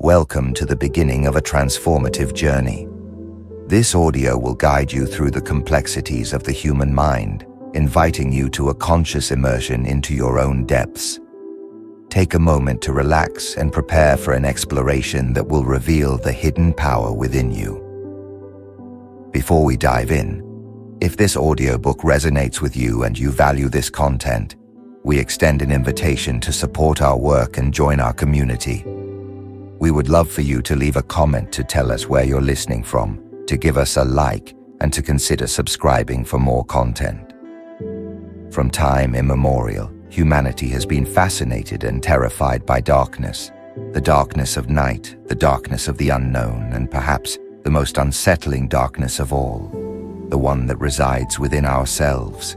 Welcome to the beginning of a transformative journey. This audio will guide you through the complexities of the human mind, inviting you to a conscious immersion into your own depths. Take a moment to relax and prepare for an exploration that will reveal the hidden power within you. Before we dive in, if this audiobook resonates with you and you value this content, we extend an invitation to support our work and join our community. We would love for you to leave a comment to tell us where you're listening from, to give us a like, and to consider subscribing for more content. From time immemorial, humanity has been fascinated and terrified by darkness. The darkness of night, the darkness of the unknown, and perhaps the most unsettling darkness of all, the one that resides within ourselves.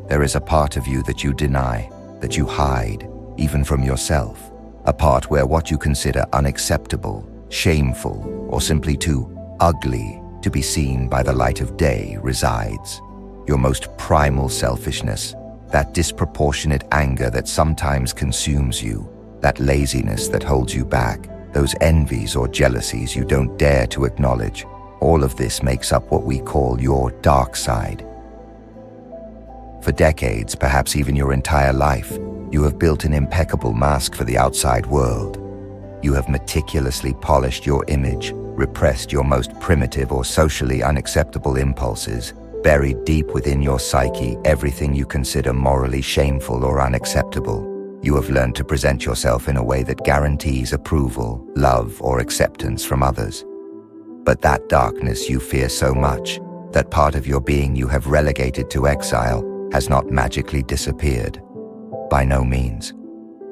There is a part of you that you deny, that you hide, even from yourself. A part where what you consider unacceptable, shameful, or simply too ugly to be seen by the light of day resides. Your most primal selfishness, that disproportionate anger that sometimes consumes you, that laziness that holds you back, those envies or jealousies you don't dare to acknowledge, all of this makes up what we call your dark side. For decades, perhaps even your entire life, you have built an impeccable mask for the outside world. You have meticulously polished your image, repressed your most primitive or socially unacceptable impulses, buried deep within your psyche everything you consider morally shameful or unacceptable. You have learned to present yourself in a way that guarantees approval, love, or acceptance from others. But that darkness you fear so much, that part of your being you have relegated to exile, has not magically disappeared. By no means.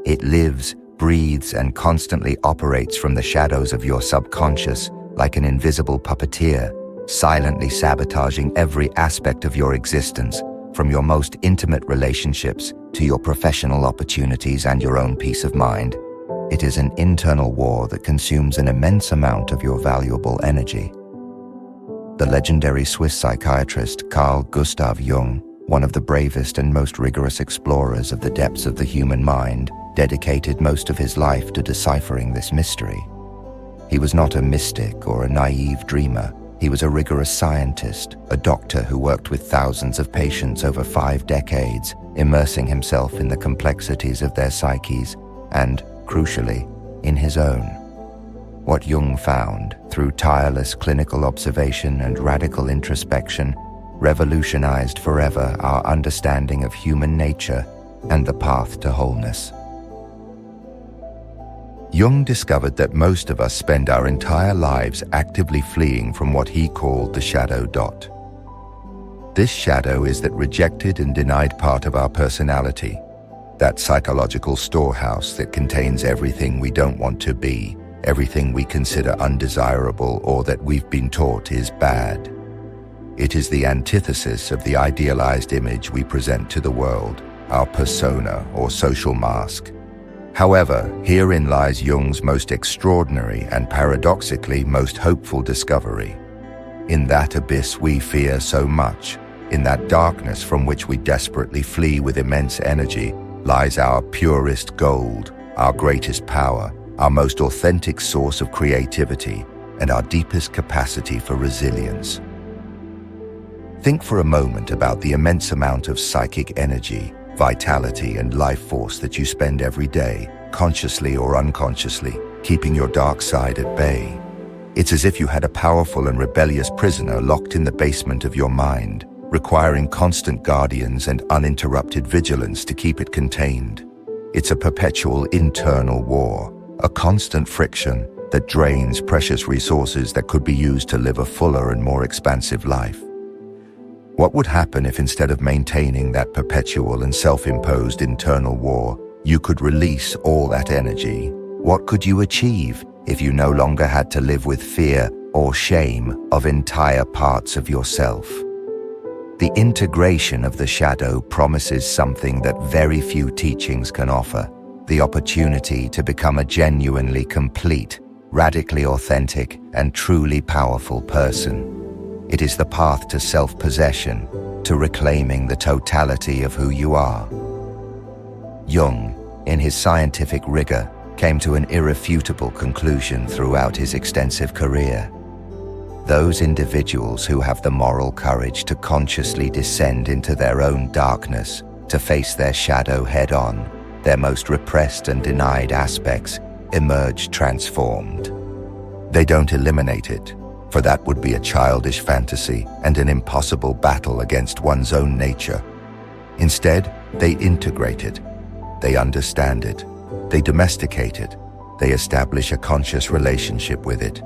It lives, breathes, and constantly operates from the shadows of your subconscious like an invisible puppeteer, silently sabotaging every aspect of your existence, from your most intimate relationships to your professional opportunities and your own peace of mind. It is an internal war that consumes an immense amount of your valuable energy. The legendary Swiss psychiatrist Carl Gustav Jung, one of the bravest and most rigorous explorers of the depths of the human mind, dedicated most of his life to deciphering this mystery. He was not a mystic or a naive dreamer. He was a rigorous scientist, a doctor who worked with thousands of patients over 5 decades, immersing himself in the complexities of their psyches and, crucially, in his own. What Jung found, through tireless clinical observation and radical introspection, revolutionized forever our understanding of human nature and the path to wholeness. Jung discovered that most of us spend our entire lives actively fleeing from what he called the shadow dot. This shadow is that rejected and denied part of our personality, that psychological storehouse that contains everything we don't want to be, everything we consider undesirable or that we've been taught is bad. It is the antithesis of the idealized image we present to the world, our persona or social mask. However, herein lies Jung's most extraordinary and paradoxically most hopeful discovery. In that abyss we fear so much, in that darkness from which we desperately flee with immense energy, lies our purest gold, our greatest power, our most authentic source of creativity, and our deepest capacity for resilience. Think for a moment about the immense amount of psychic energy, vitality, and life force that you spend every day, consciously or unconsciously, keeping your dark side at bay. It's as if you had a powerful and rebellious prisoner locked in the basement of your mind, requiring constant guardians and uninterrupted vigilance to keep it contained. It's a perpetual internal war, a constant friction that drains precious resources that could be used to live a fuller and more expansive life. What would happen if instead of maintaining that perpetual and self-imposed internal war, you could release all that energy? What could you achieve if you no longer had to live with fear or shame of entire parts of yourself? The integration of the shadow promises something that very few teachings can offer, the opportunity to become a genuinely complete, radically authentic, and truly powerful person. It is the path to self-possession, to reclaiming the totality of who you are. Jung, in his scientific rigor, came to an irrefutable conclusion throughout his extensive career. Those individuals who have the moral courage to consciously descend into their own darkness, to face their shadow head-on, their most repressed and denied aspects, emerge transformed. They don't eliminate it, for that would be a childish fantasy and an impossible battle against one's own nature. Instead, they integrate it. They understand it. They domesticate it. They establish a conscious relationship with it.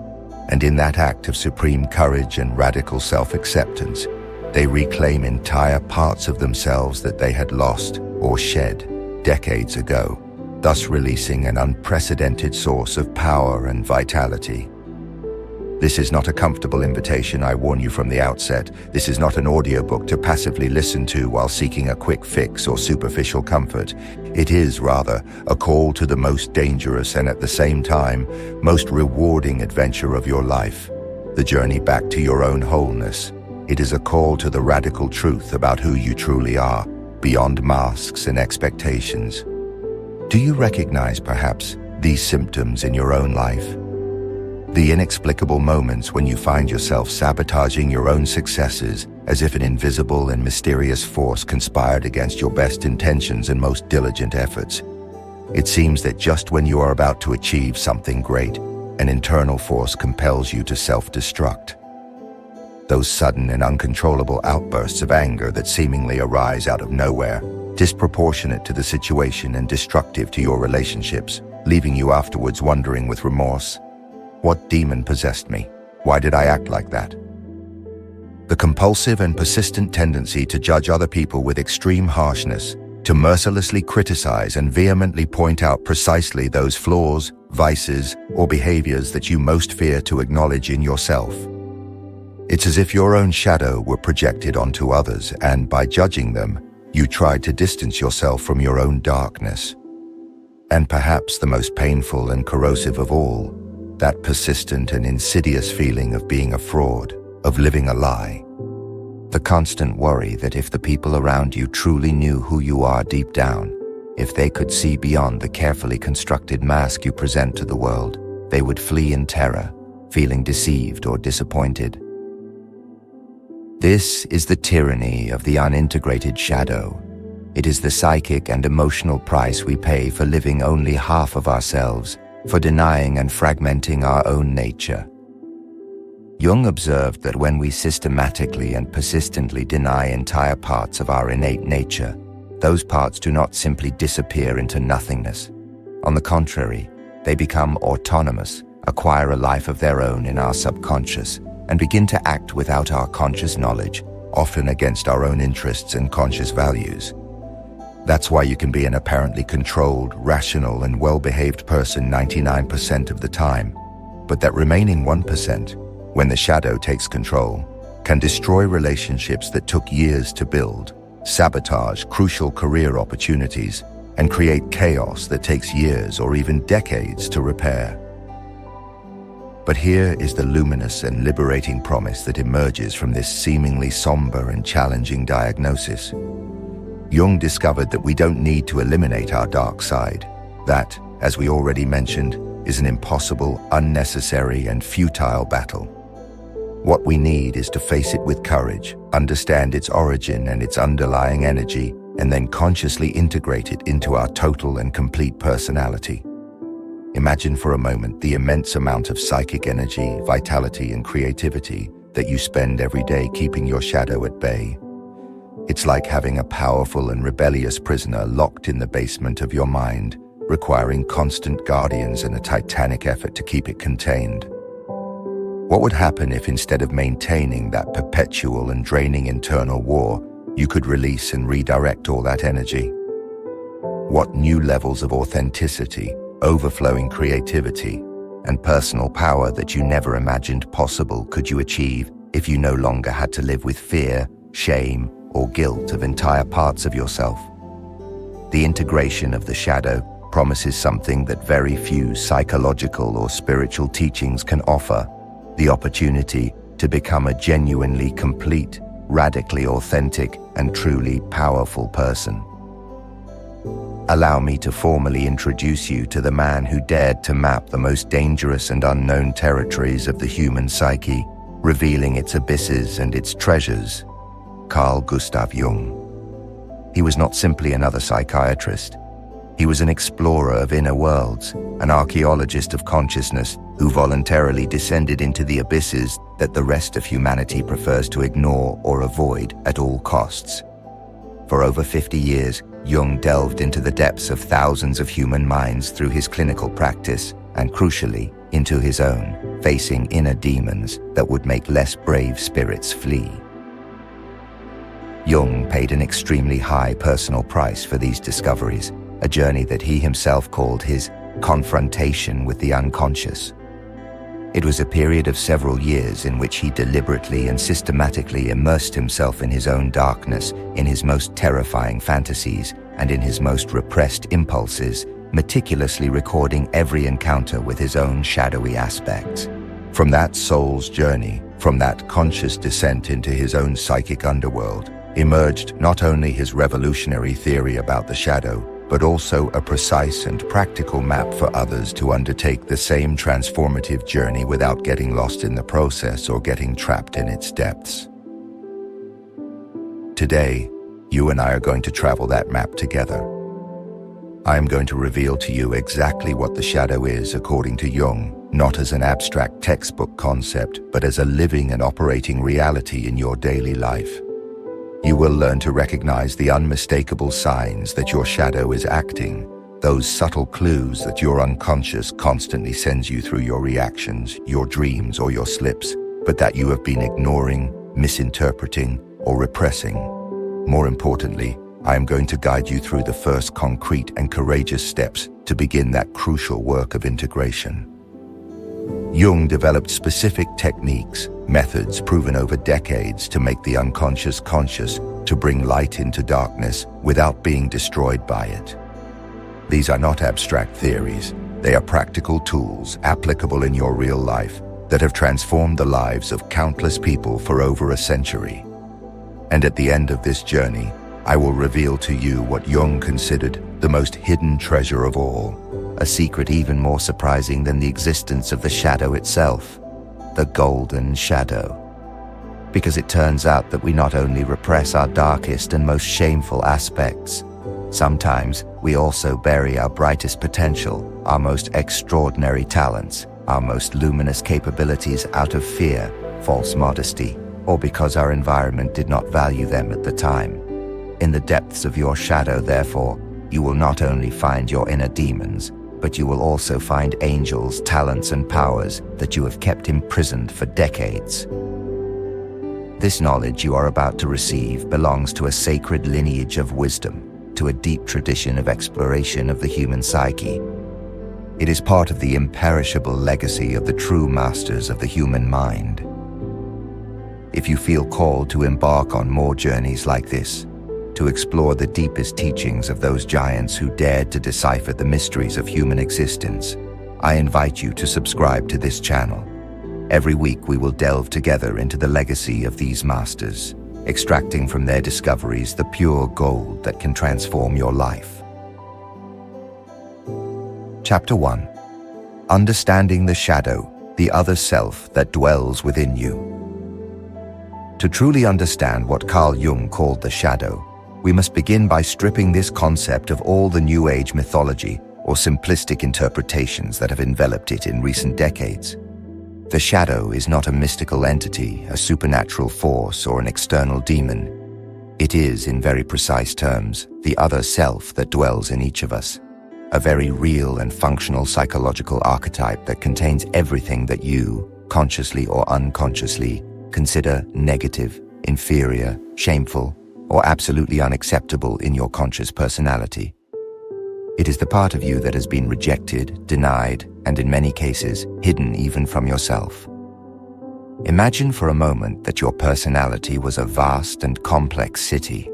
And in that act of supreme courage and radical self-acceptance, they reclaim entire parts of themselves that they had lost or shed decades ago, thus releasing an unprecedented source of power and vitality. This is not a comfortable invitation, I warn you from the outset. This is not an audiobook to passively listen to while seeking a quick fix or superficial comfort. It is, rather, a call to the most dangerous and at the same time, most rewarding adventure of your life, the journey back to your own wholeness. It is a call to the radical truth about who you truly are, beyond masks and expectations. Do you recognize, perhaps, these symptoms in your own life? The inexplicable moments when you find yourself sabotaging your own successes as if an invisible and mysterious force conspired against your best intentions and most diligent efforts. It seems that just when you are about to achieve something great, an internal force compels you to self-destruct. Those sudden and uncontrollable outbursts of anger that seemingly arise out of nowhere, disproportionate to the situation and destructive to your relationships, leaving you afterwards wondering with remorse, what demon possessed me? Why did I act like that? The compulsive and persistent tendency to judge other people with extreme harshness, to mercilessly criticize and vehemently point out precisely those flaws, vices, or behaviors that you most fear to acknowledge in yourself. It's as if your own shadow were projected onto others, and by judging them, you tried to distance yourself from your own darkness. And perhaps the most painful and corrosive of all, that persistent and insidious feeling of being a fraud, of living a lie. The constant worry that if the people around you truly knew who you are deep down, if they could see beyond the carefully constructed mask you present to the world, they would flee in terror, feeling deceived or disappointed. This is the tyranny of the unintegrated shadow. It is the psychic and emotional price we pay for living only half of ourselves, for denying and fragmenting our own nature. Jung observed that when we systematically and persistently deny entire parts of our innate nature, those parts do not simply disappear into nothingness. On the contrary, they become autonomous, acquire a life of their own in our subconscious, and begin to act without our conscious knowledge, often against our own interests and conscious values. That's why you can be an apparently controlled, rational, and well-behaved person 99% of the time, but that remaining 1%, when the shadow takes control, can destroy relationships that took years to build, sabotage crucial career opportunities, and create chaos that takes years or even decades to repair. But here is the luminous and liberating promise that emerges from this seemingly somber and challenging diagnosis. Jung discovered that we don't need to eliminate our dark side. That, as we already mentioned, is an impossible, unnecessary, and futile battle. What we need is to face it with courage, understand its origin and its underlying energy, and then consciously integrate it into our total and complete personality. Imagine for a moment the immense amount of psychic energy, vitality, and creativity that you spend every day keeping your shadow at bay. It's like having a powerful and rebellious prisoner locked in the basement of your mind, requiring constant guardians and a titanic effort to keep it contained. What would happen if instead of maintaining that perpetual and draining internal war, you could release and redirect all that energy? What new levels of authenticity, overflowing creativity, and personal power that you never imagined possible could you achieve if you no longer had to live with fear, shame, or guilt of entire parts of yourself? The integration of the shadow promises something that very few psychological or spiritual teachings can offer: the opportunity to become a genuinely complete, radically authentic, and truly powerful person. Allow me to formally introduce you to the man who dared to map the most dangerous and unknown territories of the human psyche, revealing its abysses and its treasures, Carl Gustav Jung. He was not simply another psychiatrist. He was an explorer of inner worlds, an archaeologist of consciousness who voluntarily descended into the abysses that the rest of humanity prefers to ignore or avoid at all costs. For over 50 years, Jung delved into the depths of thousands of human minds through his clinical practice and, crucially, into his own, facing inner demons that would make less brave spirits flee. Jung paid an extremely high personal price for these discoveries, a journey that he himself called his confrontation with the unconscious. It was a period of several years in which he deliberately and systematically immersed himself in his own darkness, in his most terrifying fantasies, and in his most repressed impulses, meticulously recording every encounter with his own shadowy aspects. From that soul's journey, from that conscious descent into his own psychic underworld, emerged not only his revolutionary theory about the shadow, but also a precise and practical map for others to undertake the same transformative journey without getting lost in the process or getting trapped in its depths. Today, you and I are going to travel that map together. I am going to reveal to you exactly what the shadow is according to Jung, not as an abstract textbook concept, but as a living and operating reality in your daily life. You will learn to recognize the unmistakable signs that your shadow is acting, those subtle clues that your unconscious constantly sends you through your reactions, your dreams, or your slips, but that you have been ignoring, misinterpreting, or repressing. More importantly, I am going to guide you through the first concrete and courageous steps to begin that crucial work of integration. Jung developed specific techniques, methods proven over decades to make the unconscious conscious, to bring light into darkness without being destroyed by it. These are not abstract theories. They are practical tools applicable in your real life that have transformed the lives of countless people for over a century. And at the end of this journey, I will reveal to you what Jung considered the most hidden treasure of all, a secret even more surprising than the existence of the shadow itself, the golden shadow. Because it turns out that we not only repress our darkest and most shameful aspects, sometimes we also bury our brightest potential, our most extraordinary talents, our most luminous capabilities out of fear, false modesty, or because our environment did not value them at the time. In the depths of your shadow, therefore, you will not only find your inner demons, but you will also find angels, talents, and powers that you have kept imprisoned for decades. This knowledge you are about to receive belongs to a sacred lineage of wisdom, to a deep tradition of exploration of the human psyche. It is part of the imperishable legacy of the true masters of the human mind. If you feel called to embark on more journeys like this, to explore the deepest teachings of those giants who dared to decipher the mysteries of human existence, I invite you to subscribe to this channel. Every week we will delve together into the legacy of these masters, extracting from their discoveries the pure gold that can transform your life. Chapter 1. Understanding the shadow, the other self that dwells within you. To truly understand what Carl Jung called the shadow, we must begin by stripping this concept of all the New Age mythology or simplistic interpretations that have enveloped it in recent decades. The shadow is not a mystical entity, a supernatural force, or an external demon. It is, in very precise terms, the other self that dwells in each of us, a very real and functional psychological archetype that contains everything that you, consciously or unconsciously, consider negative, inferior, shameful, or absolutely unacceptable in your conscious personality. It is the part of you that has been rejected, denied, and in many cases, hidden even from yourself. Imagine for a moment that your personality was a vast and complex city.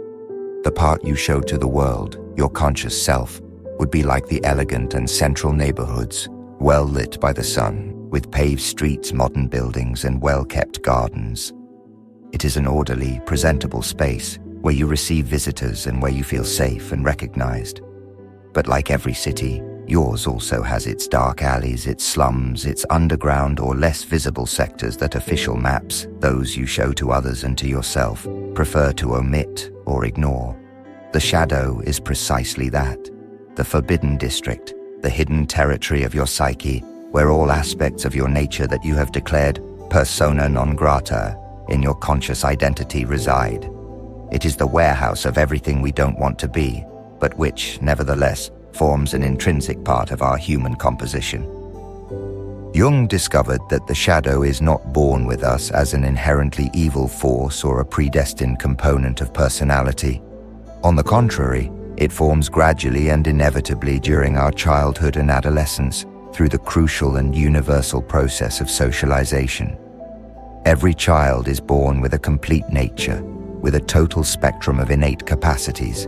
The part you showed to the world, your conscious self, would be like the elegant and central neighborhoods, well lit by the sun, with paved streets, modern buildings, and well-kept gardens. It is an orderly, presentable space where you receive visitors and where you feel safe and recognized. But like every city, yours also has its dark alleys, its slums, its underground or less visible sectors that official maps, those you show to others and to yourself, prefer to omit or ignore. The shadow is precisely that, the forbidden district, the hidden territory of your psyche, where all aspects of your nature that you have declared persona non grata in your conscious identity reside. It is the warehouse of everything we don't want to be, but which, nevertheless, forms an intrinsic part of our human composition. Jung discovered that the shadow is not born with us as an inherently evil force or a predestined component of personality. On the contrary, it forms gradually and inevitably during our childhood and adolescence through the crucial and universal process of socialization. Every child is born with a complete nature, with a total spectrum of innate capacities,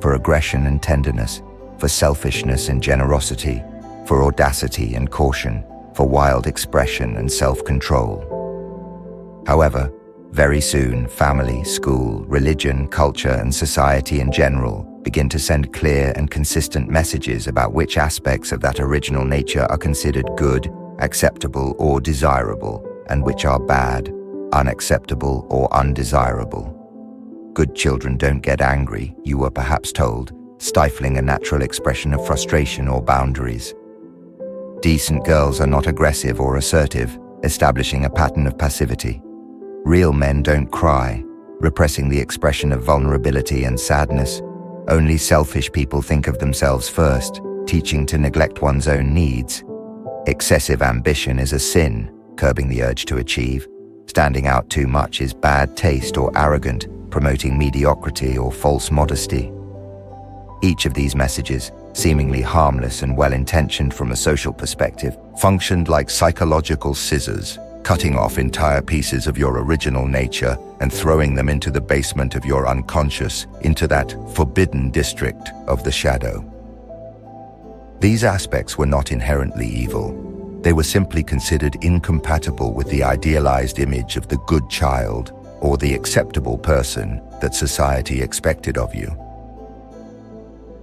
for aggression and tenderness, for selfishness and generosity, for audacity and caution, for wild expression and self-control. However, very soon, family, school, religion, culture, and society in general begin to send clear and consistent messages about which aspects of that original nature are considered good, acceptable, or desirable, and which are bad, unacceptable, or undesirable. Good children don't get angry, you were perhaps told, stifling a natural expression of frustration or boundaries. Decent girls are not aggressive or assertive, establishing a pattern of passivity. Real men don't cry, repressing the expression of vulnerability and sadness. Only selfish people think of themselves first, teaching to neglect one's own needs. Excessive ambition is a sin, curbing the urge to achieve. Standing out too much is bad taste or arrogant, promoting mediocrity or false modesty. Each of these messages, seemingly harmless and well-intentioned from a social perspective, functioned like psychological scissors, cutting off entire pieces of your original nature and throwing them into the basement of your unconscious, into that forbidden district of the shadow. These aspects were not inherently evil. They were simply considered incompatible with the idealized image of the good child or the acceptable person that society expected of you.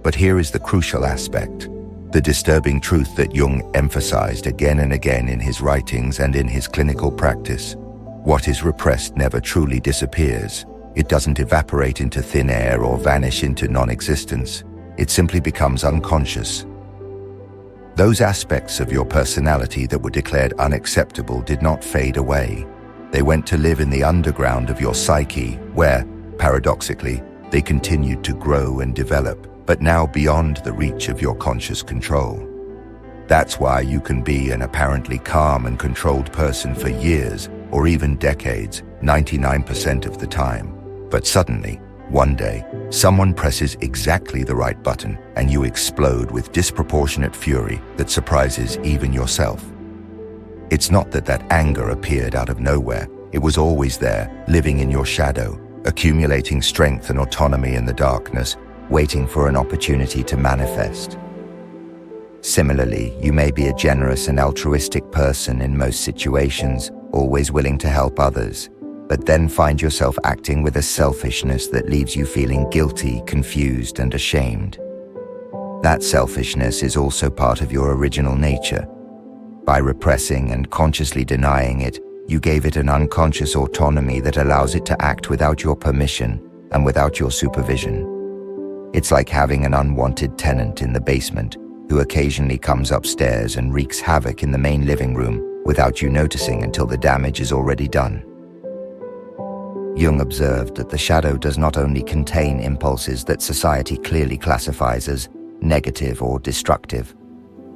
But here is the crucial aspect, the disturbing truth that Jung emphasized again and again in his writings and in his clinical practice. What is repressed never truly disappears. It doesn't evaporate into thin air or vanish into non-existence. It simply becomes unconscious. Those aspects of your personality that were declared unacceptable did not fade away. They went to live in the underground of your psyche, where, paradoxically, they continued to grow and develop, but now beyond the reach of your conscious control. That's why you can be an apparently calm and controlled person for years, or even decades, 99% of the time. But suddenly, one day, someone presses exactly the right button and you explode with disproportionate fury that surprises even yourself. It's not that anger appeared out of nowhere. It was always there, living in your shadow, accumulating strength and autonomy in the darkness, waiting for an opportunity to manifest. Similarly, you may be a generous and altruistic person in most situations, always willing to help others, but then find yourself acting with a selfishness that leaves you feeling guilty, confused, and ashamed. That selfishness is also part of your original nature. By repressing and consciously denying it, you gave it an unconscious autonomy that allows it to act without your permission and without your supervision. It's like having an unwanted tenant in the basement who occasionally comes upstairs and wreaks havoc in the main living room without you noticing until the damage is already done. Jung observed that the shadow does not only contain impulses that society clearly classifies as negative or destructive.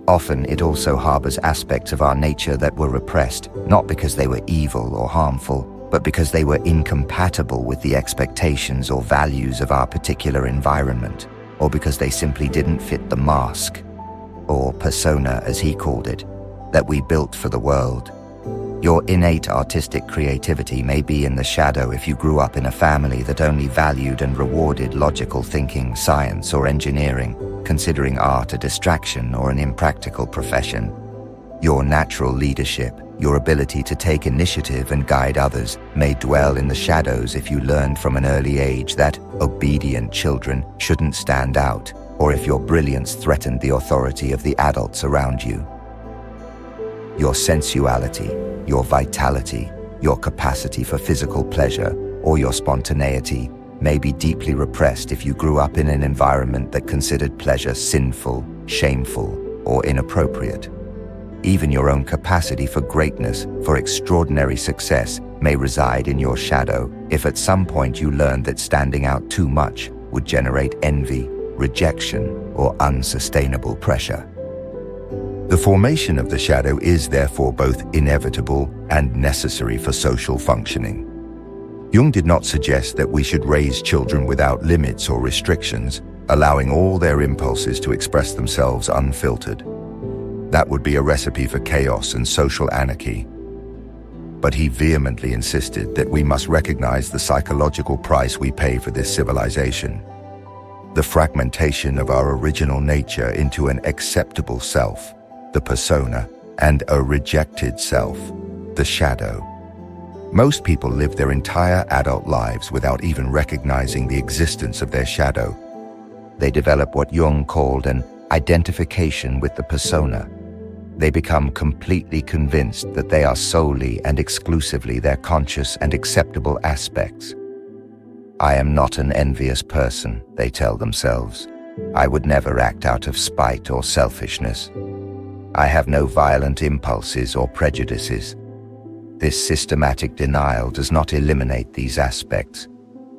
Often it also harbors aspects of our nature that were repressed, not because they were evil or harmful, but because they were incompatible with the expectations or values of our particular environment, or because they simply didn't fit the mask, or persona as he called it, that we built for the world. Your innate artistic creativity may be in the shadow if you grew up in a family that only valued and rewarded logical thinking, science, or engineering, considering art a distraction or an impractical profession. Your natural leadership, your ability to take initiative and guide others, may dwell in the shadows if you learned from an early age that obedient children shouldn't stand out, or if your brilliance threatened the authority of the adults around you. Your sensuality, your vitality, your capacity for physical pleasure, or your spontaneity may be deeply repressed if you grew up in an environment that considered pleasure sinful, shameful, or inappropriate. Even your own capacity for greatness, for extraordinary success, may reside in your shadow if at some point you learned that standing out too much would generate envy, rejection, or unsustainable pressure. The formation of the shadow is therefore both inevitable and necessary for social functioning. Jung did not suggest that we should raise children without limits or restrictions, allowing all their impulses to express themselves unfiltered. That would be a recipe for chaos and social anarchy. But he vehemently insisted that we must recognize the psychological price we pay for this civilization. The fragmentation of our original nature into an acceptable self, the persona, and a rejected self, the shadow. Most people live their entire adult lives without even recognizing the existence of their shadow. They develop what Jung called an identification with the persona. They become completely convinced that they are solely and exclusively their conscious and acceptable aspects. I am not an envious person, they tell themselves. I would never act out of spite or selfishness. I have no violent impulses or prejudices. This systematic denial does not eliminate these aspects.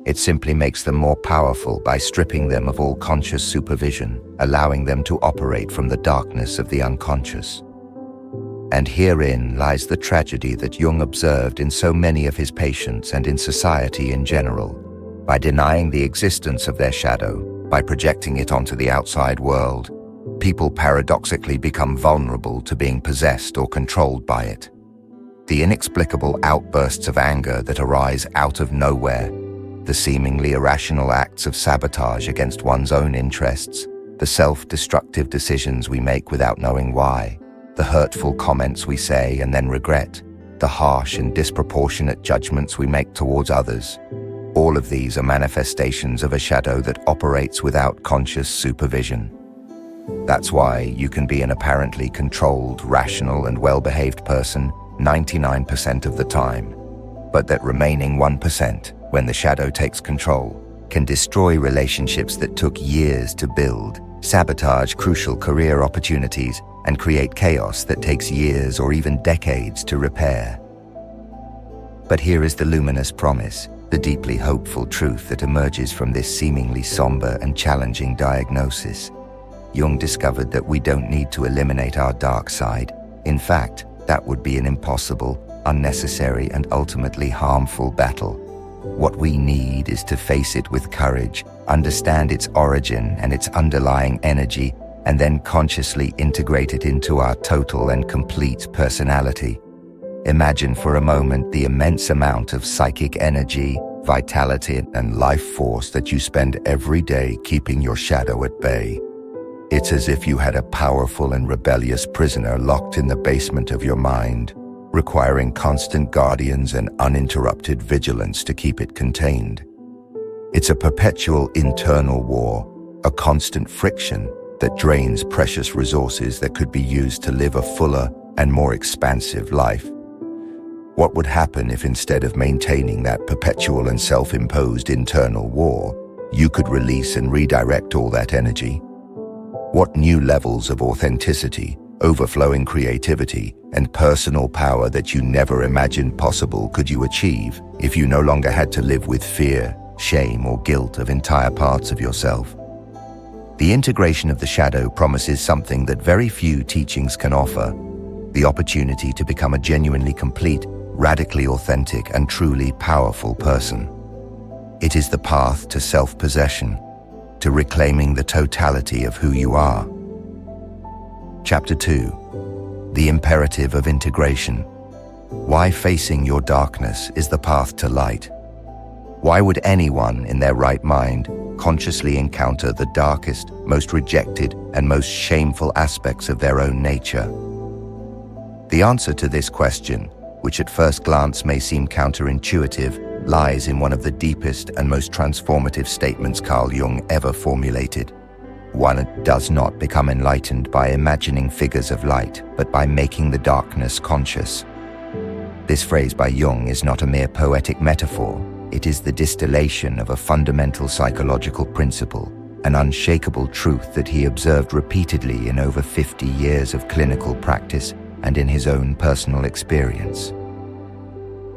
It simply makes them more powerful by stripping them of all conscious supervision, allowing them to operate from the darkness of the unconscious. And herein lies the tragedy that Jung observed in so many of his patients and in society in general. By denying the existence of their shadow, by projecting it onto the outside world, people paradoxically become vulnerable to being possessed or controlled by it. The inexplicable outbursts of anger that arise out of nowhere, the seemingly irrational acts of sabotage against one's own interests, the self-destructive decisions we make without knowing why, the hurtful comments we say and then regret, the harsh and disproportionate judgments we make towards others. All of these are manifestations of a shadow that operates without conscious supervision. That's why you can be an apparently controlled, rational, and well-behaved person 99% of the time, but that remaining 1%, when the shadow takes control, can destroy relationships that took years to build, sabotage crucial career opportunities, and create chaos that takes years or even decades to repair. But here is the luminous promise, the deeply hopeful truth that emerges from this seemingly somber and challenging diagnosis. Jung discovered that we don't need to eliminate our dark side. In fact, that would be an impossible, unnecessary, and ultimately harmful battle. What we need is to face it with courage, understand its origin and its underlying energy, and then consciously integrate it into our total and complete personality. Imagine for a moment the immense amount of psychic energy, vitality, and life force that you spend every day keeping your shadow at bay. It's as if you had a powerful and rebellious prisoner locked in the basement of your mind, requiring constant guardians and uninterrupted vigilance to keep it contained. It's a perpetual internal war, a constant friction that drains precious resources that could be used to live a fuller and more expansive life. What would happen if instead of maintaining that perpetual and self-imposed internal war, you could release and redirect all that energy? What new levels of authenticity, overflowing creativity, and personal power that you never imagined possible could you achieve if you no longer had to live with fear, shame, or guilt of entire parts of yourself? The integration of the shadow promises something that very few teachings can offer: the opportunity to become a genuinely complete, radically authentic, and truly powerful person. It is the path to self-possession, to reclaiming the totality of who you are. Chapter 2. The Imperative of Integration. Why facing your darkness is the path to light. Why would anyone in their right mind consciously encounter the darkest, most rejected, and most shameful aspects of their own nature? The answer to this question, which at first glance may seem counterintuitive, lies in one of the deepest and most transformative statements Carl Jung ever formulated. One does not become enlightened by imagining figures of light, but by making the darkness conscious. This phrase by Jung is not a mere poetic metaphor. It is the distillation of a fundamental psychological principle, an unshakable truth that he observed repeatedly in over 50 years of clinical practice and in his own personal experience.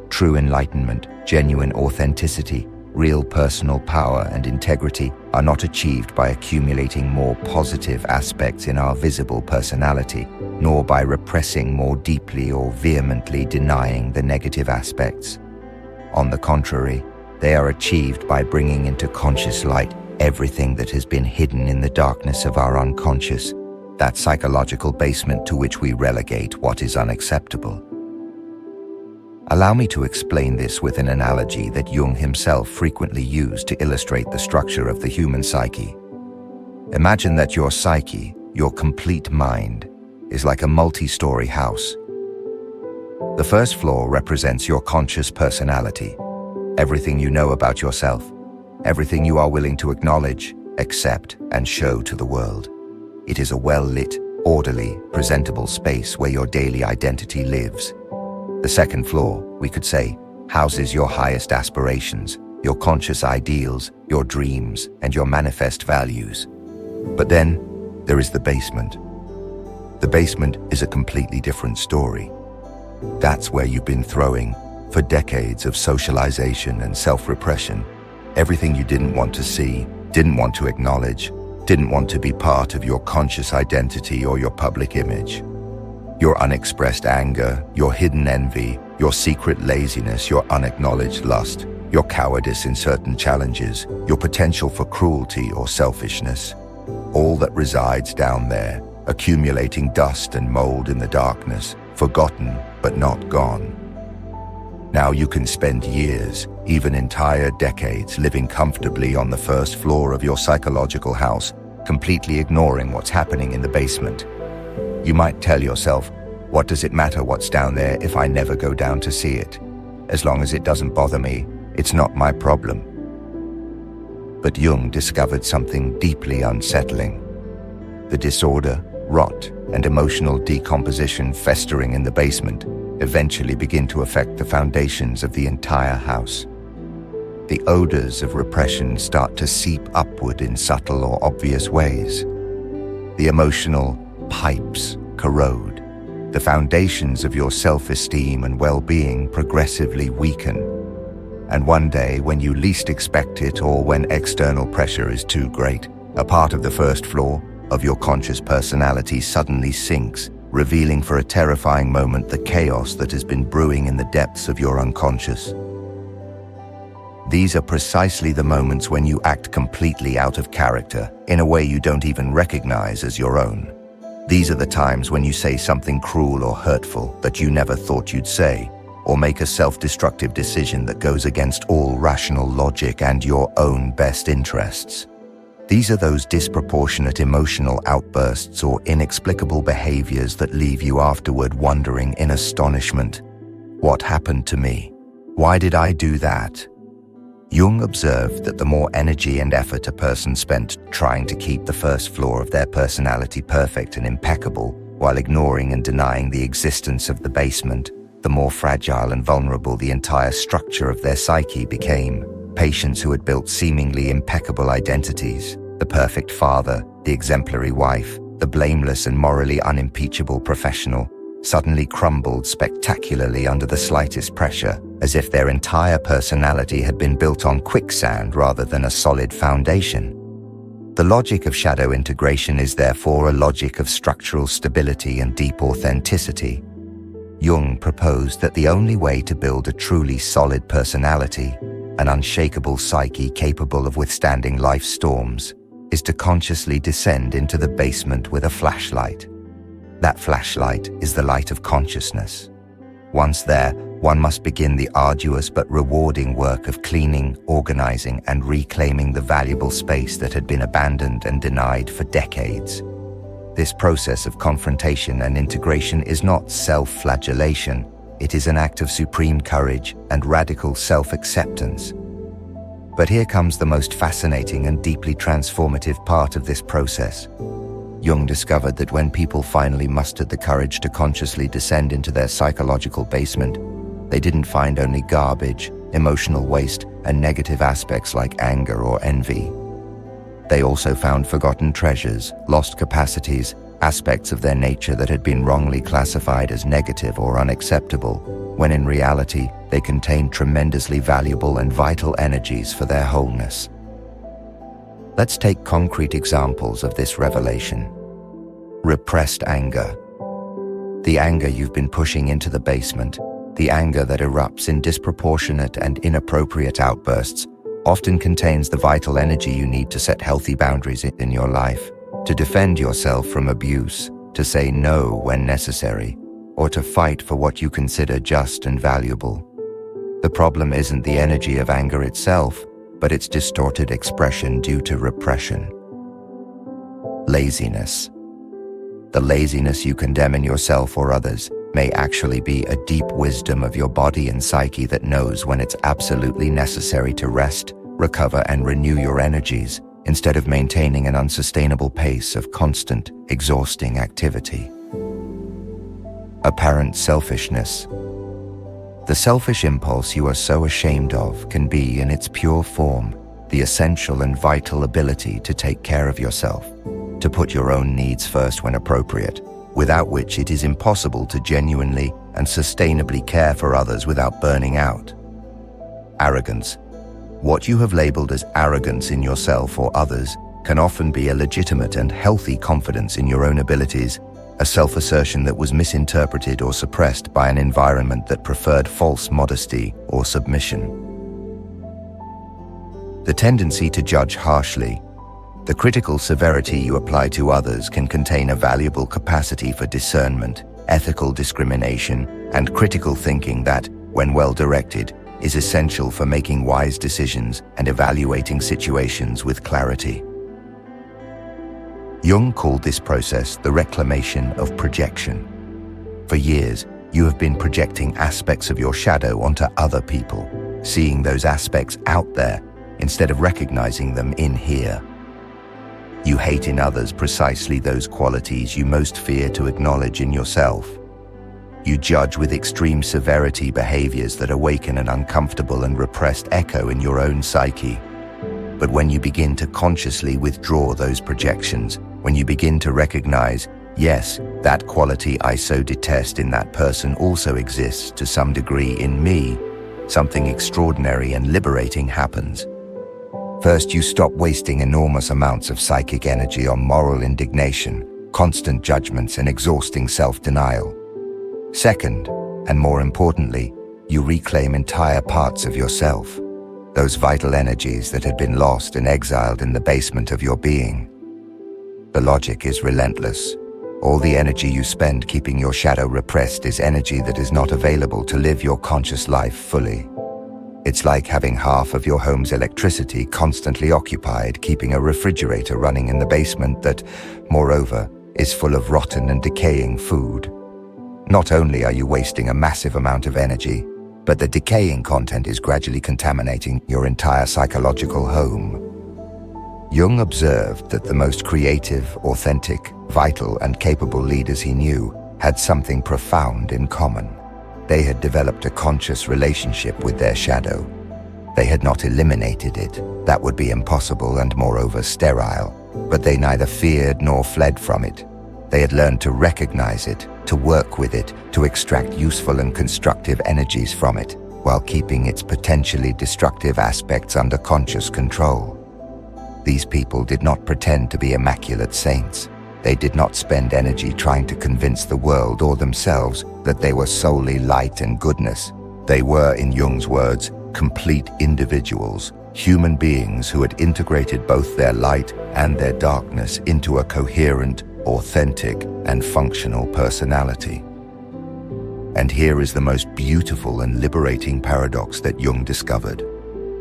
True enlightenment, genuine authenticity, real personal power and integrity are not achieved by accumulating more positive aspects in our visible personality, nor by repressing more deeply or vehemently denying the negative aspects. On the contrary, they are achieved by bringing into conscious light everything that has been hidden in the darkness of our unconscious, that psychological basement to which we relegate what is unacceptable. Allow me to explain this with an analogy that Jung himself frequently used to illustrate the structure of the human psyche. Imagine that your psyche, your complete mind, is like a multi-story house. The first floor represents your conscious personality, everything you know about yourself, everything you are willing to acknowledge, accept, and show to the world. It is a well-lit, orderly, presentable space where your daily identity lives. The second floor, we could say, houses your highest aspirations, your conscious ideals, your dreams, and your manifest values. But then, there is the basement. The basement is a completely different story. That's where you've been throwing, for decades of socialization and self-repression, everything you didn't want to see, didn't want to acknowledge, didn't want to be part of your conscious identity or your public image. Your unexpressed anger, your hidden envy, your secret laziness, your unacknowledged lust, your cowardice in certain challenges, your potential for cruelty or selfishness. All that resides down there, accumulating dust and mold in the darkness, forgotten but not gone. Now you can spend years, even entire decades, living comfortably on the first floor of your psychological house, completely ignoring what's happening in the basement. You might tell yourself, what does it matter what's down there if I never go down to see it? As long as it doesn't bother me, it's not my problem. But Jung discovered something deeply unsettling. The disorder, rot, and emotional decomposition festering in the basement eventually begin to affect the foundations of the entire house. The odors of repression start to seep upward in subtle or obvious ways. The emotional pipes corrode. The foundations of your self-esteem and well-being progressively weaken. And one day, when you least expect it or when external pressure is too great, a part of the first floor of your conscious personality suddenly sinks, revealing for a terrifying moment the chaos that has been brewing in the depths of your unconscious. These are precisely the moments when you act completely out of character, in a way you don't even recognize as your own. These are the times when you say something cruel or hurtful that you never thought you'd say, or make a self-destructive decision that goes against all rational logic and your own best interests. These are those disproportionate emotional outbursts or inexplicable behaviors that leave you afterward wondering in astonishment, what happened to me? Why did I do that? Jung observed that the more energy and effort a person spent trying to keep the first floor of their personality perfect and impeccable while ignoring and denying the existence of the basement, the more fragile and vulnerable the entire structure of their psyche became. Patients who had built seemingly impeccable identities, the perfect father, the exemplary wife, the blameless and morally unimpeachable professional, suddenly crumbled spectacularly under the slightest pressure, as if their entire personality had been built on quicksand rather than a solid foundation. The logic of shadow integration is therefore a logic of structural stability and deep authenticity. Jung proposed that the only way to build a truly solid personality, an unshakable psyche capable of withstanding life's storms, is to consciously descend into the basement with a flashlight. That flashlight is the light of consciousness. Once there, one must begin the arduous but rewarding work of cleaning, organizing, and reclaiming the valuable space that had been abandoned and denied for decades. This process of confrontation and integration is not self-flagellation, it is an act of supreme courage and radical self-acceptance. But here comes the most fascinating and deeply transformative part of this process. Jung discovered that when people finally mustered the courage to consciously descend into their psychological basement, they didn't find only garbage, emotional waste, and negative aspects like anger or envy. They also found forgotten treasures, lost capacities, aspects of their nature that had been wrongly classified as negative or unacceptable, when in reality they contained tremendously valuable and vital energies for their wholeness. Let's take concrete examples of this revelation. Repressed anger. The anger you've been pushing into the basement, the anger that erupts in disproportionate and inappropriate outbursts, often contains the vital energy you need to set healthy boundaries in your life, to defend yourself from abuse, to say no when necessary, or to fight for what you consider just and valuable. The problem isn't the energy of anger itself, but its distorted expression due to repression. Laziness. The laziness you condemn in yourself or others may actually be a deep wisdom of your body and psyche that knows when it's absolutely necessary to rest, recover, and renew your energies, instead of maintaining an unsustainable pace of constant, exhausting activity. Apparent selfishness. The selfish impulse you are so ashamed of can be, in its pure form, the essential and vital ability to take care of yourself, to put your own needs first when appropriate, without which it is impossible to genuinely and sustainably care for others without burning out. Arrogance. What you have labeled as arrogance in yourself or others can often be a legitimate and healthy confidence in your own abilities, a self-assertion that was misinterpreted or suppressed by an environment that preferred false modesty or submission. The tendency to judge harshly. The critical severity you apply to others can contain a valuable capacity for discernment, ethical discrimination, and critical thinking that, when well directed, is essential for making wise decisions and evaluating situations with clarity. Jung called this process the reclamation of projection. For years, you have been projecting aspects of your shadow onto other people, seeing those aspects out there instead of recognizing them in here. You hate in others precisely those qualities you most fear to acknowledge in yourself. You judge with extreme severity behaviors that awaken an uncomfortable and repressed echo in your own psyche. But when you begin to consciously withdraw those projections, when you begin to recognize, yes, that quality I so detest in that person also exists to some degree in me, something extraordinary and liberating happens. First, you stop wasting enormous amounts of psychic energy on moral indignation, constant judgments, and exhausting self-denial. Second, and more importantly, you reclaim entire parts of yourself, those vital energies that had been lost and exiled in the basement of your being. The logic is relentless. All the energy you spend keeping your shadow repressed is energy that is not available to live your conscious life fully. It's like having half of your home's electricity constantly occupied keeping a refrigerator running in the basement that, moreover, is full of rotten and decaying food. Not only are you wasting a massive amount of energy, but the decaying content is gradually contaminating your entire psychological home. Jung observed that the most creative, authentic, vital, and capable leaders he knew had something profound in common. They had developed a conscious relationship with their shadow. They had not eliminated it. That would be impossible and moreover sterile. But they neither feared nor fled from it. They had learned to recognize it, to work with it, to extract useful and constructive energies from it, while keeping its potentially destructive aspects under conscious control. These people did not pretend to be immaculate saints. They did not spend energy trying to convince the world or themselves that they were solely light and goodness. They were, in Jung's words, complete individuals, human beings who had integrated both their light and their darkness into a coherent, authentic, and functional personality. And here is the most beautiful and liberating paradox that Jung discovered.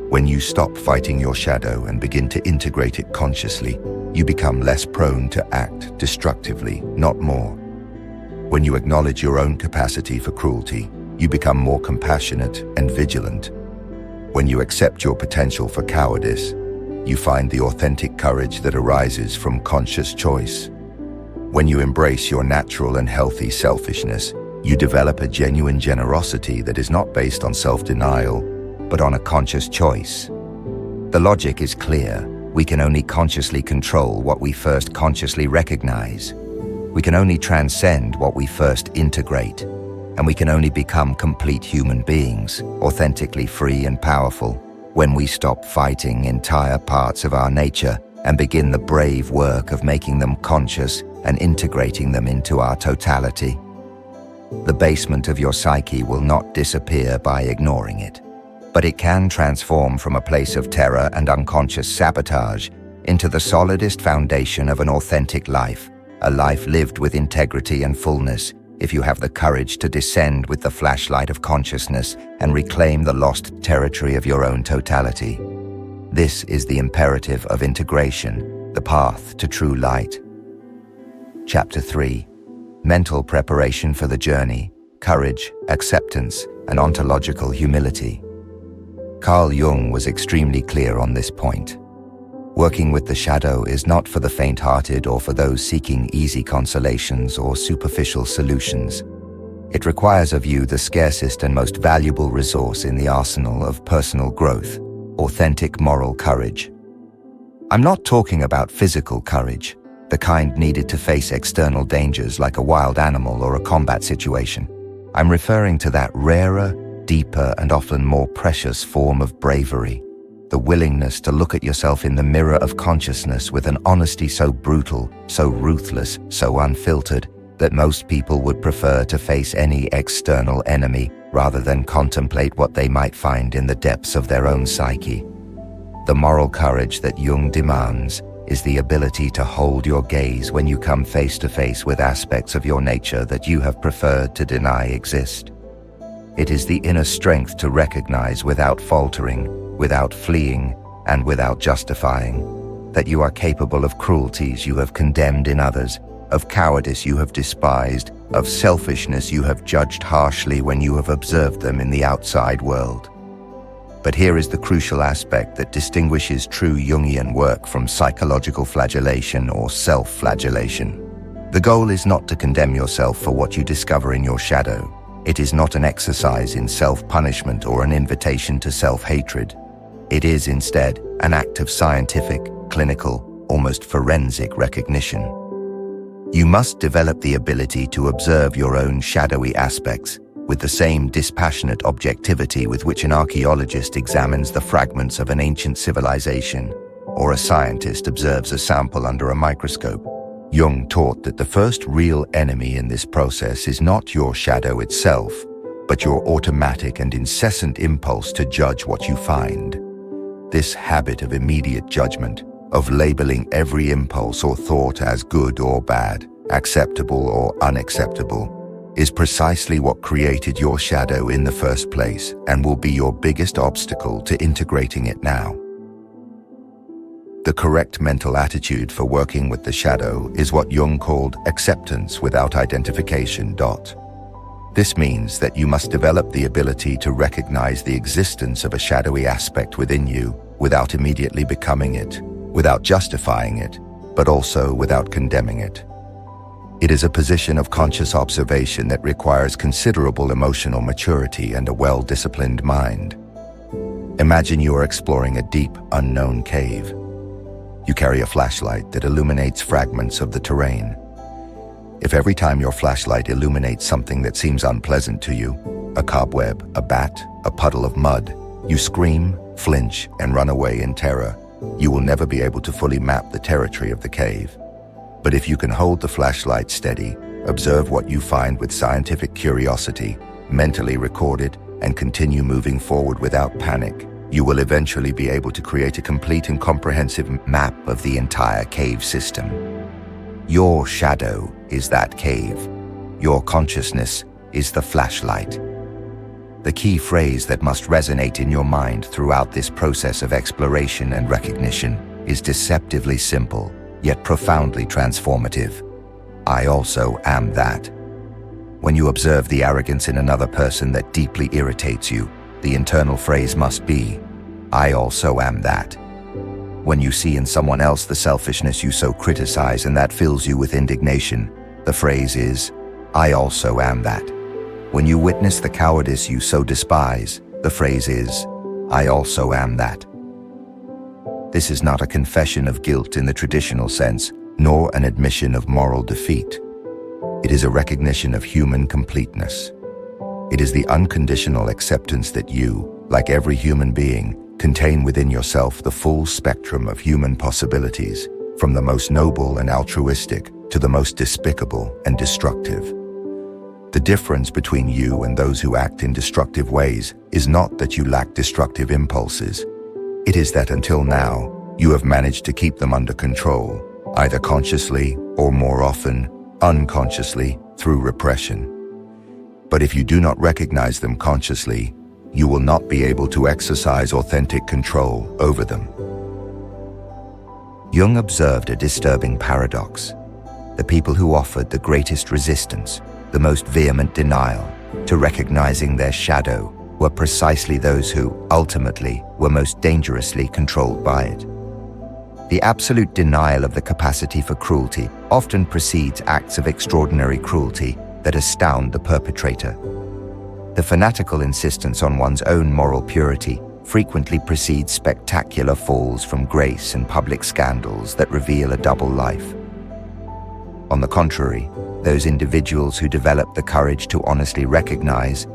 When you stop fighting your shadow and begin to integrate it consciously, you become less prone to act destructively, not more. When you acknowledge your own capacity for cruelty, you become more compassionate and vigilant. When you accept your potential for cowardice, you find the authentic courage that arises from conscious choice. When you embrace your natural and healthy selfishness, you develop a genuine generosity that is not based on self-denial, but on a conscious choice. The logic is clear. We can only consciously control what we first consciously recognize. We can only transcend what we first integrate. And we can only become complete human beings, authentically free and powerful, when we stop fighting entire parts of our nature and begin the brave work of making them conscious and integrating them into our totality. The basement of your psyche will not disappear by ignoring it, but it can transform from a place of terror and unconscious sabotage into the solidest foundation of an authentic life, a life lived with integrity and fullness, if you have the courage to descend with the flashlight of consciousness and reclaim the lost territory of your own totality. This is the imperative of integration, the path to true light. Chapter 3. Mental preparation for the journey, courage, acceptance, and ontological humility. Carl Jung was extremely clear on this point. Working with the shadow is not for the faint-hearted or for those seeking easy consolations or superficial solutions. It requires of you the scarcest and most valuable resource in the arsenal of personal growth, authentic moral courage. I'm not talking about physical courage, the kind needed to face external dangers like a wild animal or a combat situation. I'm referring to that rarer, deeper, and often more precious form of bravery. The willingness to look at yourself in the mirror of consciousness with an honesty so brutal, so ruthless, so unfiltered, that most people would prefer to face any external enemy rather than contemplate what they might find in the depths of their own psyche. The moral courage that Jung demands is the ability to hold your gaze when you come face to face with aspects of your nature that you have preferred to deny exist. It is the inner strength to recognize without faltering, without fleeing, and without justifying, that you are capable of cruelties you have condemned in others, of cowardice you have despised, of selfishness you have judged harshly when you have observed them in the outside world. But here is the crucial aspect that distinguishes true Jungian work from psychological flagellation or self-flagellation. The goal is not to condemn yourself for what you discover in your shadow. It is not an exercise in self-punishment or an invitation to self-hatred. It is instead an act of scientific, clinical, almost forensic recognition. You must develop the ability to observe your own shadowy aspects with the same dispassionate objectivity with which an archaeologist examines the fragments of an ancient civilization, or a scientist observes a sample under a microscope. Jung taught that the first real enemy in this process is not your shadow itself, but your automatic and incessant impulse to judge what you find. This habit of immediate judgment, of labeling every impulse or thought as good or bad, acceptable or unacceptable, is precisely what created your shadow in the first place and will be your biggest obstacle to integrating it now. The correct mental attitude for working with the shadow is what Jung called acceptance without identification. This means that you must develop the ability to recognize the existence of a shadowy aspect within you without immediately becoming it, without justifying it, but also without condemning it. It is a position of conscious observation that requires considerable emotional maturity and a well-disciplined mind. Imagine you are exploring a deep, unknown cave. You carry a flashlight that illuminates fragments of the terrain. If every time your flashlight illuminates something that seems unpleasant to you, a cobweb, a bat, a puddle of mud, you scream, flinch, and run away in terror, you will never be able to fully map the territory of the cave. But if you can hold the flashlight steady, observe what you find with scientific curiosity, mentally record it, and continue moving forward without panic, you will eventually be able to create a complete and comprehensive map of the entire cave system. Your shadow is that cave. Your consciousness is the flashlight. The key phrase that must resonate in your mind throughout this process of exploration and recognition is deceptively simple, yet profoundly transformative. I also am that. When you observe the arrogance in another person that deeply irritates you, The internal phrase must be, "I also am that." When you see in someone else the selfishness you so criticize and that fills you with indignation, the phrase is, "I also am that." When you witness the cowardice you so despise, the phrase is, "I also am that." This is not a confession of guilt in the traditional sense, nor an admission of moral defeat. It is a recognition of human completeness. It is the unconditional acceptance that you, like every human being, contain within yourself the full spectrum of human possibilities, from the most noble and altruistic to the most despicable and destructive. The difference between you and those who act in destructive ways is not that you lack destructive impulses. It is that until now, you have managed to keep them under control, either consciously or more often, unconsciously through repression. But if you do not recognize them consciously, you will not be able to exercise authentic control over them. Jung observed a disturbing paradox. The people who offered the greatest resistance, the most vehement denial, to recognizing their shadow were precisely those who, ultimately, were most dangerously controlled by it. The absolute denial of the capacity for cruelty often precedes acts of extraordinary cruelty that astound the perpetrator. The fanatical insistence on one's own moral purity frequently precedes spectacular falls from grace and public scandals that reveal a double life. On the contrary, those individuals who develop the courage to honestly recognize,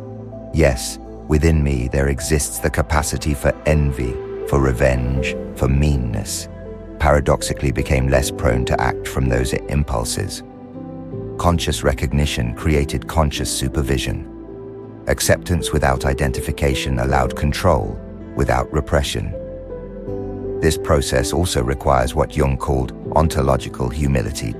yes, within me there exists the capacity for envy, for revenge, for meanness, paradoxically became less prone to act from those impulses. Conscious recognition created conscious supervision. Acceptance without identification allowed control without repression. This process also requires what Jung called ontological humility.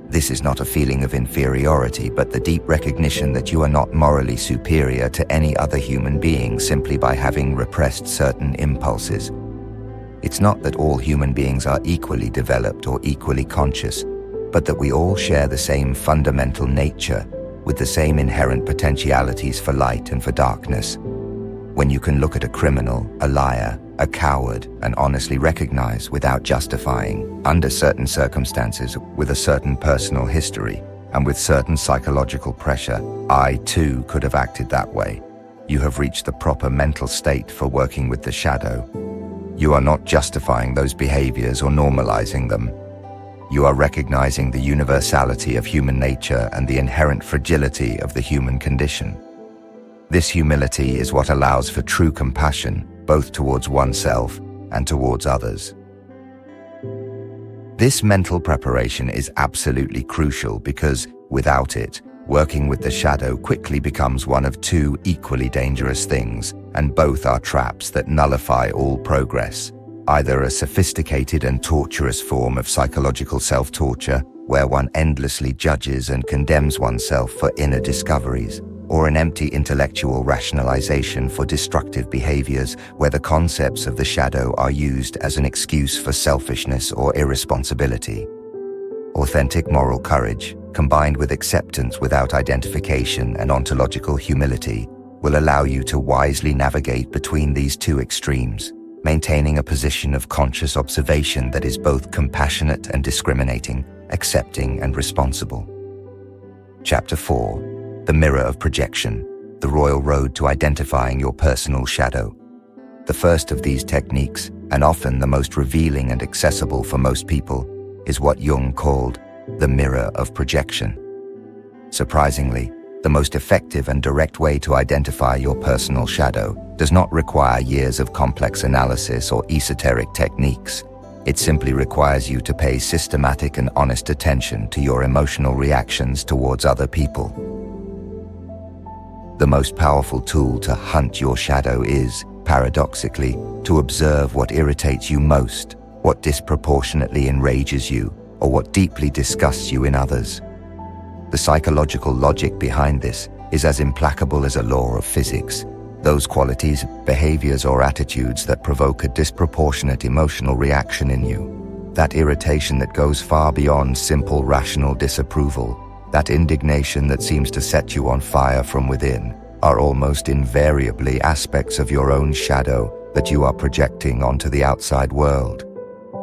This is not a feeling of inferiority, but the deep recognition that you are not morally superior to any other human being simply by having repressed certain impulses. It's not that all human beings are equally developed or equally conscious, but that we all share the same fundamental nature, with the same inherent potentialities for light and for darkness. When you can look at a criminal, a liar, a coward, and honestly recognize without justifying, under certain circumstances, with a certain personal history, and with certain psychological pressure, I too could have acted that way, you have reached the proper mental state for working with the shadow. You are not justifying those behaviors or normalizing them. You are recognizing the universality of human nature and the inherent fragility of the human condition. This humility is what allows for true compassion, both towards oneself and towards others. This mental preparation is absolutely crucial because, without it, working with the shadow quickly becomes one of two equally dangerous things, and both are traps that nullify all progress. Either a sophisticated and torturous form of psychological self-torture, where one endlessly judges and condemns oneself for inner discoveries, or an empty intellectual rationalization for destructive behaviors, where the concepts of the shadow are used as an excuse for selfishness or irresponsibility. Authentic moral courage, combined with acceptance without identification and ontological humility, will allow you to wisely navigate between these two extremes, maintaining a position of conscious observation that is both compassionate and discriminating, accepting and responsible. Chapter 4. The Mirror of Projection, the Royal Road to Identifying Your Personal Shadow. The first of these techniques, and often the most revealing and accessible for most people, is what Jung called the mirror of projection. Surprisingly, the most effective and direct way to identify your personal shadow does not require years of complex analysis or esoteric techniques. It simply requires you to pay systematic and honest attention to your emotional reactions towards other people. The most powerful tool to hunt your shadow is, paradoxically, to observe what irritates you most, what disproportionately enrages you, or what deeply disgusts you in others. The psychological logic behind this is as implacable as a law of physics. Those qualities, behaviors, or attitudes that provoke a disproportionate emotional reaction in you, that irritation that goes far beyond simple rational disapproval, that indignation that seems to set you on fire from within, are almost invariably aspects of your own shadow that you are projecting onto the outside world.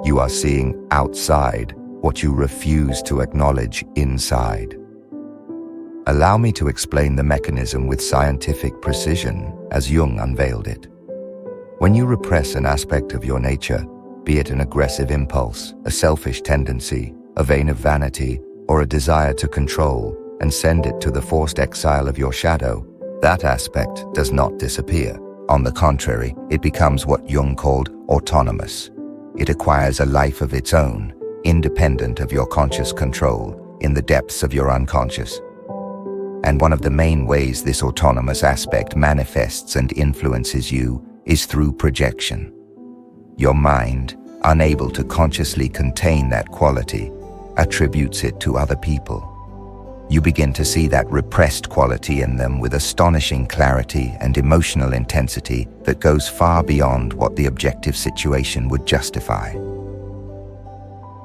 You are seeing outside what you refuse to acknowledge inside. Allow me to explain the mechanism with scientific precision as Jung unveiled it. When you repress an aspect of your nature, be it an aggressive impulse, a selfish tendency, a vein of vanity, or a desire to control, and send it to the forced exile of your shadow, that aspect does not disappear. On the contrary, it becomes what Jung called autonomous. It acquires a life of its own, independent of your conscious control, in the depths of your unconscious. And one of the main ways this autonomous aspect manifests and influences you is through projection. Your mind, unable to consciously contain that quality, attributes it to other people. You begin to see that repressed quality in them with astonishing clarity and emotional intensity that goes far beyond what the objective situation would justify.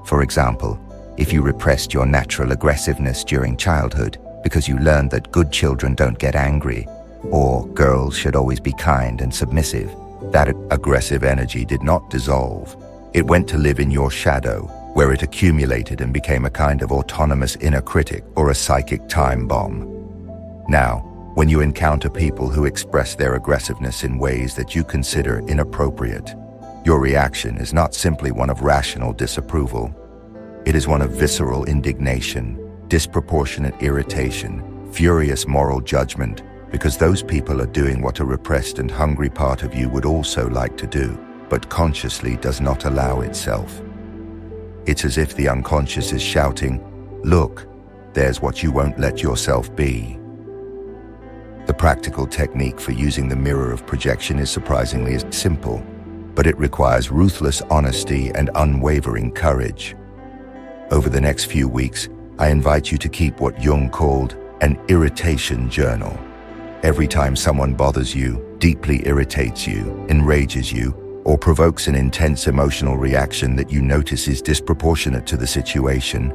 For example, if you repressed your natural aggressiveness during childhood because you learned that good children don't get angry, or girls should always be kind and submissive, that aggressive energy did not dissolve. It went to live in your shadow, where it accumulated and became a kind of autonomous inner critic or a psychic time bomb. Now, when you encounter people who express their aggressiveness in ways that you consider inappropriate, your reaction is not simply one of rational disapproval. It is one of visceral indignation, disproportionate irritation, furious moral judgment, because those people are doing what a repressed and hungry part of you would also like to do, but consciously does not allow itself. It's as if the unconscious is shouting, "Look, there's what you won't let yourself be." The practical technique for using the mirror of projection is surprisingly simple, but it requires ruthless honesty and unwavering courage. Over the next few weeks, I invite you to keep what Jung called an irritation journal. Every time someone bothers you, deeply irritates you, enrages you, or provokes an intense emotional reaction that you notice is disproportionate to the situation,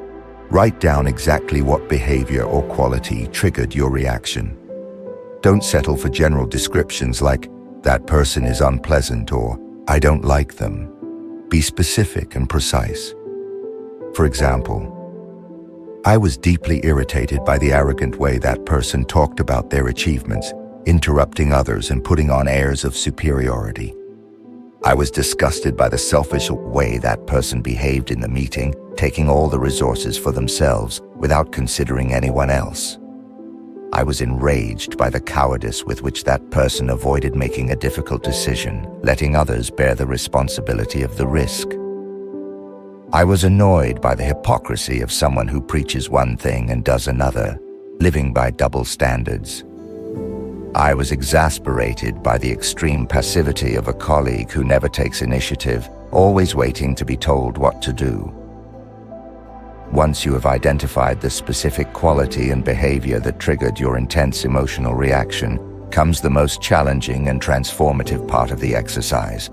write down exactly what behavior or quality triggered your reaction. Don't settle for general descriptions like, "That person is unpleasant," or "I don't like them." Be specific and precise. For example, I was deeply irritated by the arrogant way that person talked about their achievements, interrupting others and putting on airs of superiority. I was disgusted by the selfish way that person behaved in the meeting, taking all the resources for themselves without considering anyone else. I was enraged by the cowardice with which that person avoided making a difficult decision, letting others bear the responsibility of the risk. I was annoyed by the hypocrisy of someone who preaches one thing and does another, living by double standards. I was exasperated by the extreme passivity of a colleague who never takes initiative, always waiting to be told what to do. Once you have identified the specific quality and behavior that triggered your intense emotional reaction, comes the most challenging and transformative part of the exercise.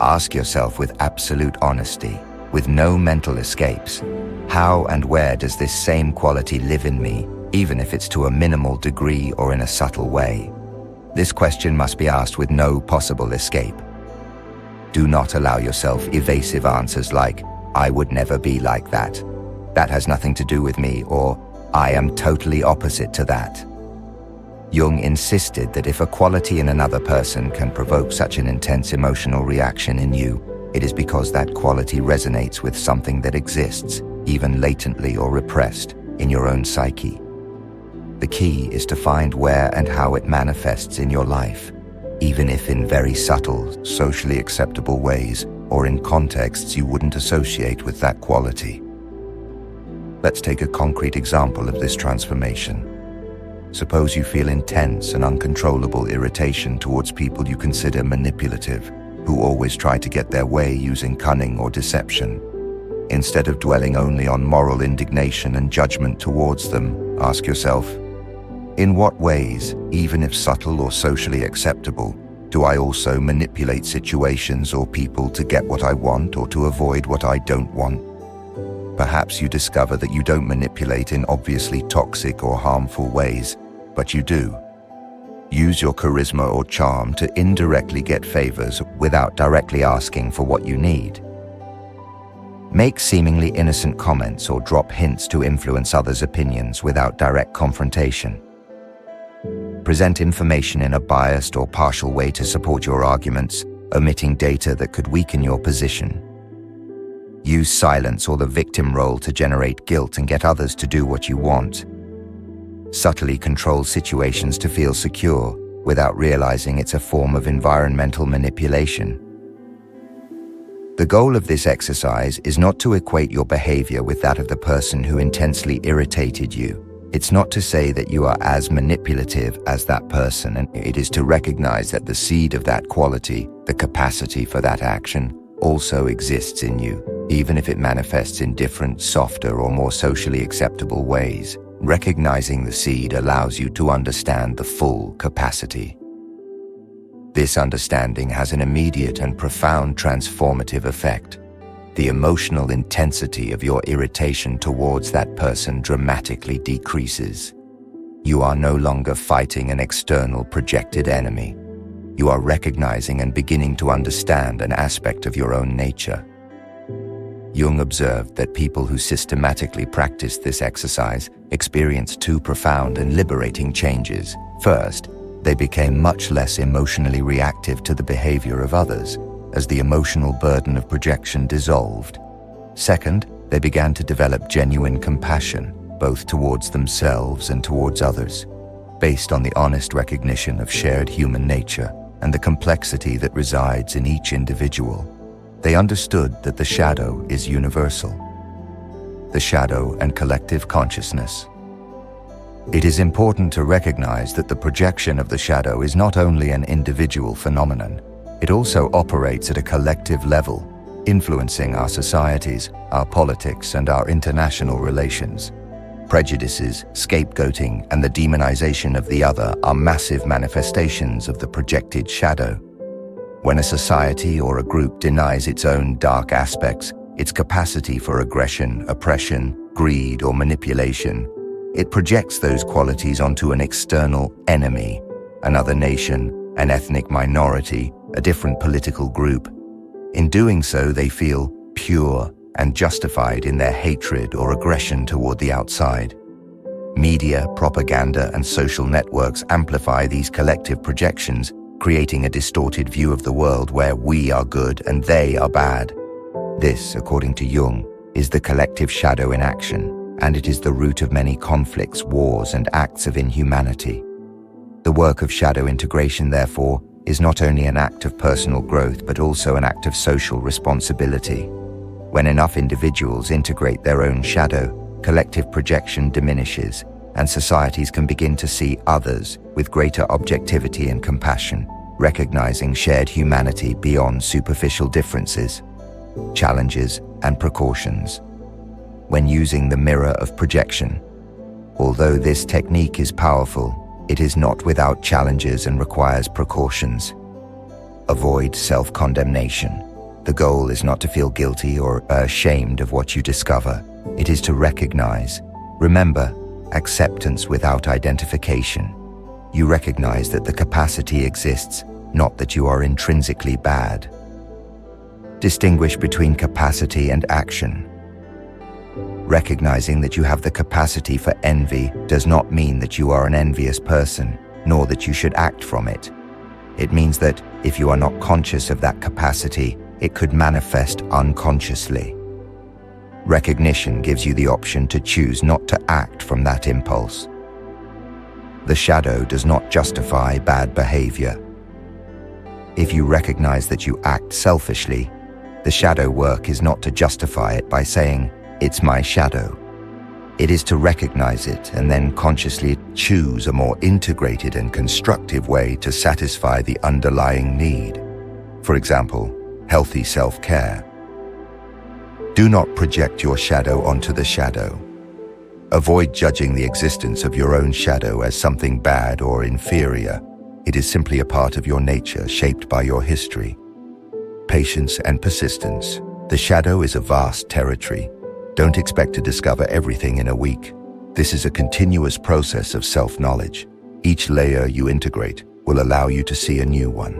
Ask yourself with absolute honesty, with no mental escapes, how and where does this same quality live in me, even if it's to a minimal degree or in a subtle way? This question must be asked with no possible escape. Do not allow yourself evasive answers like, "I would never be like that. That has nothing to do with me," or "I am totally opposite to that." Jung insisted that if a quality in another person can provoke such an intense emotional reaction in you, it is because that quality resonates with something that exists, even latently or repressed, in your own psyche. The key is to find where and how it manifests in your life, even if in very subtle, socially acceptable ways, or in contexts you wouldn't associate with that quality. Let's take a concrete example of this transformation. Suppose you feel intense and uncontrollable irritation towards people you consider manipulative, who always try to get their way using cunning or deception. Instead of dwelling only on moral indignation and judgment towards them, ask yourself, in what ways, even if subtle or socially acceptable, do I also manipulate situations or people to get what I want or to avoid what I don't want? Perhaps you discover that you don't manipulate in obviously toxic or harmful ways, but you do. Use your charisma or charm to indirectly get favors without directly asking for what you need. Make seemingly innocent comments or drop hints to influence others' opinions without direct confrontation. Present information in a biased or partial way to support your arguments, omitting data that could weaken your position. Use silence or the victim role to generate guilt and get others to do what you want. Subtly control situations to feel secure without realizing it's a form of environmental manipulation. The goal of this exercise is not to equate your behavior with that of the person who intensely irritated you. It's not to say that you are as manipulative as that person, and it is to recognize that the seed of that quality, the capacity for that action, also exists in you, even if it manifests in different, softer, or more socially acceptable ways. Recognizing the seed allows you to understand the full capacity. This understanding has an immediate and profound transformative effect. The emotional intensity of your irritation towards that person dramatically decreases. You are no longer fighting an external projected enemy. You are recognizing and beginning to understand an aspect of your own nature. Jung observed that people who systematically practiced this exercise experienced two profound and liberating changes. First, they became much less emotionally reactive to the behavior of others, as the emotional burden of projection dissolved. Second, they began to develop genuine compassion, both towards themselves and towards others, based on the honest recognition of shared human nature and the complexity that resides in each individual. They understood that the shadow is universal, the shadow and collective consciousness. It is important to recognize that the projection of the shadow is not only an individual phenomenon, it also operates at a collective level, influencing our societies, our politics, and our international relations. Prejudices, scapegoating, and the demonization of the other are massive manifestations of the projected shadow. When a society or a group denies its own dark aspects, its capacity for aggression, oppression, greed, or manipulation, it projects those qualities onto an external enemy, another nation, an ethnic minority, a different political group. In doing so, they feel pure and justified in their hatred or aggression toward the outside. Media, propaganda, and social networks amplify these collective projections, creating a distorted view of the world where we are good and they are bad. This, according to Jung, is the collective shadow in action, and it is the root of many conflicts, wars, and acts of inhumanity. The work of shadow integration, therefore, is not only an act of personal growth but also an act of social responsibility. When enough individuals integrate their own shadow, collective projection diminishes, and societies can begin to see others with greater objectivity and compassion, recognizing shared humanity beyond superficial differences, challenges, and precautions. When using the mirror of projection, although this technique is powerful, it is not without challenges and requires precautions. Avoid self-condemnation. The goal is not to feel guilty or ashamed of what you discover. It is to recognize. Remember, acceptance without identification. You recognize that the capacity exists, not that you are intrinsically bad. Distinguish between capacity and action. Recognizing that you have the capacity for envy does not mean that you are an envious person, nor that you should act from it. It means that if you are not conscious of that capacity, it could manifest unconsciously. Recognition gives you the option to choose not to act from that impulse. The shadow does not justify bad behavior. If you recognize that you act selfishly, the shadow work is not to justify it by saying, "It's my shadow." It is to recognize it and then consciously choose a more integrated and constructive way to satisfy the underlying need. For example, healthy self-care. Do not project your shadow onto the shadow. Avoid judging the existence of your own shadow as something bad or inferior. It is simply a part of your nature shaped by your history. Patience and persistence. The shadow is a vast territory. Don't expect to discover everything in a week. This is a continuous process of self-knowledge. Each layer you integrate will allow you to see a new one.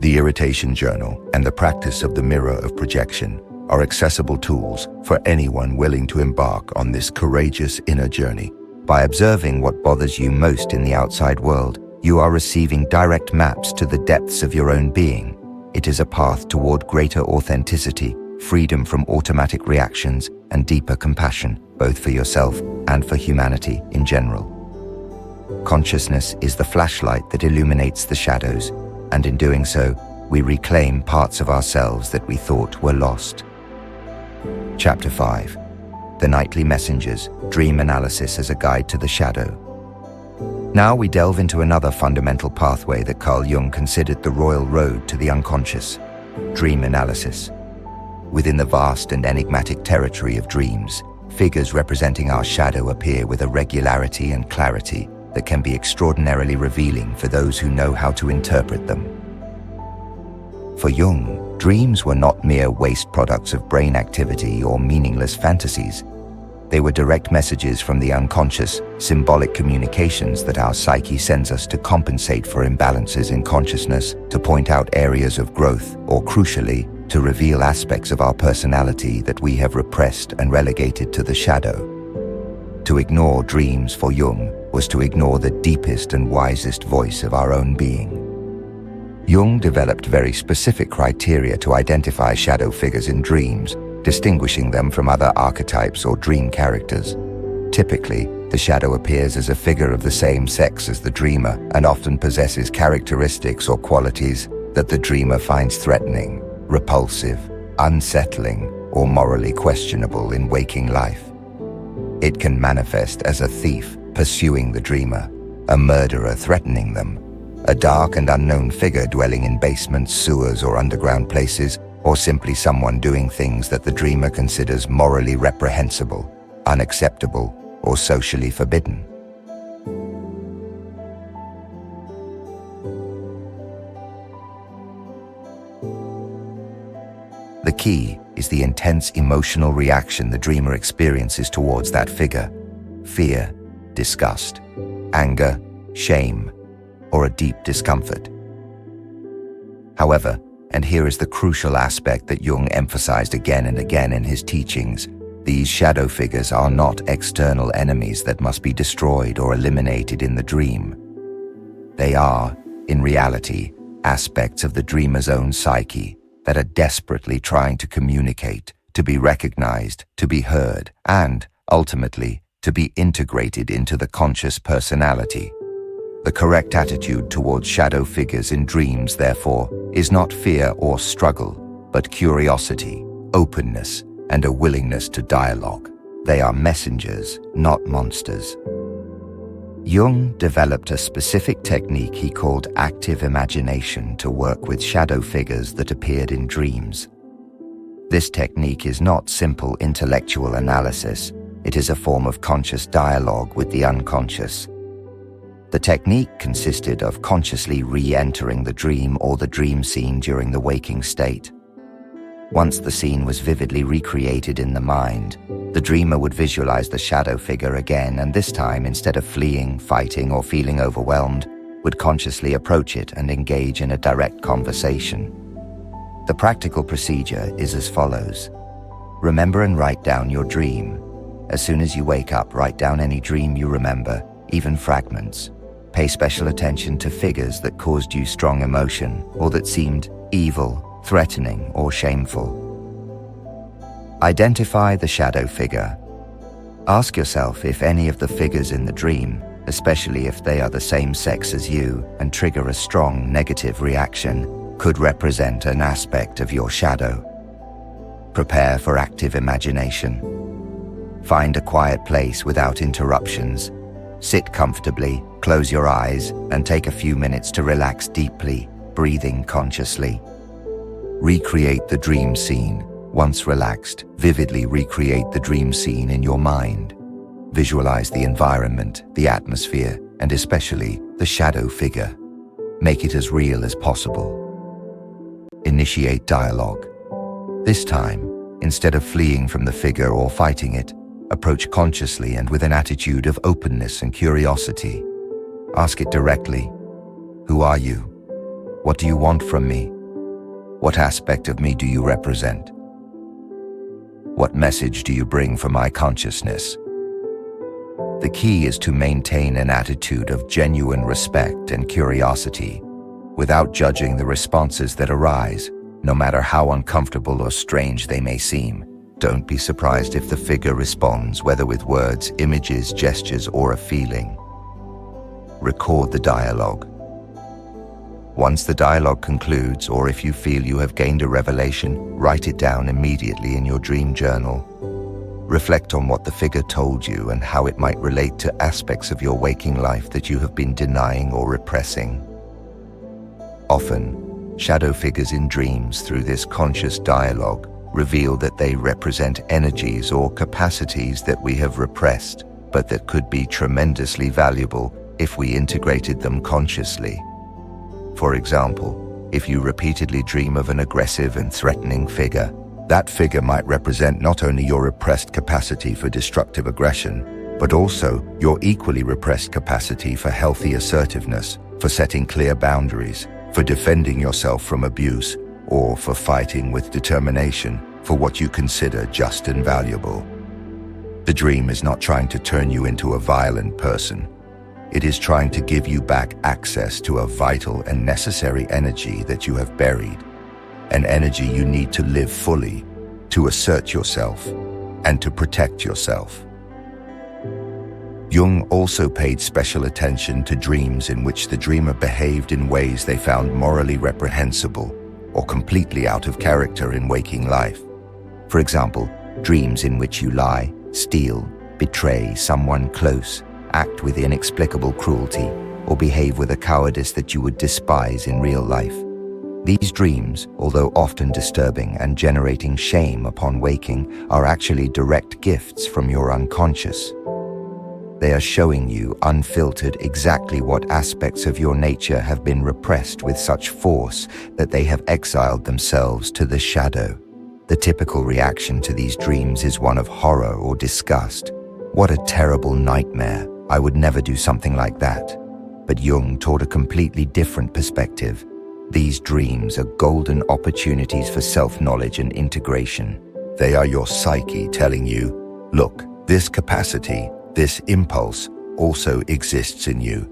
The Irritation Journal and the practice of the mirror of projection are accessible tools for anyone willing to embark on this courageous inner journey. By observing what bothers you most in the outside world, you are receiving direct maps to the depths of your own being. It is a path toward greater authenticity, freedom from automatic reactions, and deeper compassion, both for yourself and for humanity in general. Consciousness is the flashlight that illuminates the shadows, and in doing so, we reclaim parts of ourselves that we thought were lost. Chapter 5. The Nightly Messengers, Dream Analysis as a Guide to the Shadow. Now we delve into another fundamental pathway that Carl Jung considered the royal road to the unconscious: dream analysis. Within the vast and enigmatic territory of dreams, figures representing our shadow appear with a regularity and clarity that can be extraordinarily revealing for those who know how to interpret them. For Jung, dreams were not mere waste products of brain activity or meaningless fantasies. They were direct messages from the unconscious, symbolic communications that our psyche sends us to compensate for imbalances in consciousness, to point out areas of growth, or crucially, to reveal aspects of our personality that we have repressed and relegated to the shadow. To ignore dreams for Jung was to ignore the deepest and wisest voice of our own being. Jung developed very specific criteria to identify shadow figures in dreams, distinguishing them from other archetypes or dream characters. Typically, the shadow appears as a figure of the same sex as the dreamer and often possesses characteristics or qualities that the dreamer finds threatening, repulsive, unsettling, or morally questionable in waking life. It can manifest as a thief pursuing the dreamer, a murderer threatening them, a dark and unknown figure dwelling in basements, sewers, or underground places, or simply someone doing things that the dreamer considers morally reprehensible, unacceptable, or socially forbidden. The key is the intense emotional reaction the dreamer experiences towards that figure: fear, disgust, anger, shame, or a deep discomfort. However, and here is the crucial aspect that Jung emphasized again and again in his teachings, these shadow figures are not external enemies that must be destroyed or eliminated in the dream. They are, in reality, aspects of the dreamer's own psyche that are desperately trying to communicate, to be recognized, to be heard, and, ultimately, to be integrated into the conscious personality. The correct attitude towards shadow figures in dreams, therefore, is not fear or struggle, but curiosity, openness, and a willingness to dialogue. They are messengers, not monsters. Jung developed a specific technique he called active imagination to work with shadow figures that appeared in dreams. This technique is not simple intellectual analysis. It is a form of conscious dialogue with the unconscious. The technique consisted of consciously re-entering the dream or the dream scene during the waking state. Once the scene was vividly recreated in the mind, the dreamer would visualize the shadow figure again, and this time, instead of fleeing, fighting, or feeling overwhelmed, would consciously approach it and engage in a direct conversation. The practical procedure is as follows. Remember and write down your dream. As soon as you wake up, write down any dream you remember, even fragments. Pay special attention to figures that caused you strong emotion or that seemed evil, threatening, or shameful. Identify the shadow figure. Ask yourself if any of the figures in the dream, especially if they are the same sex as you and trigger a strong negative reaction, could represent an aspect of your shadow. Prepare for active imagination. Find a quiet place without interruptions. Sit comfortably, close your eyes, and take a few minutes to relax deeply, breathing consciously. Recreate the dream scene. Once relaxed, vividly recreate the dream scene in your mind. Visualize the environment, the atmosphere, and especially the shadow figure. Make it as real as possible. Initiate dialogue. This time, instead of fleeing from the figure or fighting it, Approach consciously and with an attitude of openness and curiosity. Ask it directly. Who are you? What do you want from me? What aspect of me do you represent? What message do you bring for my consciousness? The key is to maintain an attitude of genuine respect and curiosity, without judging the responses that arise, no matter how uncomfortable or strange they may seem. Don't be surprised if the figure responds, whether with words, images, gestures, or a feeling. Record the dialogue. Once the dialogue concludes, or if you feel you have gained a revelation, write it down immediately in your dream journal. Reflect on what the figure told you and how it might relate to aspects of your waking life that you have been denying or repressing. Often, shadow figures in dreams, through this conscious dialogue, reveal that they represent energies or capacities that we have repressed, but that could be tremendously valuable if we integrated them consciously. For example, if you repeatedly dream of an aggressive and threatening figure, that figure might represent not only your repressed capacity for destructive aggression, but also your equally repressed capacity for healthy assertiveness, for setting clear boundaries, for defending yourself from abuse, or for fighting with determination for what you consider just and valuable. The dream is not trying to turn you into a violent person. It is trying to give you back access to a vital and necessary energy that you have buried, an energy you need to live fully, to assert yourself, and to protect yourself. Jung also paid special attention to dreams in which the dreamer behaved in ways they found morally reprehensible or completely out of character in waking life. For example, dreams in which you lie, steal, betray someone close, act with inexplicable cruelty, or behave with a cowardice that you would despise in real life. These dreams, although often disturbing and generating shame upon waking, are actually direct gifts from your unconscious. They are showing you, unfiltered, exactly what aspects of your nature have been repressed with such force that they have exiled themselves to the shadow. The typical reaction to these dreams is one of horror or disgust. What a terrible nightmare. I would never do something like that. But Jung taught a completely different perspective. These dreams are golden opportunities for self-knowledge and integration. They are your psyche telling you, look, this capacity, this impulse also exists in you.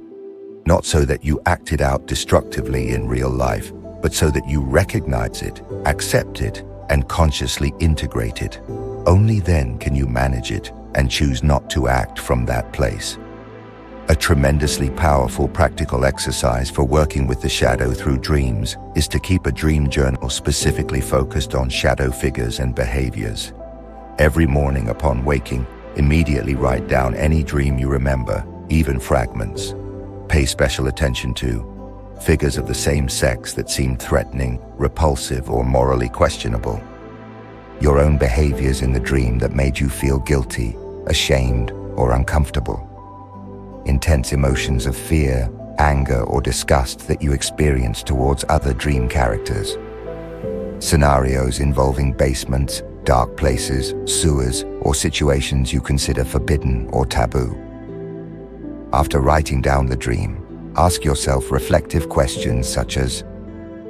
Not so that you act it out destructively in real life, but so that you recognize it, accept it, and consciously integrate it. Only then can you manage it and choose not to act from that place. A tremendously powerful practical exercise for working with the shadow through dreams is to keep a dream journal specifically focused on shadow figures and behaviors. Every morning upon waking, immediately write down any dream you remember, even fragments. Pay special attention to figures of the same sex that seem threatening, repulsive, or morally questionable. Your own behaviors in the dream that made you feel guilty, ashamed, or uncomfortable. Intense emotions of fear, anger, or disgust that you experience towards other dream characters. Scenarios involving basements, dark places, sewers, or situations you consider forbidden or taboo. After writing down the dream, ask yourself reflective questions such as,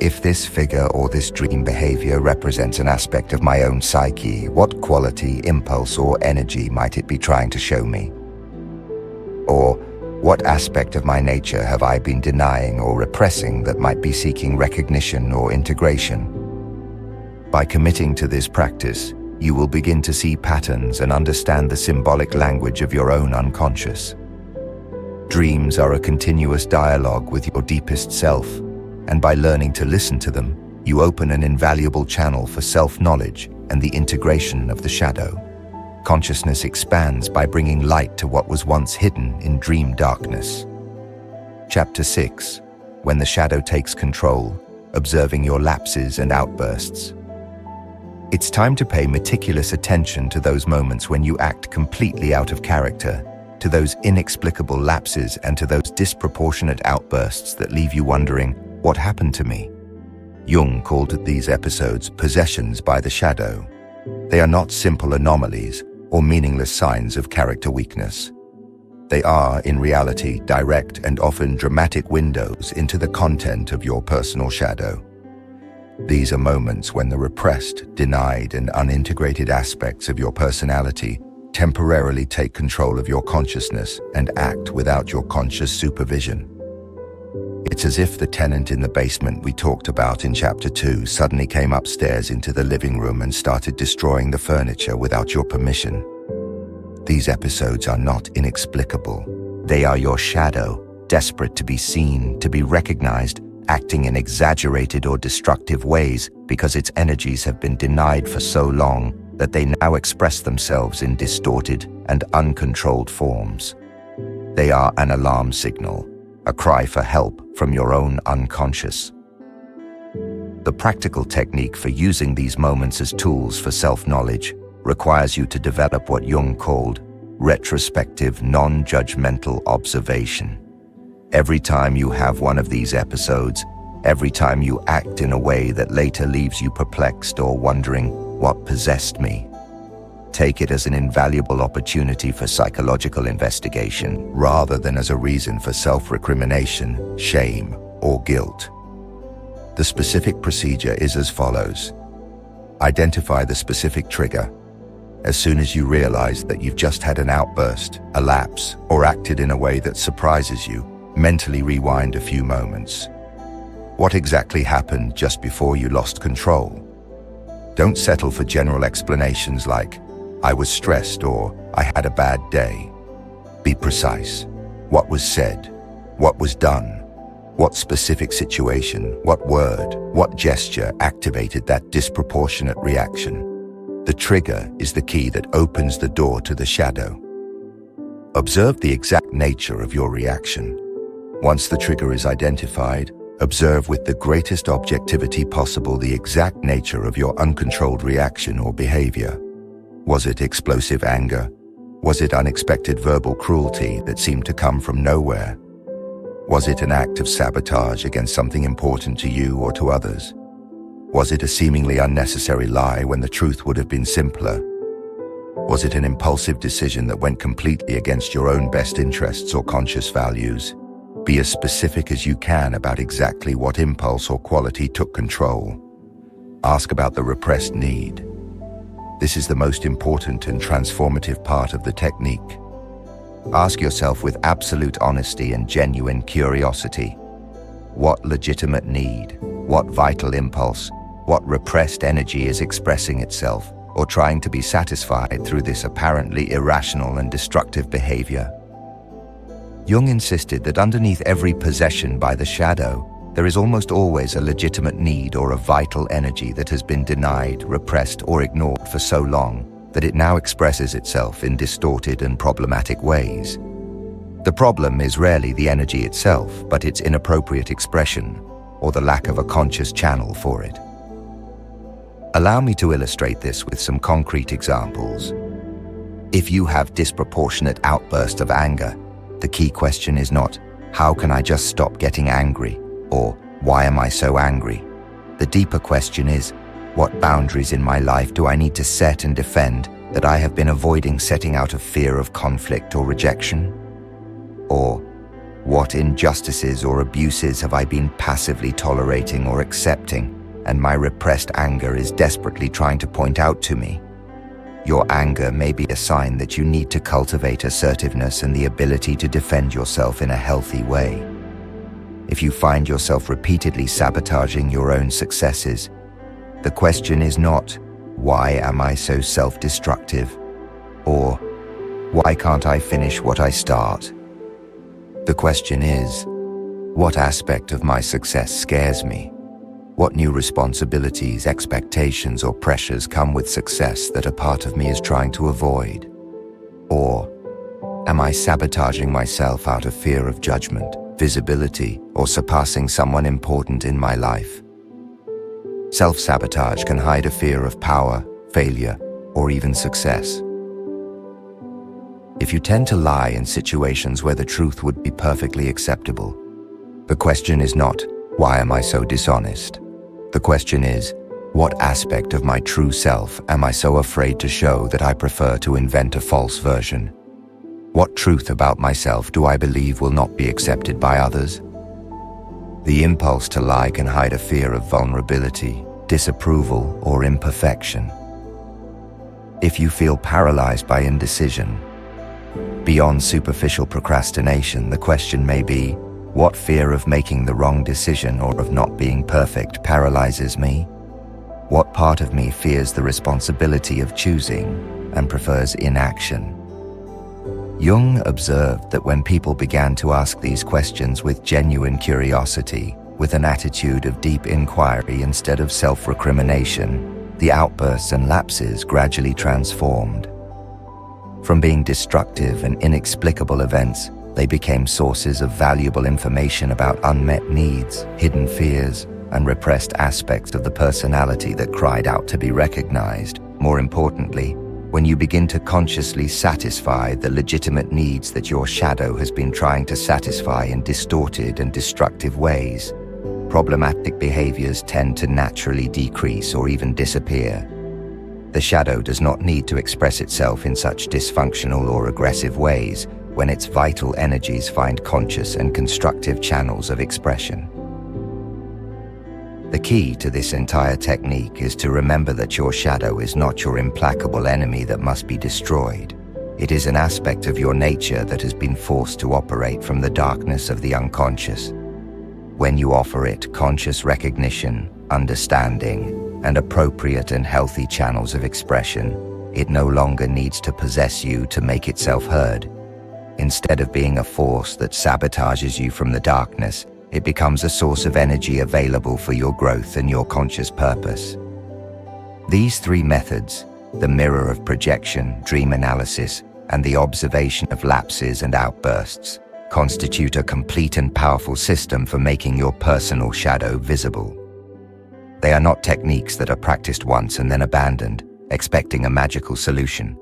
if this figure or this dream behavior represents an aspect of my own psyche, what quality, impulse, or energy might it be trying to show me? Or, what aspect of my nature have I been denying or repressing that might be seeking recognition or integration? By committing to this practice, you will begin to see patterns and understand the symbolic language of your own unconscious. Dreams are a continuous dialogue with your deepest self, and by learning to listen to them, you open an invaluable channel for self-knowledge and the integration of the shadow. Consciousness expands by bringing light to what was once hidden in dream darkness. Chapter 6. When the shadow takes control, observing your lapses and outbursts. It's time to pay meticulous attention to those moments when you act completely out of character, to those inexplicable lapses and to those disproportionate outbursts that leave you wondering, what happened to me? Jung called these episodes possessions by the shadow. They are not simple anomalies, or meaningless signs of character weakness. They are, in reality, direct and often dramatic windows into the content of your personal shadow. These are moments when the repressed, denied, and unintegrated aspects of your personality temporarily take control of your consciousness and act without your conscious supervision. It's as if the tenant in the basement we talked about in Chapter 2 suddenly came upstairs into the living room and started destroying the furniture without your permission. These episodes are not inexplicable. They are your shadow, desperate to be seen, to be recognized, acting in exaggerated or destructive ways because its energies have been denied for so long that they now express themselves in distorted and uncontrolled forms. They are an alarm signal, a cry for help from your own unconscious. The practical technique for using these moments as tools for self-knowledge requires you to develop what Jung called retrospective, non-judgmental observation. Every time you have one of these episodes, every time you act in a way that later leaves you perplexed or wondering, what possessed me? Take it as an invaluable opportunity for psychological investigation rather than as a reason for self-recrimination, shame, or guilt. The specific procedure is as follows. Identify the specific trigger. As soon as you realize that you've just had an outburst, a lapse, or acted in a way that surprises you, mentally rewind a few moments. What exactly happened just before you lost control? Don't settle for general explanations like, I was stressed or I had a bad day. Be precise. What was said? What was done? What specific situation, what word, what gesture activated that disproportionate reaction? The trigger is the key that opens the door to the shadow. Observe the exact nature of your reaction. Once the trigger is identified, observe with the greatest objectivity possible the exact nature of your uncontrolled reaction or behavior. Was it explosive anger? Was it unexpected verbal cruelty that seemed to come from nowhere? Was it an act of sabotage against something important to you or to others? Was it a seemingly unnecessary lie when the truth would have been simpler? Was it an impulsive decision that went completely against your own best interests or conscious values? Be as specific as you can about exactly what impulse or quality took control. Ask about the repressed need. This is the most important and transformative part of the technique. Ask yourself with absolute honesty and genuine curiosity. What legitimate need, what vital impulse, what repressed energy is expressing itself or trying to be satisfied through this apparently irrational and destructive behavior? Jung insisted that underneath every possession by the shadow, there is almost always a legitimate need or a vital energy that has been denied, repressed, or ignored for so long that it now expresses itself in distorted and problematic ways. The problem is rarely the energy itself, but its inappropriate expression, or the lack of a conscious channel for it. Allow me to illustrate this with some concrete examples. If you have disproportionate outbursts of anger, the key question is not, how can I just stop getting angry? Or, why am I so angry? The deeper question is, what boundaries in my life do I need to set and defend that I have been avoiding setting out of fear of conflict or rejection? Or, what injustices or abuses have I been passively tolerating or accepting, and my repressed anger is desperately trying to point out to me? Your anger may be a sign that you need to cultivate assertiveness and the ability to defend yourself in a healthy way. If you find yourself repeatedly sabotaging your own successes, the question is not, why am I so self-destructive? Or, why can't I finish what I start? The question is, what aspect of my success scares me? What new responsibilities, expectations, or pressures come with success that a part of me is trying to avoid? Or, am I sabotaging myself out of fear of judgment, visibility, or surpassing someone important in my life? Self-sabotage can hide a fear of power, failure, or even success. If you tend to lie in situations where the truth would be perfectly acceptable, the question is not, why am I so dishonest? The question is, What aspect of my true self am I so afraid to show that I prefer to invent a false version? What truth about myself do I believe will not be accepted by others? The impulse to lie can hide a fear of vulnerability, disapproval, or imperfection. If you feel paralyzed by indecision, beyond superficial procrastination, the question may be, what fear of making the wrong decision or of not being perfect paralyzes me? What part of me fears the responsibility of choosing and prefers inaction? Jung observed that when people began to ask these questions with genuine curiosity, with an attitude of deep inquiry instead of self-recrimination, the outbursts and lapses gradually transformed. From being destructive and inexplicable events, they became sources of valuable information about unmet needs, hidden fears, and repressed aspects of the personality that cried out to be recognized. More importantly, when you begin to consciously satisfy the legitimate needs that your shadow has been trying to satisfy in distorted and destructive ways, problematic behaviors tend to naturally decrease or even disappear. The shadow does not need to express itself in such dysfunctional or aggressive ways when its vital energies find conscious and constructive channels of expression. The key to this entire technique is to remember that your shadow is not your implacable enemy that must be destroyed. It is an aspect of your nature that has been forced to operate from the darkness of the unconscious. When you offer it conscious recognition, understanding, and appropriate and healthy channels of expression, it no longer needs to possess you to make itself heard. Instead of being a force that sabotages you from the darkness, it becomes a source of energy available for your growth and your conscious purpose. These three methods, the mirror of projection, dream analysis, and the observation of lapses and outbursts, constitute a complete and powerful system for making your personal shadow visible. They are not techniques that are practiced once and then abandoned, expecting a magical solution.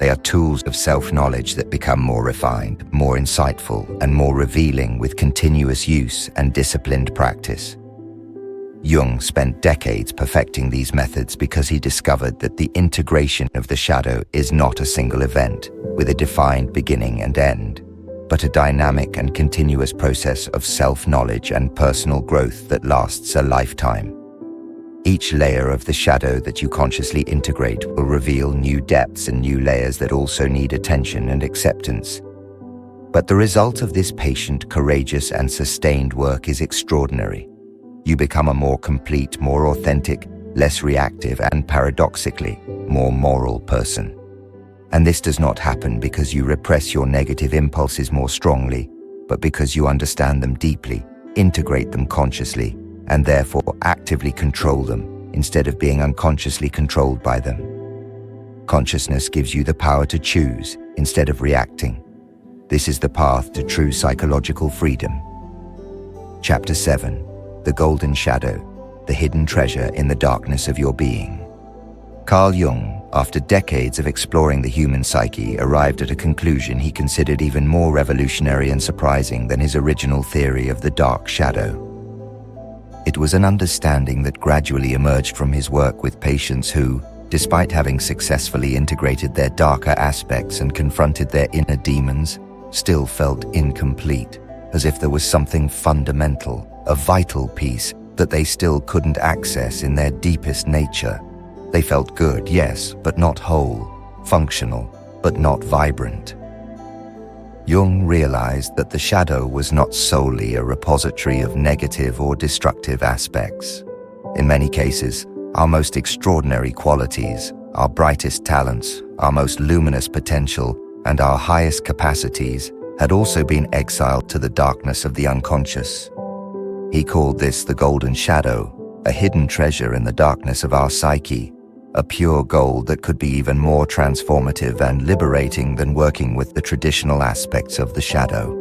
They are tools of self-knowledge that become more refined, more insightful, and more revealing with continuous use and disciplined practice. Jung spent decades perfecting these methods because he discovered that the integration of the shadow is not a single event with a defined beginning and end, but a dynamic and continuous process of self-knowledge and personal growth that lasts a lifetime. Each layer of the shadow that you consciously integrate will reveal new depths and new layers that also need attention and acceptance. But the result of this patient, courageous, and sustained work is extraordinary. You become a more complete, more authentic, less reactive, and paradoxically, more moral person. And this does not happen because you repress your negative impulses more strongly, but because you understand them deeply, integrate them consciously, and therefore actively control them instead of being unconsciously controlled by them. Consciousness gives you the power to choose instead of reacting. This is the path to true psychological freedom. Chapter 7. The Golden Shadow, the Hidden Treasure in the Darkness of Your Being. Carl Jung, after decades of exploring the human psyche, arrived at a conclusion he considered even more revolutionary and surprising than his original theory of the dark shadow. It was an understanding that gradually emerged from his work with patients who, despite having successfully integrated their darker aspects and confronted their inner demons, still felt incomplete, as if there was something fundamental, a vital piece, that they still couldn't access in their deepest nature. They felt good, yes, but not whole, functional, but not vibrant. Jung realized that the shadow was not solely a repository of negative or destructive aspects. In many cases, our most extraordinary qualities, our brightest talents, our most luminous potential, and our highest capacities had also been exiled to the darkness of the unconscious. He called this the golden shadow, a hidden treasure in the darkness of our psyche, a pure gold that could be even more transformative and liberating than working with the traditional aspects of the shadow.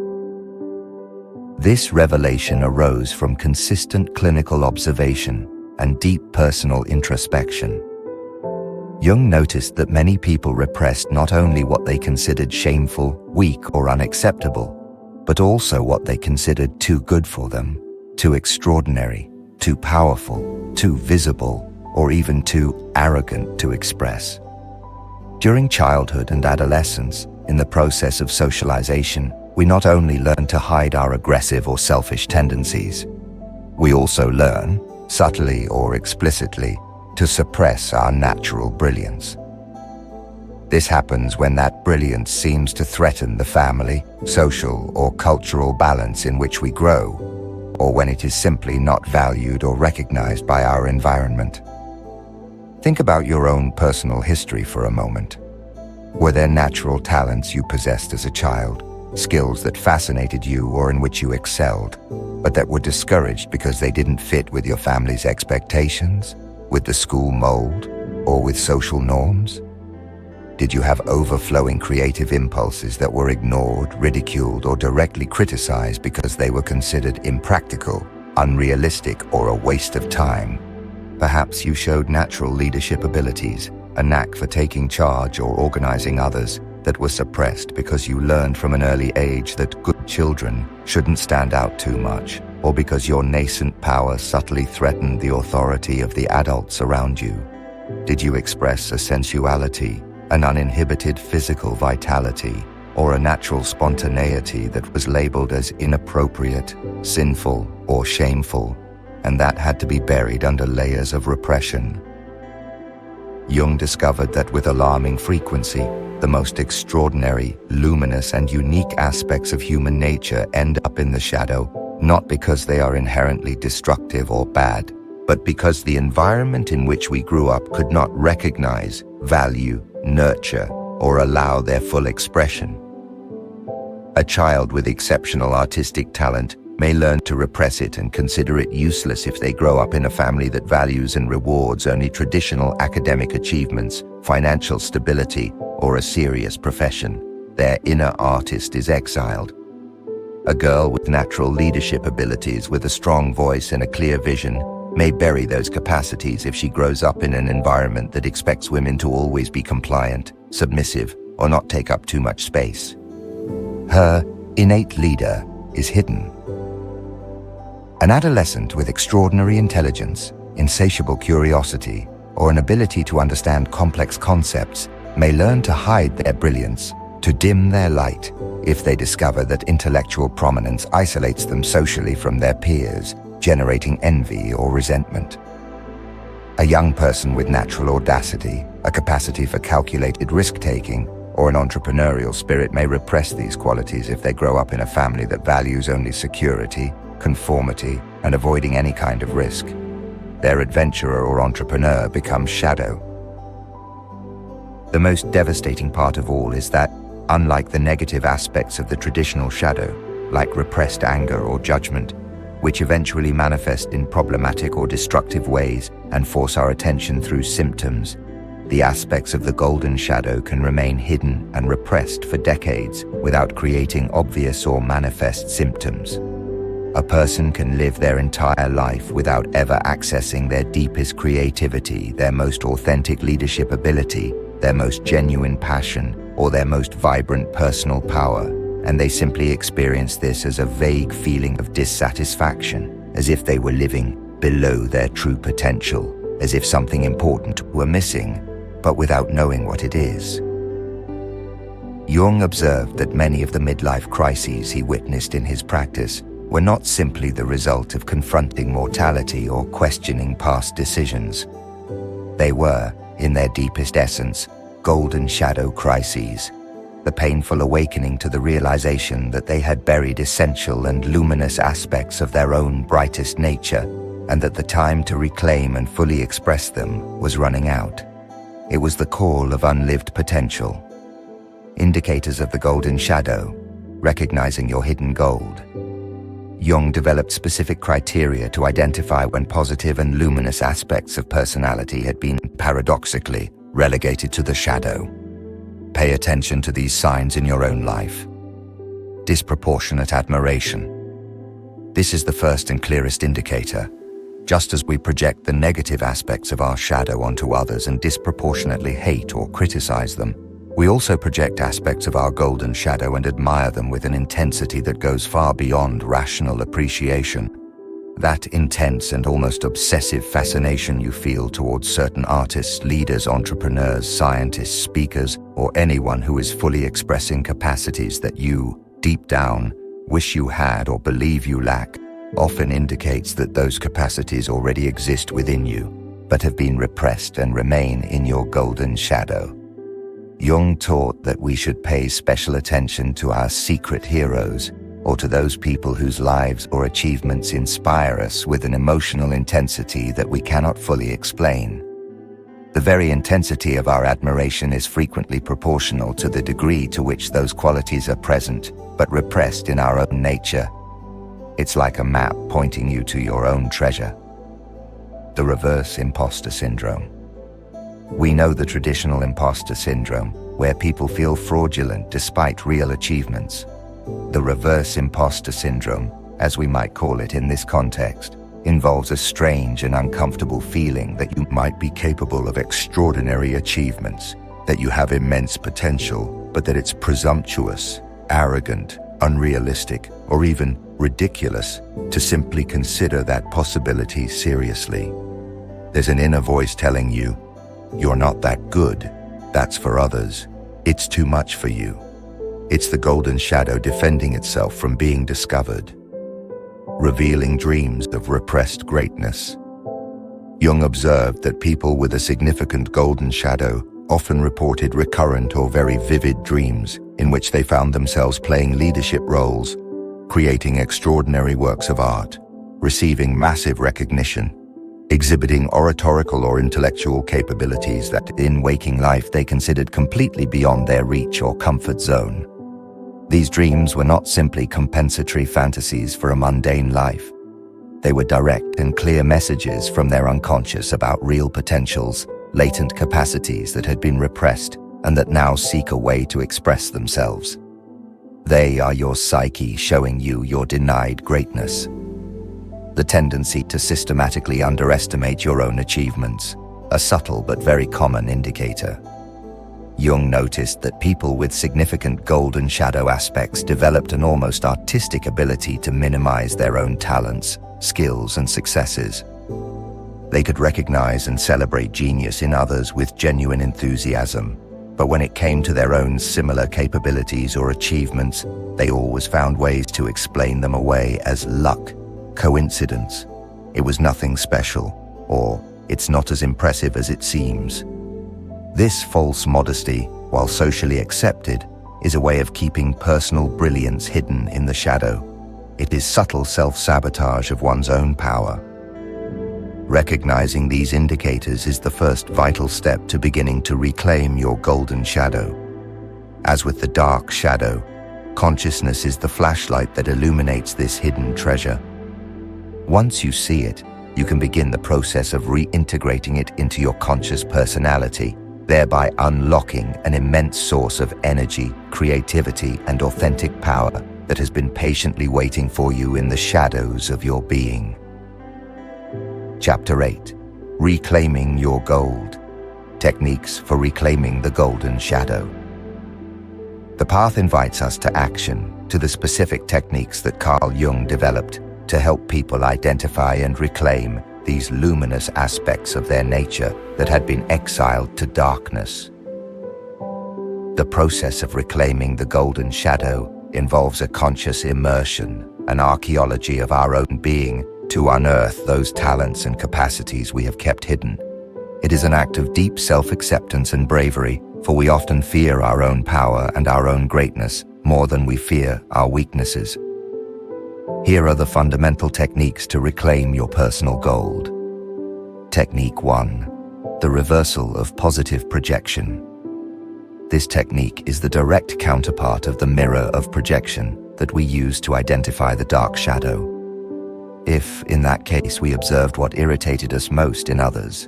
This revelation arose from consistent clinical observation and deep personal introspection. Jung noticed that many people repressed not only what they considered shameful, weak, or unacceptable, but also what they considered too good for them, too extraordinary, too powerful, too visible, or even too arrogant to express. During childhood and adolescence, in the process of socialization, we not only learn to hide our aggressive or selfish tendencies, we also learn, subtly or explicitly, to suppress our natural brilliance. This happens when that brilliance seems to threaten the family, social, or cultural balance in which we grow, or when it is simply not valued or recognized by our environment. Think about your own personal history for a moment. Were there natural talents you possessed as a child, skills that fascinated you or in which you excelled, but that were discouraged because they didn't fit with your family's expectations, with the school mold, or with social norms? Did you have overflowing creative impulses that were ignored, ridiculed, or directly criticized because they were considered impractical, unrealistic, or a waste of time? Perhaps you showed natural leadership abilities, a knack for taking charge or organizing others, that were suppressed because you learned from an early age that good children shouldn't stand out too much, or because your nascent power subtly threatened the authority of the adults around you. Did you express a sensuality, an uninhibited physical vitality, or a natural spontaneity that was labeled as inappropriate, sinful, or shameful, and that had to be buried under layers of repression? Jung discovered that with alarming frequency, the most extraordinary, luminous, and unique aspects of human nature end up in the shadow, not because they are inherently destructive or bad, but because the environment in which we grew up could not recognize, value, nurture, or allow their full expression. A child with exceptional artistic talent may learn to repress it and consider it useless if they grow up in a family that values and rewards only traditional academic achievements, financial stability, or a serious profession. Their inner artist is exiled. A girl with natural leadership abilities, with a strong voice and a clear vision, may bury those capacities if she grows up in an environment that expects women to always be compliant, submissive, or not take up too much space. Her innate leader is hidden. An adolescent with extraordinary intelligence, insatiable curiosity, or an ability to understand complex concepts may learn to hide their brilliance, to dim their light, if they discover that intellectual prominence isolates them socially from their peers, generating envy or resentment. A young person with natural audacity, a capacity for calculated risk-taking, or an entrepreneurial spirit may repress these qualities if they grow up in a family that values only security, conformity, and avoiding any kind of risk. Their adventurer or entrepreneur becomes shadow. The most devastating part of all is that, unlike the negative aspects of the traditional shadow, like repressed anger or judgment, which eventually manifest in problematic or destructive ways and force our attention through symptoms, the aspects of the golden shadow can remain hidden and repressed for decades without creating obvious or manifest symptoms. A person can live their entire life without ever accessing their deepest creativity, their most authentic leadership ability, their most genuine passion, or their most vibrant personal power, and they simply experience this as a vague feeling of dissatisfaction, as if they were living below their true potential, as if something important were missing, but without knowing what it is. Jung observed that many of the midlife crises he witnessed in his practice were not simply the result of confronting mortality or questioning past decisions. They were, in their deepest essence, golden shadow crises, the painful awakening to the realization that they had buried essential and luminous aspects of their own brightest nature, and that the time to reclaim and fully express them was running out. It was the call of unlived potential. Indicators of the golden shadow, recognizing your hidden gold. Jung developed specific criteria to identify when positive and luminous aspects of personality had been paradoxically relegated to the shadow. Pay attention to these signs in your own life. Disproportionate admiration. This is the first and clearest indicator. Just as we project the negative aspects of our shadow onto others and disproportionately hate or criticize them, we also project aspects of our golden shadow and admire them with an intensity that goes far beyond rational appreciation. That intense and almost obsessive fascination you feel towards certain artists, leaders, entrepreneurs, scientists, speakers, or anyone who is fully expressing capacities that you, deep down, wish you had or believe you lack, often indicates that those capacities already exist within you, but have been repressed and remain in your golden shadow. Jung taught that we should pay special attention to our secret heroes, or to those people whose lives or achievements inspire us with an emotional intensity that we cannot fully explain. The very intensity of our admiration is frequently proportional to the degree to which those qualities are present, but repressed in our own nature. It's like a map pointing you to your own treasure. The reverse imposter syndrome. We know the traditional imposter syndrome, where people feel fraudulent despite real achievements. The reverse imposter syndrome, as we might call it in this context, involves a strange and uncomfortable feeling that you might be capable of extraordinary achievements, that you have immense potential, but that it's presumptuous, arrogant, unrealistic, or even ridiculous to simply consider that possibility seriously. There's an inner voice telling you, "You're not that good. That's for others. It's too much for you." It's the golden shadow defending itself from being discovered, revealing dreams of repressed greatness. Jung observed that people with a significant golden shadow often reported recurrent or very vivid dreams in which they found themselves playing leadership roles, creating extraordinary works of art, receiving massive recognition, exhibiting oratorical or intellectual capabilities that in waking life they considered completely beyond their reach or comfort zone. These dreams were not simply compensatory fantasies for a mundane life. They were direct and clear messages from their unconscious about real potentials, latent capacities that had been repressed and that now seek a way to express themselves. They are your psyche showing you your denied greatness. The tendency to systematically underestimate your own achievements, a subtle but very common indicator. Jung noticed that people with significant golden shadow aspects developed an almost artistic ability to minimize their own talents, skills, and successes. They could recognize and celebrate genius in others with genuine enthusiasm, but when it came to their own similar capabilities or achievements, they always found ways to explain them away as luck, coincidence, it was nothing special, or it's not as impressive as it seems. This false modesty, while socially accepted, is a way of keeping personal brilliance hidden in the shadow. It is subtle self-sabotage of one's own power. Recognizing these indicators is the first vital step to beginning to reclaim your golden shadow. As with the dark shadow, consciousness is the flashlight that illuminates this hidden treasure. Once you see it, you can begin the process of reintegrating it into your conscious personality, thereby unlocking an immense source of energy, creativity, and authentic power that has been patiently waiting for you in the shadows of your being. Chapter 8. Reclaiming Your Gold. Techniques for reclaiming the golden shadow. The path invites us to action, to the specific techniques that Carl Jung developed to help people identify and reclaim these luminous aspects of their nature that had been exiled to darkness. The process of reclaiming the golden shadow involves a conscious immersion, an archaeology of our own being to unearth those talents and capacities we have kept hidden. It is an act of deep self-acceptance and bravery, for we often fear our own power and our own greatness more than we fear our weaknesses. Here are the fundamental techniques to reclaim your personal gold. Technique 1. The reversal of positive projection. This technique is the direct counterpart of the mirror of projection that we use to identify the dark shadow. If, in that case, we observed what irritated us most in others,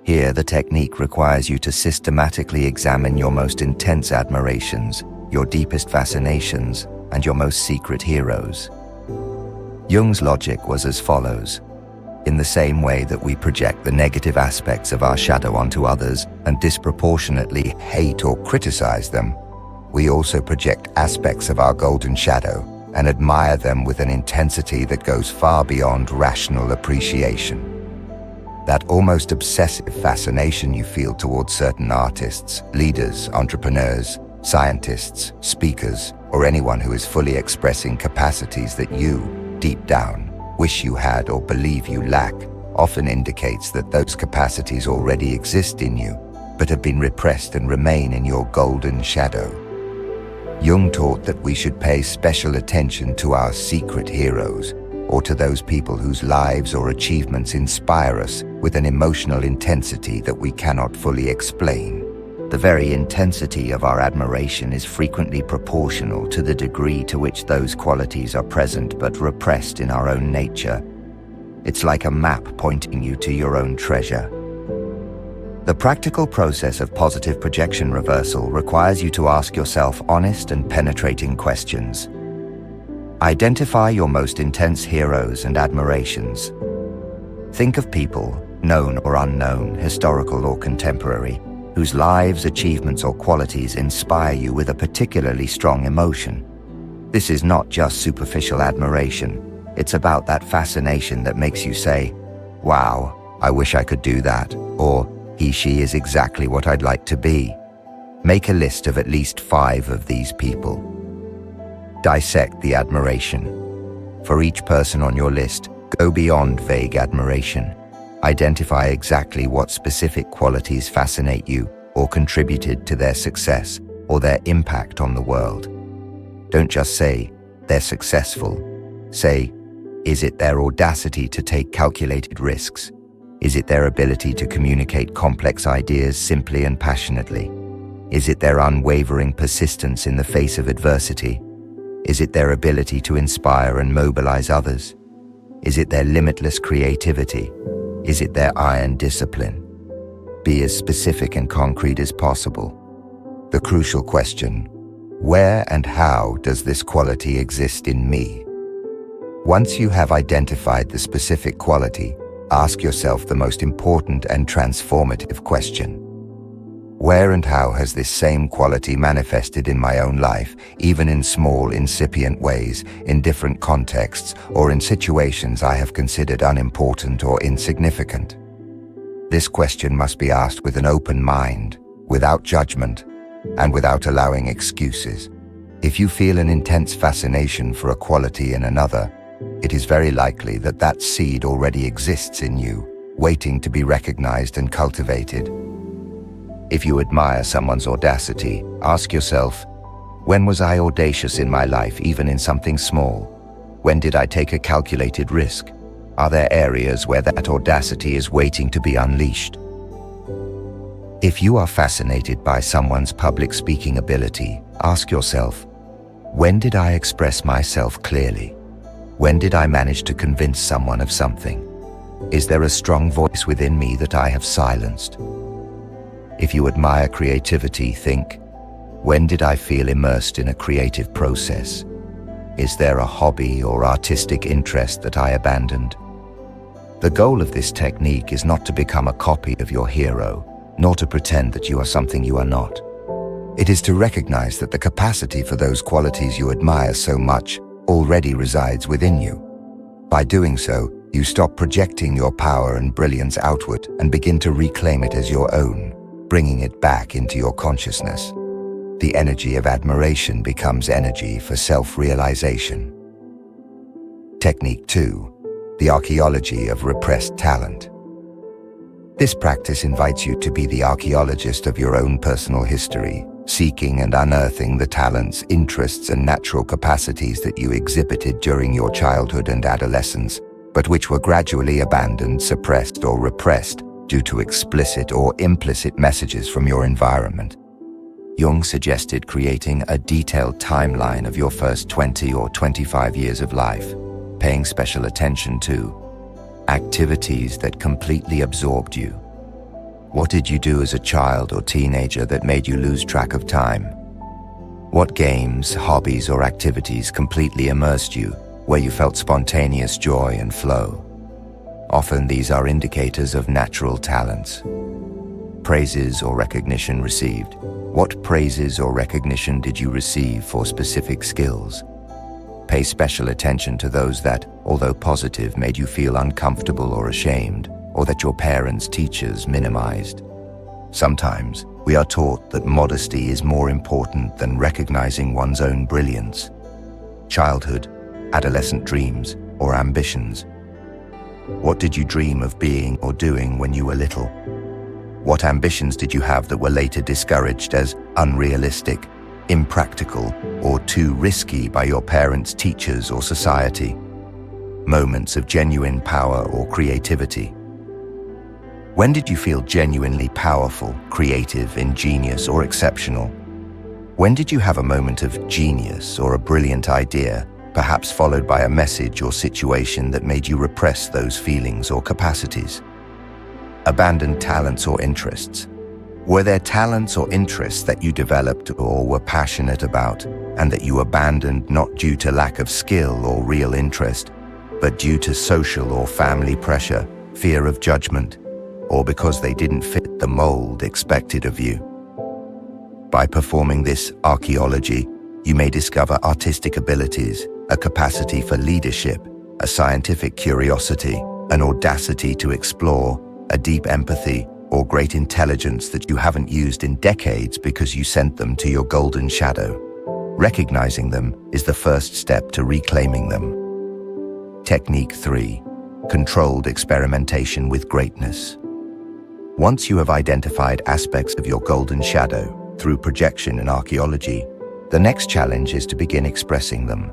here the technique requires you to systematically examine your most intense admirations, your deepest fascinations, and your most secret heroes. Jung's logic was as follows. In the same way that we project the negative aspects of our shadow onto others and disproportionately hate or criticize them, we also project aspects of our golden shadow and admire them with an intensity that goes far beyond rational appreciation. That almost obsessive fascination you feel towards certain artists, leaders, entrepreneurs, scientists, speakers, or anyone who is fully expressing capacities that you, deep down, wish you had or believe you lack, often indicates that those capacities already exist in you, but have been repressed and remain in your golden shadow. Jung taught that we should pay special attention to our secret heroes, or to those people whose lives or achievements inspire us with an emotional intensity that we cannot fully explain. The very intensity of our admiration is frequently proportional to the degree to which those qualities are present but repressed in our own nature. It's like a map pointing you to your own treasure. The practical process of positive projection reversal requires you to ask yourself honest and penetrating questions. Identify your most intense heroes and admirations. Think of people, known or unknown, historical or contemporary, whose lives, achievements, or qualities inspire you with a particularly strong emotion. This is not just superficial admiration. It's about that fascination that makes you say, "Wow, I wish I could do that," or "He/she is exactly what I'd like to be." Make a list of at least 5 of these people. Dissect the admiration. For each person on your list, go beyond vague admiration. Identify exactly what specific qualities fascinate you or contributed to their success or their impact on the world. Don't just say, "They're successful." Say, "Is it their audacity to take calculated risks? Is it their ability to communicate complex ideas simply and passionately? Is it their unwavering persistence in the face of adversity? Is it their ability to inspire and mobilize others? Is it their limitless creativity? Is it their iron discipline?" Be as specific and concrete as possible. The crucial question: where and how does this quality exist in me? Once you have identified the specific quality, ask yourself the most important and transformative question. Where and how has this same quality manifested in my own life, even in small, incipient ways, in different contexts, or in situations I have considered unimportant or insignificant? This question must be asked with an open mind, without judgment, and without allowing excuses. If you feel an intense fascination for a quality in another, it is very likely that that seed already exists in you, waiting to be recognized and cultivated. If you admire someone's audacity, ask yourself, when was I audacious in my life, even in something small? When did I take a calculated risk? Are there areas where that audacity is waiting to be unleashed? If you are fascinated by someone's public speaking ability, ask yourself, when did I express myself clearly? When did I manage to convince someone of something? Is there a strong voice within me that I have silenced? If you admire creativity, think, when did I feel immersed in a creative process? Is there a hobby or artistic interest that I abandoned? The goal of this technique is not to become a copy of your hero, nor to pretend that you are something you are not. It is to recognize that the capacity for those qualities you admire so much already resides within you. By doing so, you stop projecting your power and brilliance outward and begin to reclaim it as your own, bringing it back into your consciousness. The energy of admiration becomes energy for self-realization. Technique 2. The archaeology of repressed talent. This practice invites you to be the archaeologist of your own personal history, seeking and unearthing the talents, interests, and natural capacities that you exhibited during your childhood and adolescence, but which were gradually abandoned, suppressed, or repressed due to explicit or implicit messages from your environment. Jung suggested creating a detailed timeline of your first 20 or 25 years of life, paying special attention to activities that completely absorbed you. What did you do as a child or teenager that made you lose track of time? What games, hobbies, or activities completely immersed you, where you felt spontaneous joy and flow? Often these are indicators of natural talents. Praises or recognition received. What praises or recognition did you receive for specific skills? Pay special attention to those that, although positive, made you feel uncomfortable or ashamed, or that your parents, teachers minimized. Sometimes, we are taught that modesty is more important than recognizing one's own brilliance. Childhood, adolescent dreams, or ambitions. What did you dream of being or doing when you were little? What ambitions did you have that were later discouraged as unrealistic, impractical, or too risky by your parents, teachers, or society? Moments of genuine power or creativity. When did you feel genuinely powerful, creative, ingenious, or exceptional? When did you have a moment of genius or a brilliant idea, perhaps followed by a message or situation that made you repress those feelings or capacities? Abandoned talents or interests. Were there talents or interests that you developed or were passionate about, and that you abandoned not due to lack of skill or real interest, but due to social or family pressure, fear of judgment, or because they didn't fit the mold expected of you? By performing this archaeology, you may discover artistic abilities, a capacity for leadership, a scientific curiosity, an audacity to explore, a deep empathy, or great intelligence that you haven't used in decades because you sent them to your golden shadow. Recognizing them is the first step to reclaiming them. Technique 3. Controlled experimentation with greatness. Once you have identified aspects of your golden shadow through projection and archaeology, the next challenge is to begin expressing them.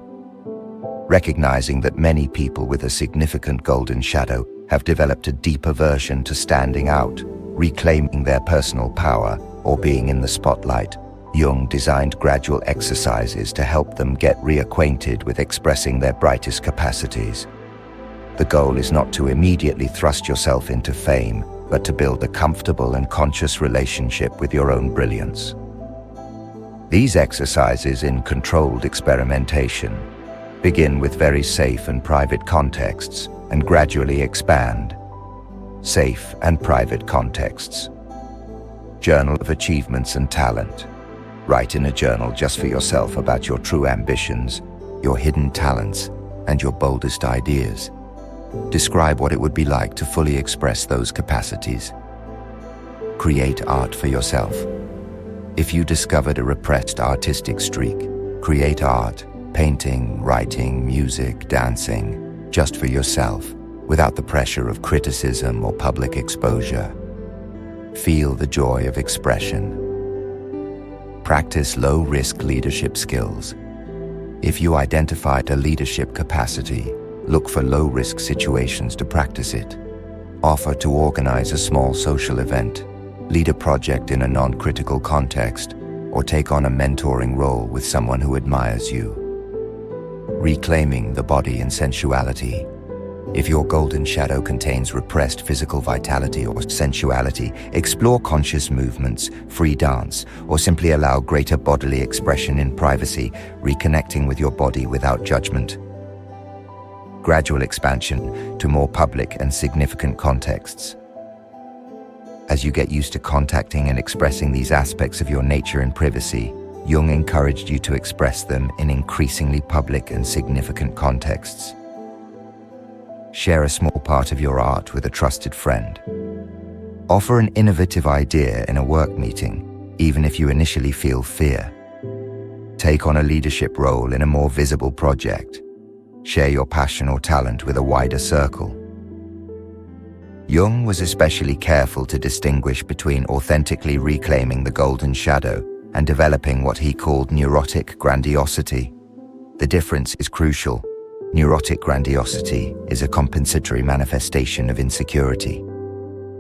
Recognizing that many people with a significant golden shadow have developed a deep aversion to standing out, reclaiming their personal power, or being in the spotlight, Jung designed gradual exercises to help them get reacquainted with expressing their brightest capacities. The goal is not to immediately thrust yourself into fame, but to build a comfortable and conscious relationship with your own brilliance. These exercises in controlled experimentation begin with very safe and private contexts and gradually expand. Safe and private contexts. Journal of achievements and talent. Write in a journal just for yourself about your true ambitions, your hidden talents, and your boldest ideas. Describe what it would be like to fully express those capacities. Create art for yourself. If you discovered a repressed artistic streak, create art, painting, writing, music, dancing, just for yourself, without the pressure of criticism or public exposure. Feel the joy of expression. Practice low-risk leadership skills. If you identified a leadership capacity, look for low-risk situations to practice it. Offer to organize a small social event, lead a project in a non-critical context, or take on a mentoring role with someone who admires you. Reclaiming the body and sensuality. If your golden shadow contains repressed physical vitality or sensuality, explore conscious movements, free dance, or simply allow greater bodily expression in privacy, reconnecting with your body without judgment. Gradual expansion to more public and significant contexts. As you get used to contacting and expressing these aspects of your nature in privacy, Jung encouraged you to express them in increasingly public and significant contexts. Share a small part of your art with a trusted friend. Offer an innovative idea in a work meeting, even if you initially feel fear. Take on a leadership role in a more visible project. Share your passion or talent with a wider circle. Jung was especially careful to distinguish between authentically reclaiming the golden shadow and developing what he called neurotic grandiosity. The difference is crucial. Neurotic grandiosity is a compensatory manifestation of insecurity.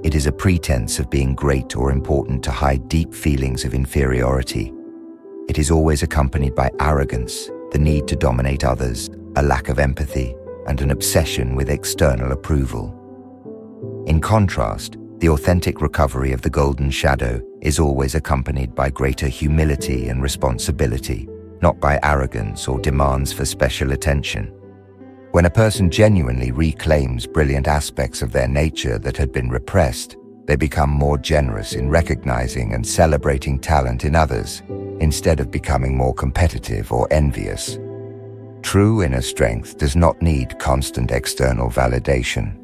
It is a pretense of being great or important to hide deep feelings of inferiority. It is always accompanied by arrogance, the need to dominate others, a lack of empathy, and an obsession with external approval. In contrast, the authentic recovery of the golden shadow is always accompanied by greater humility and responsibility, not by arrogance or demands for special attention. When a person genuinely reclaims brilliant aspects of their nature that had been repressed, they become more generous in recognizing and celebrating talent in others, instead of becoming more competitive or envious. True inner strength does not need constant external validation.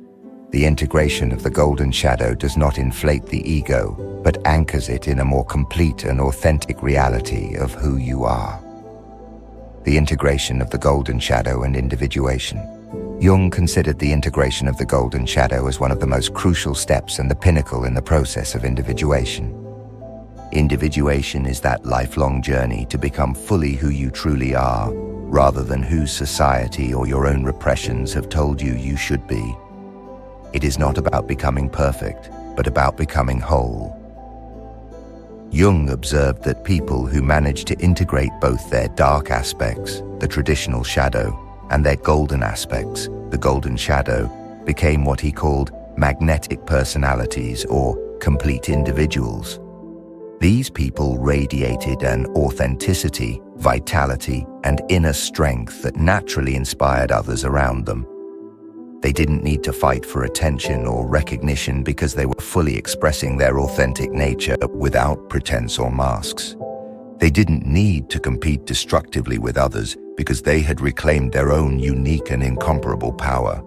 The integration of the golden shadow does not inflate the ego, but anchors it in a more complete and authentic reality of who you are. The integration of the golden shadow and individuation. Jung considered the integration of the golden shadow as one of the most crucial steps and the pinnacle in the process of individuation. Individuation is that lifelong journey to become fully who you truly are, rather than who society or your own repressions have told you should be. It is not about becoming perfect, but about becoming whole. Jung observed that people who managed to integrate both their dark aspects, the traditional shadow, and their golden aspects, the golden shadow, became what he called magnetic personalities or complete individuals. These people radiated an authenticity, vitality, and inner strength that naturally inspired others around them. They didn't need to fight for attention or recognition because they were fully expressing their authentic nature without pretense or masks. They didn't need to compete destructively with others because they had reclaimed their own unique and incomparable power.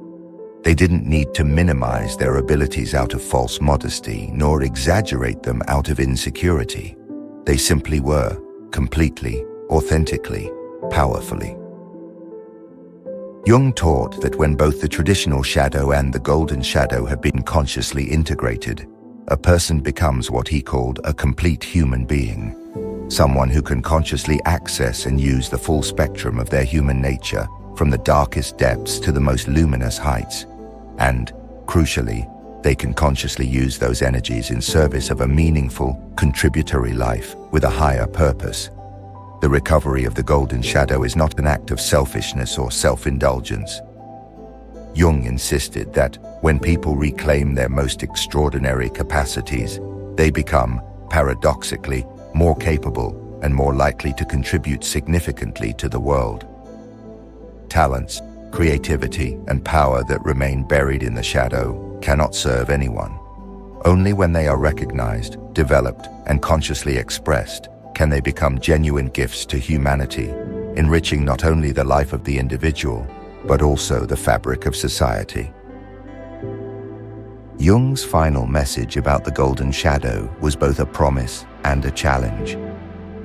They didn't need to minimize their abilities out of false modesty, nor exaggerate them out of insecurity. They simply were, completely, authentically, powerfully. Jung taught that when both the traditional shadow and the golden shadow have been consciously integrated, a person becomes what he called a complete human being, someone who can consciously access and use the full spectrum of their human nature, from the darkest depths to the most luminous heights. And, crucially, they can consciously use those energies in service of a meaningful, contributory life with a higher purpose. The recovery of the golden shadow is not an act of selfishness or self-indulgence. Jung insisted that when people reclaim their most extraordinary capacities, they become, paradoxically, more capable and more likely to contribute significantly to the world. Talents, creativity, and power that remain buried in the shadow cannot serve anyone. Only when they are recognized, developed, and consciously expressed can they become genuine gifts to humanity, enriching not only the life of the individual, but also the fabric of society. Jung's final message about the golden shadow was both a promise and a challenge.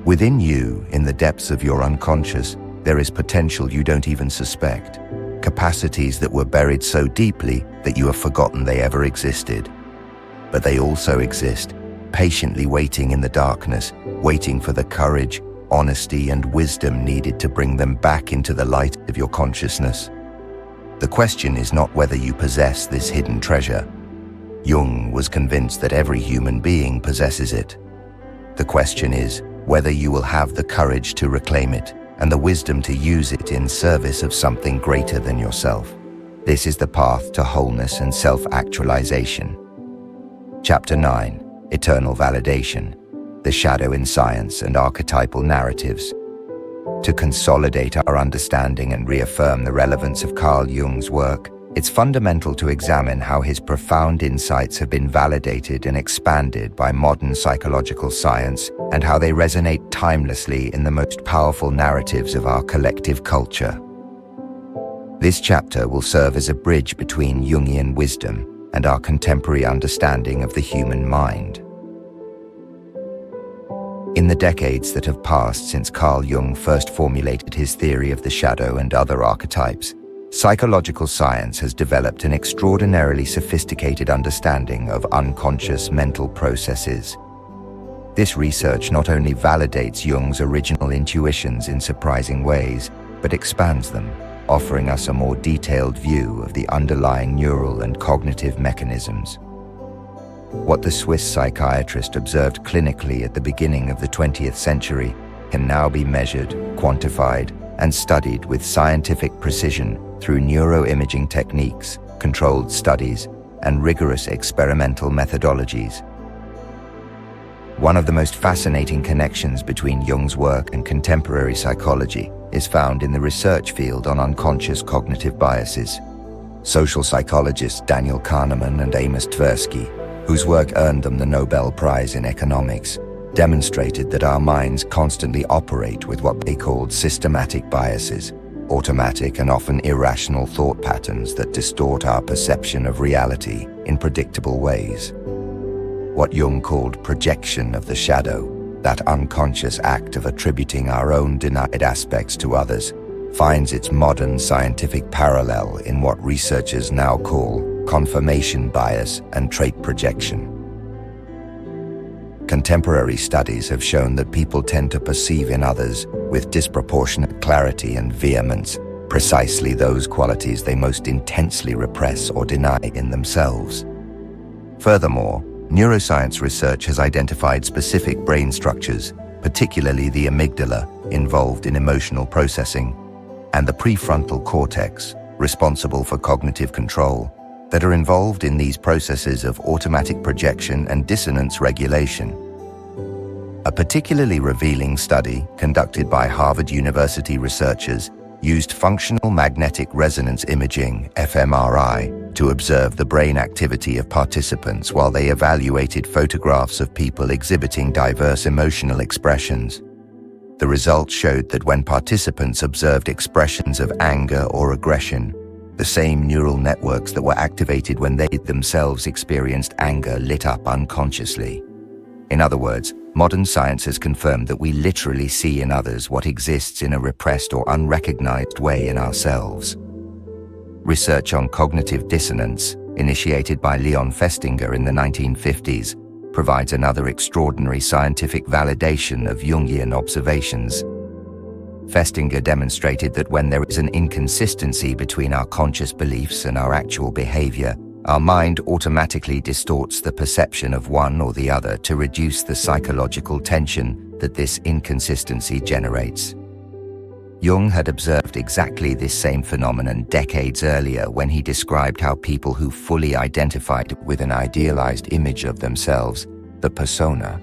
Within you, in the depths of your unconscious, there is potential you don't even suspect, capacities that were buried so deeply that you have forgotten they ever existed. But they also exist, patiently waiting in the darkness, waiting for the courage, honesty, and wisdom needed to bring them back into the light of your consciousness. The question is not whether you possess this hidden treasure. Jung was convinced that every human being possesses it. The question is whether you will have the courage to reclaim it and the wisdom to use it in service of something greater than yourself. This is the path to wholeness and self-actualization. Chapter 9. Eternal Validation, the Shadow in Science and Archetypal Narratives. To consolidate our understanding and reaffirm the relevance of Carl Jung's work, it's fundamental to examine how his profound insights have been validated and expanded by modern psychological science and how they resonate timelessly in the most powerful narratives of our collective culture. This chapter will serve as a bridge between Jungian wisdom and our contemporary understanding of the human mind. In the decades that have passed since Carl Jung first formulated his theory of the shadow and other archetypes, psychological science has developed an extraordinarily sophisticated understanding of unconscious mental processes. This research not only validates Jung's original intuitions in surprising ways, but expands them, offering us a more detailed view of the underlying neural and cognitive mechanisms. What the Swiss psychiatrist observed clinically at the beginning of the 20th century can now be measured, quantified, and studied with scientific precision through neuroimaging techniques, controlled studies, and rigorous experimental methodologies. One of the most fascinating connections between Jung's work and contemporary psychology is found in the research field on unconscious cognitive biases. Social psychologists Daniel Kahneman and Amos Tversky, whose work earned them the Nobel Prize in Economics, demonstrated that our minds constantly operate with what they called systematic biases, automatic and often irrational thought patterns that distort our perception of reality in predictable ways. What Jung called projection of the shadow, that unconscious act of attributing our own denied aspects to others, finds its modern scientific parallel in what researchers now call confirmation bias and trait projection. Contemporary studies have shown that people tend to perceive in others, with disproportionate clarity and vehemence, precisely those qualities they most intensely repress or deny in themselves. Furthermore, neuroscience research has identified specific brain structures, particularly the amygdala, involved in emotional processing, and the prefrontal cortex, responsible for cognitive control, that are involved in these processes of automatic projection and dissonance regulation. A particularly revealing study conducted by Harvard University researchers used functional magnetic resonance imaging, fMRI, to observe the brain activity of participants while they evaluated photographs of people exhibiting diverse emotional expressions. The results showed that when participants observed expressions of anger or aggression, the same neural networks that were activated when they themselves experienced anger lit up unconsciously. In other words, modern science has confirmed that we literally see in others what exists in a repressed or unrecognized way in ourselves. Research on cognitive dissonance, initiated by Leon Festinger in the 1950s, provides another extraordinary scientific validation of Jungian observations. Festinger demonstrated that when there is an inconsistency between our conscious beliefs and our actual behavior, our mind automatically distorts the perception of one or the other to reduce the psychological tension that this inconsistency generates. Jung had observed exactly this same phenomenon decades earlier when he described how people who fully identified with an idealized image of themselves, the persona,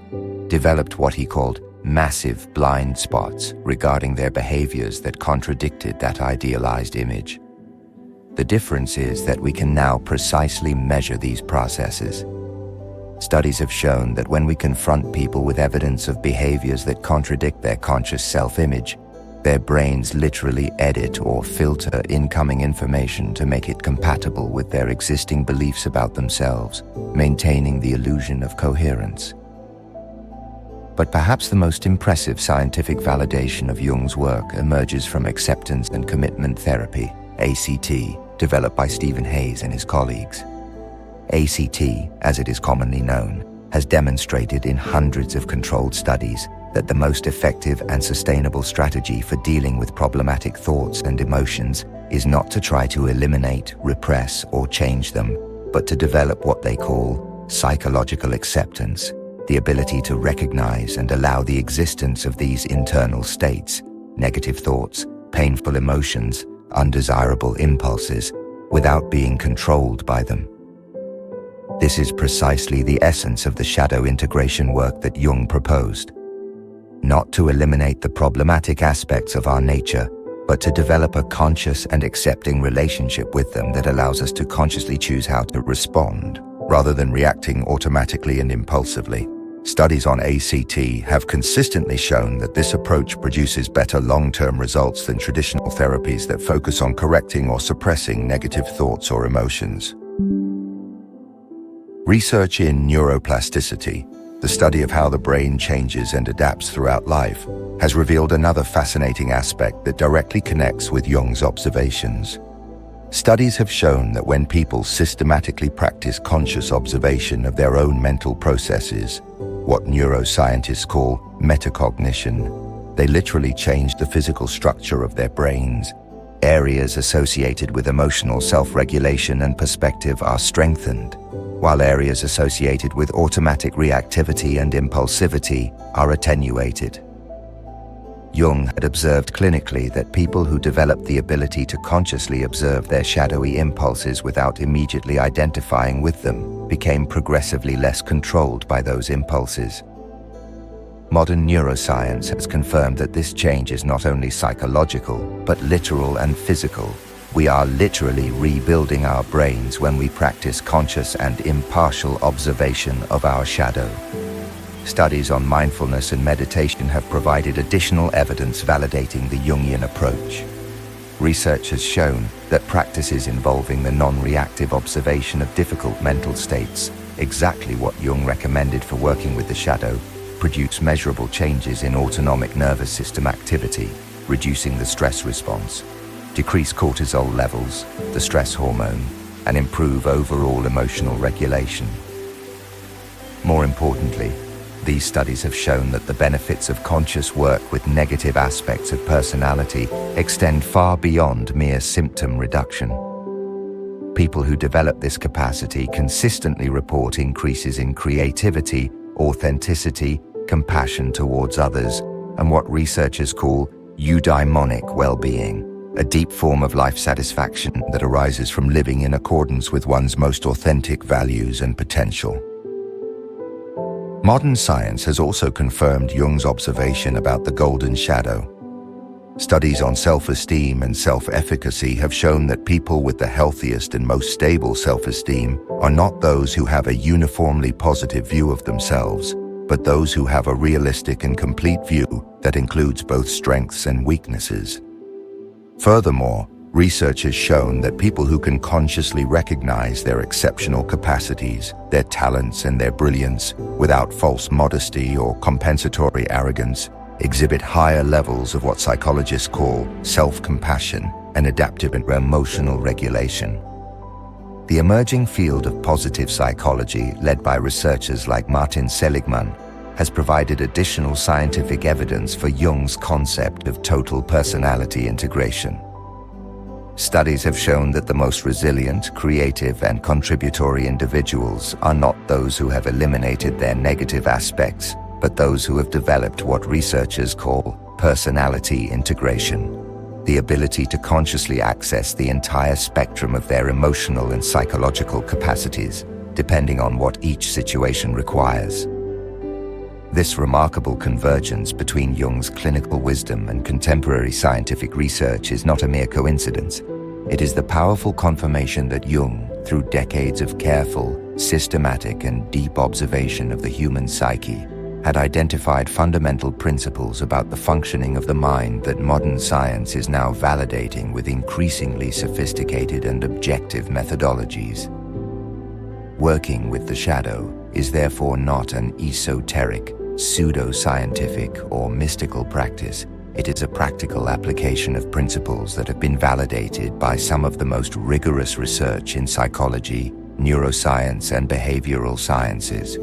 developed what he called massive blind spots regarding their behaviors that contradicted that idealized image. The difference is that we can now precisely measure these processes. Studies have shown that when we confront people with evidence of behaviors that contradict their conscious self-image, their brains literally edit or filter incoming information to make it compatible with their existing beliefs about themselves, maintaining the illusion of coherence. But perhaps the most impressive scientific validation of Jung's work emerges from acceptance and commitment therapy, ACT, developed by Stephen Hayes and his colleagues. ACT, as it is commonly known, has demonstrated in hundreds of controlled studies that the most effective and sustainable strategy for dealing with problematic thoughts and emotions is not to try to eliminate, repress, or change them, but to develop what they call psychological acceptance, the ability to recognize and allow the existence of these internal states, negative thoughts, painful emotions, undesirable impulses, without being controlled by them. This is precisely the essence of the shadow integration work that Jung proposed. Not to eliminate the problematic aspects of our nature, but to develop a conscious and accepting relationship with them that allows us to consciously choose how to respond, rather than reacting automatically and impulsively. Studies on ACT have consistently shown that this approach produces better long-term results than traditional therapies that focus on correcting or suppressing negative thoughts or emotions. Research in neuroplasticity, the study of how the brain changes and adapts throughout life, has revealed another fascinating aspect that directly connects with Jung's observations. Studies have shown that when people systematically practice conscious observation of their own mental processes, what neuroscientists call metacognition, they literally change the physical structure of their brains. Areas associated with emotional self-regulation and perspective are strengthened, while areas associated with automatic reactivity and impulsivity are attenuated. Jung had observed clinically that people who developed the ability to consciously observe their shadowy impulses without immediately identifying with them became progressively less controlled by those impulses. Modern neuroscience has confirmed that this change is not only psychological, but literal and physical. We are literally rebuilding our brains when we practice conscious and impartial observation of our shadow. Studies on mindfulness and meditation have provided additional evidence validating the Jungian approach. Research has shown that practices involving the non-reactive observation of difficult mental states, exactly what Jung recommended for working with the shadow, produce measurable changes in autonomic nervous system activity, reducing the stress response, decrease cortisol levels, the stress hormone, and improve overall emotional regulation. More importantly, these studies have shown that the benefits of conscious work with negative aspects of personality extend far beyond mere symptom reduction. People who develop this capacity consistently report increases in creativity, authenticity, compassion towards others, and what researchers call eudaimonic well-being, a deep form of life satisfaction that arises from living in accordance with one's most authentic values and potential. Modern science has also confirmed Jung's observation about the golden shadow. Studies on self-esteem and self-efficacy have shown that people with the healthiest and most stable self-esteem are not those who have a uniformly positive view of themselves, but those who have a realistic and complete view that includes both strengths and weaknesses. Furthermore, research has shown that people who can consciously recognize their exceptional capacities, their talents and their brilliance, without false modesty or compensatory arrogance, exhibit higher levels of what psychologists call self-compassion and adaptive and emotional regulation. The emerging field of positive psychology, led by researchers like Martin Seligman, has provided additional scientific evidence for Jung's concept of total personality integration. Studies have shown that the most resilient, creative, and contributory individuals are not those who have eliminated their negative aspects, but those who have developed what researchers call personality integration, the ability to consciously access the entire spectrum of their emotional and psychological capacities, depending on what each situation requires. This remarkable convergence between Jung's clinical wisdom and contemporary scientific research is not a mere coincidence. It is the powerful confirmation that Jung, through decades of careful, systematic, and deep observation of the human psyche, had identified fundamental principles about the functioning of the mind that modern science is now validating with increasingly sophisticated and objective methodologies. Working with the shadow is therefore not an esoteric, pseudo-scientific, or mystical practice. It is a practical application of principles that have been validated by some of the most rigorous research in psychology, neuroscience, and behavioral sciences.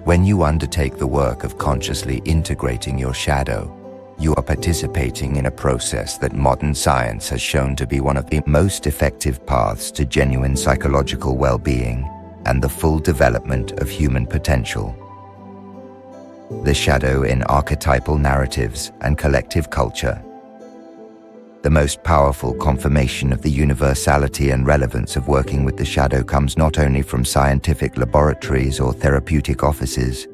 When you undertake the work of consciously integrating your shadow, you are participating in a process that modern science has shown to be one of the most effective paths to genuine psychological well-being and the full development of human potential. The shadow in archetypal narratives and collective culture. The most powerful confirmation of the universality and relevance of working with the shadow comes not only from scientific laboratories or therapeutic offices,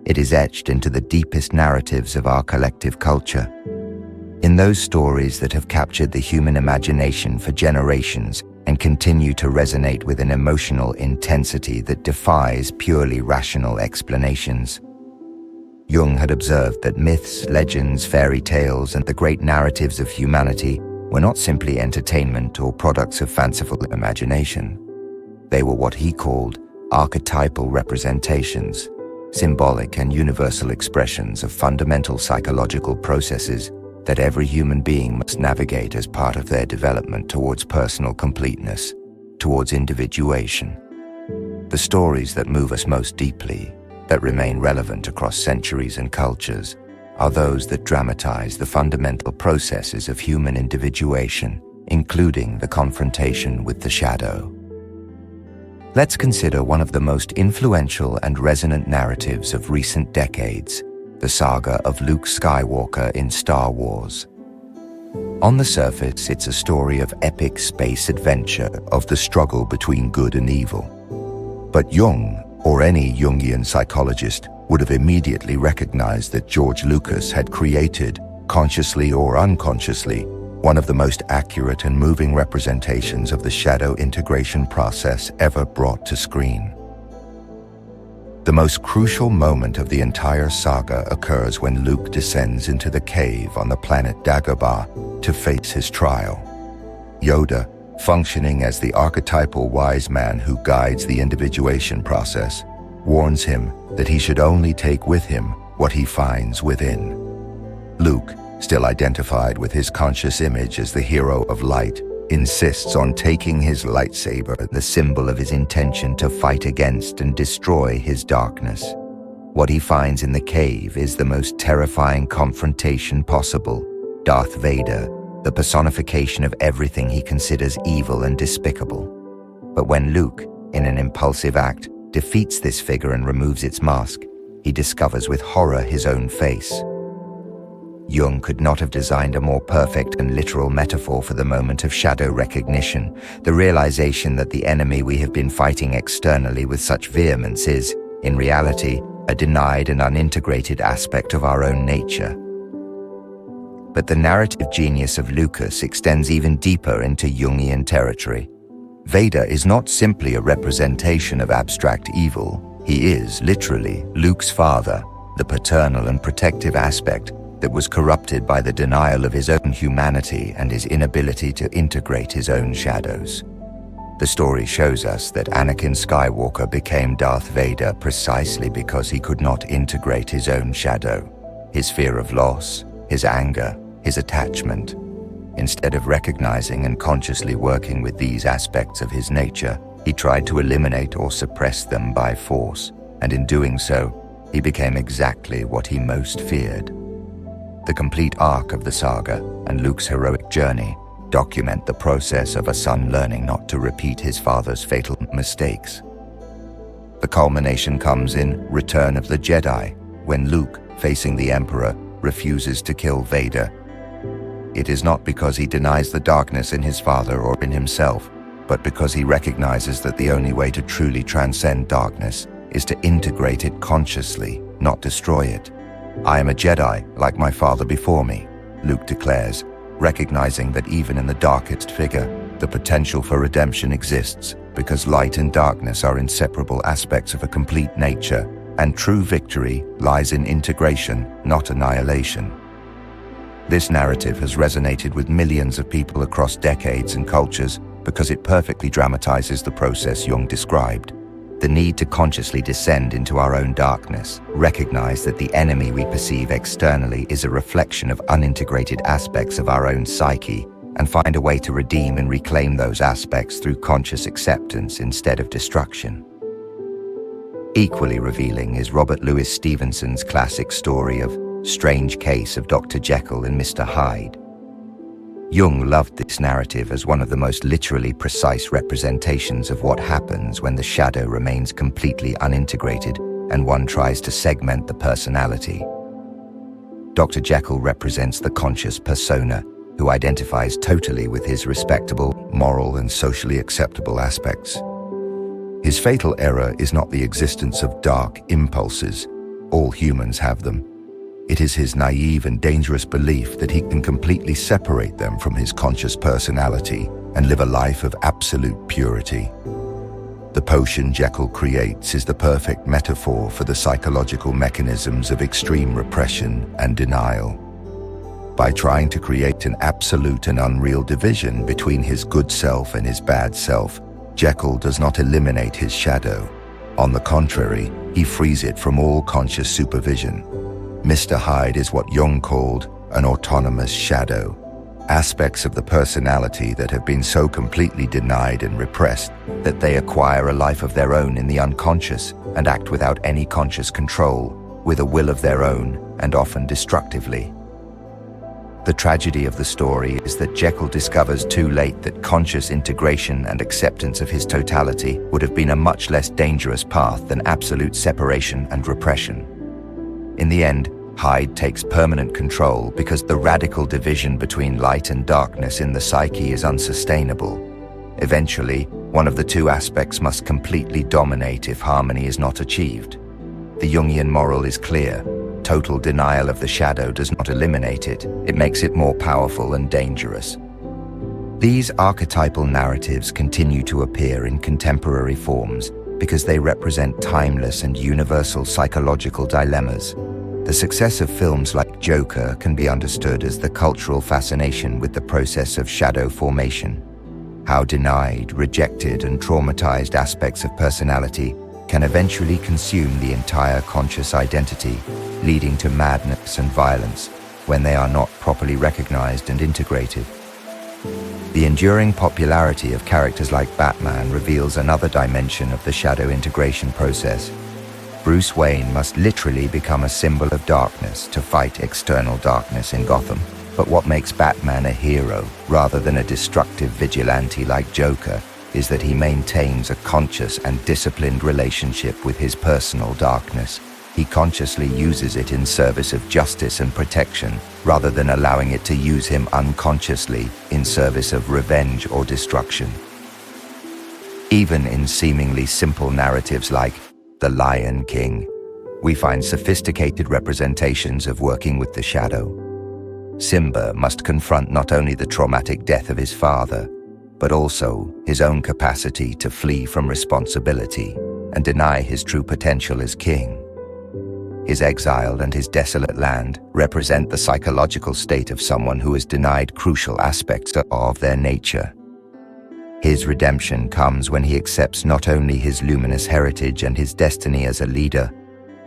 it is etched into the deepest narratives of our collective culture. In those stories that have captured the human imagination for generations and continue to resonate with an emotional intensity that defies purely rational explanations. Jung had observed that myths, legends, fairy tales, and the great narratives of humanity were not simply entertainment or products of fanciful imagination. They were what he called archetypal representations, symbolic and universal expressions of fundamental psychological processes that every human being must navigate as part of their development towards personal completeness, towards individuation. The stories that move us most deeply, that remain relevant across centuries and cultures, are those that dramatize the fundamental processes of human individuation, including the confrontation with the shadow. Let's consider one of the most influential and resonant narratives of recent decades, the saga of Luke Skywalker in Star Wars. On the surface, it's a story of epic space adventure, of the struggle between good and evil. But Jung, or any Jungian psychologist, would have immediately recognized that George Lucas had created, consciously or unconsciously, one of the most accurate and moving representations of the shadow integration process ever brought to screen. The most crucial moment of the entire saga occurs when Luke descends into the cave on the planet Dagobah to face his trial. Yoda, functioning as the archetypal wise man who guides the individuation process, warns him that he should only take with him what he finds within. Luke, still identified with his conscious image as the hero of light, insists on taking his lightsaber, the symbol of his intention to fight against and destroy his darkness. What he finds in the cave is the most terrifying confrontation possible: Darth Vader, the personification of everything he considers evil and despicable. But when Luke, in an impulsive act, defeats this figure and removes its mask, he discovers with horror his own face. Jung could not have designed a more perfect and literal metaphor for the moment of shadow recognition, the realization that the enemy we have been fighting externally with such vehemence is, in reality, a denied and unintegrated aspect of our own nature. But the narrative genius of Lucas extends even deeper into Jungian territory. Vader is not simply a representation of abstract evil. He is, literally, Luke's father, the paternal and protective aspect that was corrupted by the denial of his own humanity and his inability to integrate his own shadows. The story shows us that Anakin Skywalker became Darth Vader precisely because he could not integrate his own shadow, his fear of loss, his anger, his attachment. Instead of recognizing and consciously working with these aspects of his nature, he tried to eliminate or suppress them by force, and in doing so, he became exactly what he most feared. The complete arc of the saga and Luke's heroic journey document the process of a son learning not to repeat his father's fatal mistakes. The culmination comes in Return of the Jedi, when Luke, facing the Emperor, refuses to kill Vader. It is not because he denies the darkness in his father or in himself, but because he recognizes that the only way to truly transcend darkness is to integrate it consciously, not destroy it. "I am a Jedi, like my father before me," Luke declares, recognizing that even in the darkest figure, the potential for redemption exists, because light and darkness are inseparable aspects of a complete nature, and true victory lies in integration, not annihilation. This narrative has resonated with millions of people across decades and cultures because it perfectly dramatizes the process Jung described. The need to consciously descend into our own darkness, recognize that the enemy we perceive externally is a reflection of unintegrated aspects of our own psyche, and find a way to redeem and reclaim those aspects through conscious acceptance instead of destruction. Equally revealing is Robert Louis Stevenson's classic story of Strange Case of Dr. Jekyll and Mr. Hyde. Jung loved this narrative as one of the most literally precise representations of what happens when the shadow remains completely unintegrated and one tries to segment the personality. Dr. Jekyll represents the conscious persona who identifies totally with his respectable, moral, and socially acceptable aspects. His fatal error is not the existence of dark impulses. All humans have them. It is his naive and dangerous belief that he can completely separate them from his conscious personality and live a life of absolute purity. The potion Jekyll creates is the perfect metaphor for the psychological mechanisms of extreme repression and denial. By trying to create an absolute and unreal division between his good self and his bad self, Jekyll does not eliminate his shadow. On the contrary, he frees it from all conscious supervision. Mr. Hyde is what Jung called an autonomous shadow, aspects of the personality that have been so completely denied and repressed that they acquire a life of their own in the unconscious and act without any conscious control, with a will of their own and often destructively. The tragedy of the story is that Jekyll discovers too late that conscious integration and acceptance of his totality would have been a much less dangerous path than absolute separation and repression. In the end, Hyde takes permanent control because the radical division between light and darkness in the psyche is unsustainable. Eventually, one of the two aspects must completely dominate if harmony is not achieved. The Jungian moral is clear. Total denial of the shadow does not eliminate it. It makes it more powerful and dangerous. These archetypal narratives continue to appear in contemporary forms, because they represent timeless and universal psychological dilemmas. The success of films like Joker can be understood as the cultural fascination with the process of shadow formation. How denied, rejected, and traumatized aspects of personality can eventually consume the entire conscious identity, leading to madness and violence when they are not properly recognized and integrated. The enduring popularity of characters like Batman reveals another dimension of the shadow integration process. Bruce Wayne must literally become a symbol of darkness to fight external darkness in Gotham. But what makes Batman a hero rather than a destructive vigilante like Joker is that he maintains a conscious and disciplined relationship with his personal darkness. He consciously uses it in service of justice and protection, rather than allowing it to use him unconsciously in service of revenge or destruction. Even in seemingly simple narratives like The Lion King, we find sophisticated representations of working with the shadow. Simba must confront not only the traumatic death of his father, but also his own capacity to flee from responsibility and deny his true potential as king. His exile and his desolate land represent the psychological state of someone who is denied crucial aspects of their nature. His redemption comes when he accepts not only his luminous heritage and his destiny as a leader,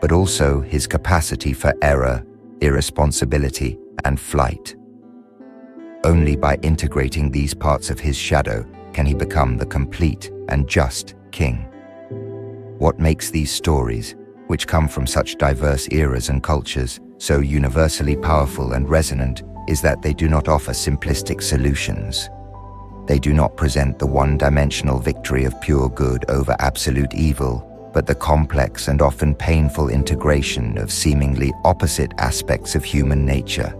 but also his capacity for error, irresponsibility, and flight. Only by integrating these parts of his shadow can he become the complete and just king. What makes these stories, which come from such diverse eras and cultures, so universally powerful and resonant, is that they do not offer simplistic solutions. They do not present the one-dimensional victory of pure good over absolute evil, but the complex and often painful integration of seemingly opposite aspects of human nature.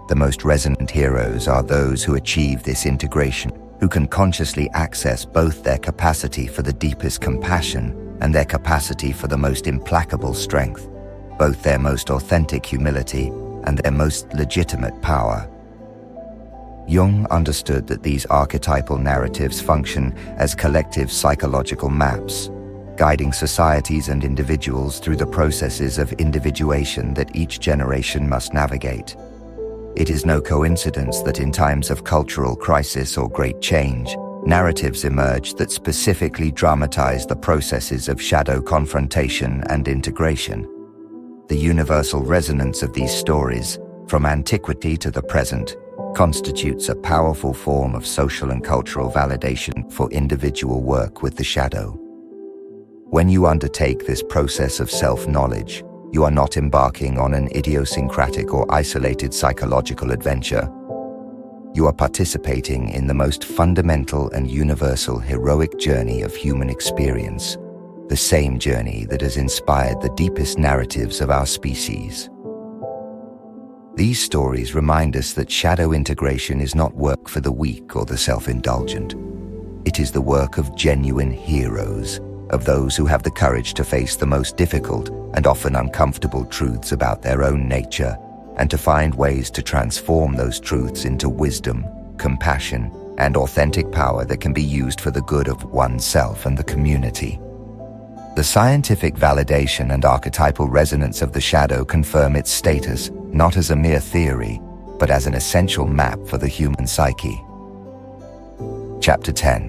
The most resonant heroes are those who achieve this integration, who can consciously access both their capacity for the deepest compassion and their capacity for the most implacable strength, both their most authentic humility and their most legitimate power. Jung understood that these archetypal narratives function as collective psychological maps, guiding societies and individuals through the processes of individuation that each generation must navigate. It is no coincidence that in times of cultural crisis or great change, narratives emerge that specifically dramatize the processes of shadow confrontation and integration. The universal resonance of these stories, from antiquity to the present, constitutes a powerful form of social and cultural validation for individual work with the shadow. When you undertake this process of self-knowledge, you are not embarking on an idiosyncratic or isolated psychological adventure. You are participating in the most fundamental and universal heroic journey of human experience, the same journey that has inspired the deepest narratives of our species. These stories remind us that shadow integration is not work for the weak or the self-indulgent. It is the work of genuine heroes, of those who have the courage to face the most difficult and often uncomfortable truths about their own nature, and to find ways to transform those truths into wisdom, compassion, and authentic power that can be used for the good of oneself and the community. The scientific validation and archetypal resonance of the shadow confirm its status not as a mere theory, but as an essential map for the human psyche. Chapter 10.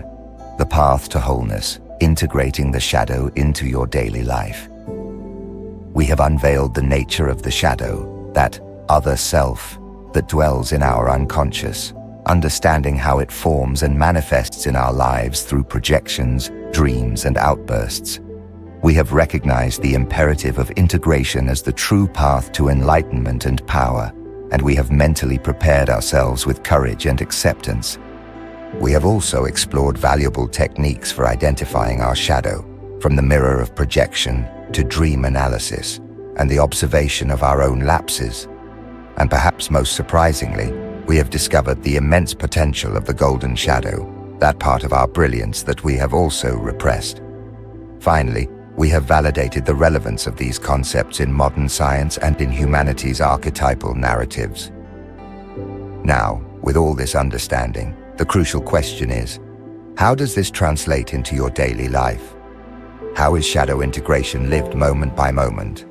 The Path to Wholeness, Integrating the Shadow into Your Daily Life. We have unveiled the nature of the shadow, that other self that dwells in our unconscious, understanding how it forms and manifests in our lives through projections, dreams, and outbursts. We have recognized the imperative of integration as the true path to enlightenment and power, and we have mentally prepared ourselves with courage and acceptance. We have also explored valuable techniques for identifying our shadow, from the mirror of projection to dream analysis and the observation of our own lapses. And perhaps most surprisingly, we have discovered the immense potential of the golden shadow, that part of our brilliance that we have also repressed. Finally, we have validated the relevance of these concepts in modern science and in humanity's archetypal narratives. Now, with all this understanding, the crucial question is, how does this translate into your daily life? How is shadow integration lived moment by moment?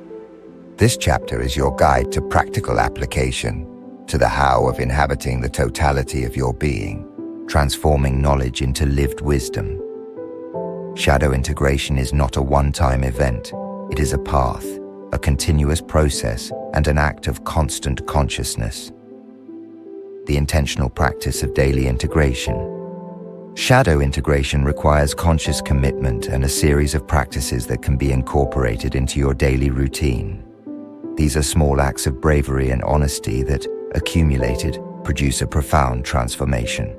This chapter is your guide to practical application, to the how of inhabiting the totality of your being, transforming knowledge into lived wisdom. Shadow integration is not a one-time event. It is a path, a continuous process, and an act of constant consciousness. The intentional practice of daily integration. Shadow integration requires conscious commitment and a series of practices that can be incorporated into your daily routine. These are small acts of bravery and honesty that, accumulated, produce a profound transformation.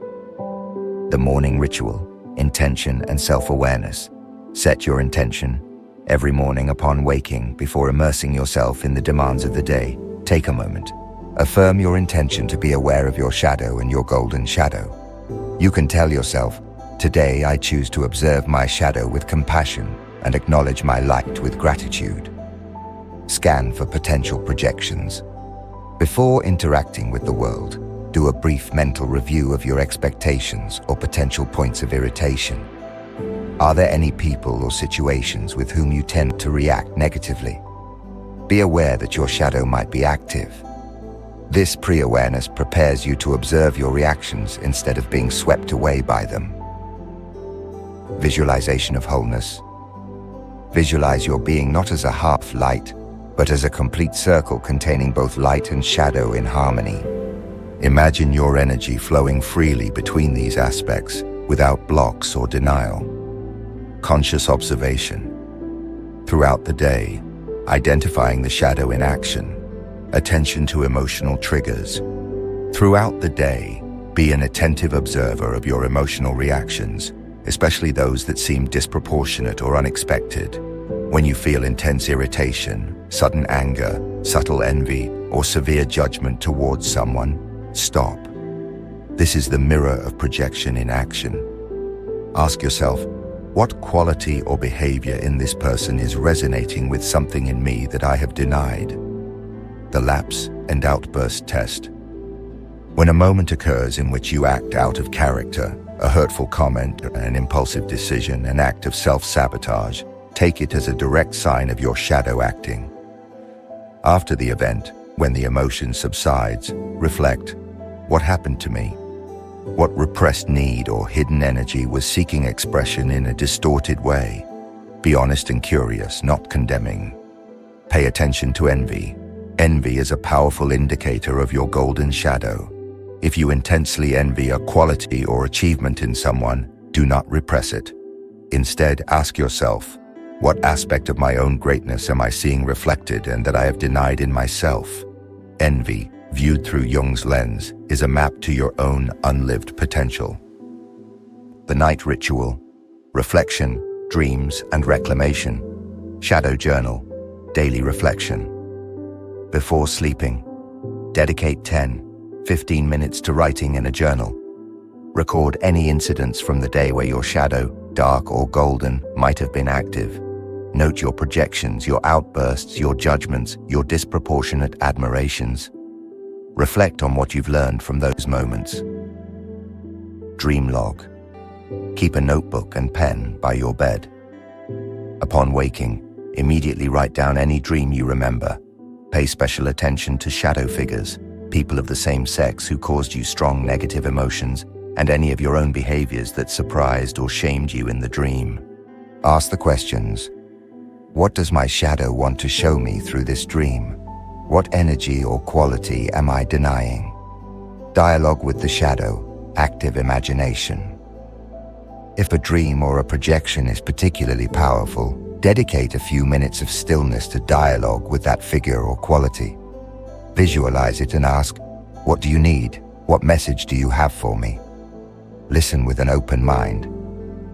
The morning ritual, intention and self-awareness. Set your intention. Every morning upon waking, before immersing yourself in the demands of the day, take a moment. Affirm your intention to be aware of your shadow and your golden shadow. You can tell yourself, today I choose to observe my shadow with compassion and acknowledge my light with gratitude. Scan for potential projections. Before interacting with the world, do a brief mental review of your expectations or potential points of irritation. Are there any people or situations with whom you tend to react negatively? Be aware that your shadow might be active. This pre-awareness prepares you to observe your reactions instead of being swept away by them. Visualization of wholeness. Visualize your being not as a half light, but as a complete circle containing both light and shadow in harmony. Imagine your energy flowing freely between these aspects, without blocks or denial. Conscious observation. Throughout the day, identifying the shadow in action. Attention to emotional triggers. Throughout the day, be an attentive observer of your emotional reactions, especially those that seem disproportionate or unexpected. When you feel intense irritation, sudden anger, subtle envy, or severe judgment towards someone, stop. This is the mirror of projection in action. Ask yourself, what quality or behavior in this person is resonating with something in me that I have denied? The lapse and outburst test. When a moment occurs in which you act out of character, a hurtful comment, an impulsive decision, an act of self-sabotage, take it as a direct sign of your shadow acting. After the event, when the emotion subsides, reflect, what happened to me? What repressed need or hidden energy was seeking expression in a distorted way? Be honest and curious, not condemning. Pay attention to envy. Envy is a powerful indicator of your golden shadow. If you intensely envy a quality or achievement in someone, do not repress it. Instead, ask yourself, what aspect of my own greatness am I seeing reflected and that I have denied in myself? Envy, viewed through Jung's lens, is a map to your own unlived potential. The night ritual, reflection, dreams, and reclamation. Shadow journal, daily reflection. Before sleeping, dedicate 10-15 minutes to writing in a journal. Record any incidents from the day where your shadow, dark or golden, might have been active. Note your projections, your outbursts, your judgments, your disproportionate admirations. Reflect on what you've learned from those moments. Dream log. Keep a notebook and pen by your bed. Upon waking, immediately write down any dream you remember. Pay special attention to shadow figures, people of the same sex who caused you strong negative emotions, and any of your own behaviors that surprised or shamed you in the dream. Ask the questions. What does my shadow want to show me through this dream? What energy or quality am I denying? Dialogue with the shadow, active imagination. If a dream or a projection is particularly powerful, dedicate a few minutes of stillness to dialogue with that figure or quality. Visualize it and ask, what do you need? What message do you have for me? Listen with an open mind,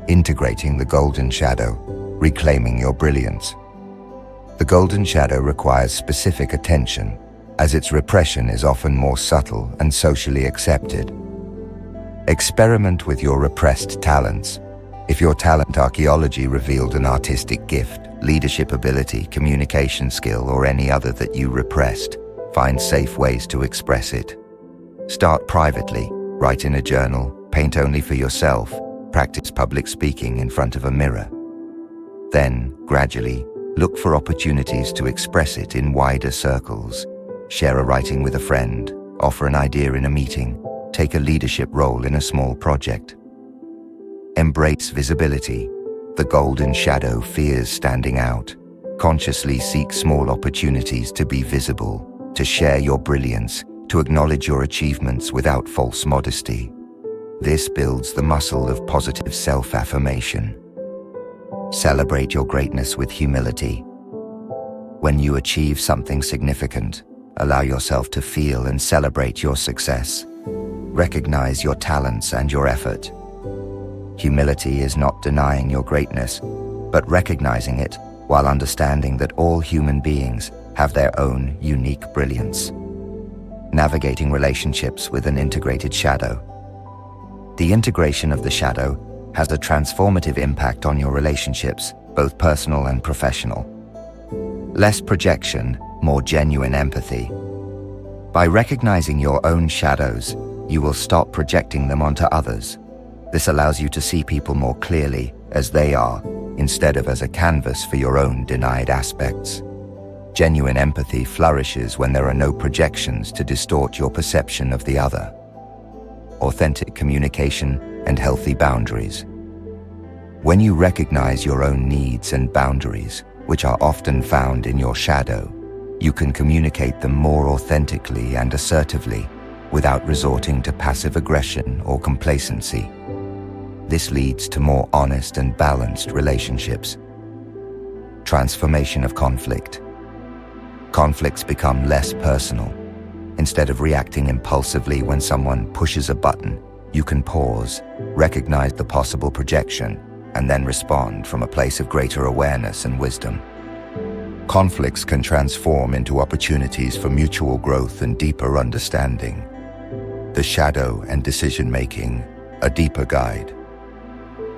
integrating the golden shadow, reclaiming your brilliance. The golden shadow requires specific attention, as its repression is often more subtle and socially accepted. Experiment with your repressed talents. If your talent archaeology revealed an artistic gift, leadership ability, communication skill, or any other that you repressed, find safe ways to express it. Start privately, write in a journal, paint only for yourself, practice public speaking in front of a mirror. Then, gradually, look for opportunities to express it in wider circles. Share a writing with a friend, offer an idea in a meeting, take a leadership role in a small project. Embrace visibility. The golden shadow fears standing out. Consciously seek small opportunities to be visible, to share your brilliance, to acknowledge your achievements without false modesty. This builds the muscle of positive self-affirmation. Celebrate your greatness with humility. When you achieve something significant, allow yourself to feel and celebrate your success. Recognize your talents and your effort. Humility is not denying your greatness, but recognizing it while understanding that all human beings have their own unique brilliance. Navigating relationships with an integrated shadow. The integration of the shadow has a transformative impact on your relationships, both personal and professional. Less projection, more genuine empathy. By recognizing your own shadows, you will stop projecting them onto others. This allows you to see people more clearly as they are, instead of as a canvas for your own denied aspects. Genuine empathy flourishes when there are no projections to distort your perception of the other. Authentic communication and healthy boundaries. When you recognize your own needs and boundaries, which are often found in your shadow, you can communicate them more authentically and assertively without resorting to passive aggression or complacency. This leads to more honest and balanced relationships. Transformation of conflict. Conflicts become less personal. Instead of reacting impulsively when someone pushes a button, you can pause, recognize the possible projection, and then respond from a place of greater awareness and wisdom. Conflicts can transform into opportunities for mutual growth and deeper understanding. The shadow and decision-making, a deeper guide.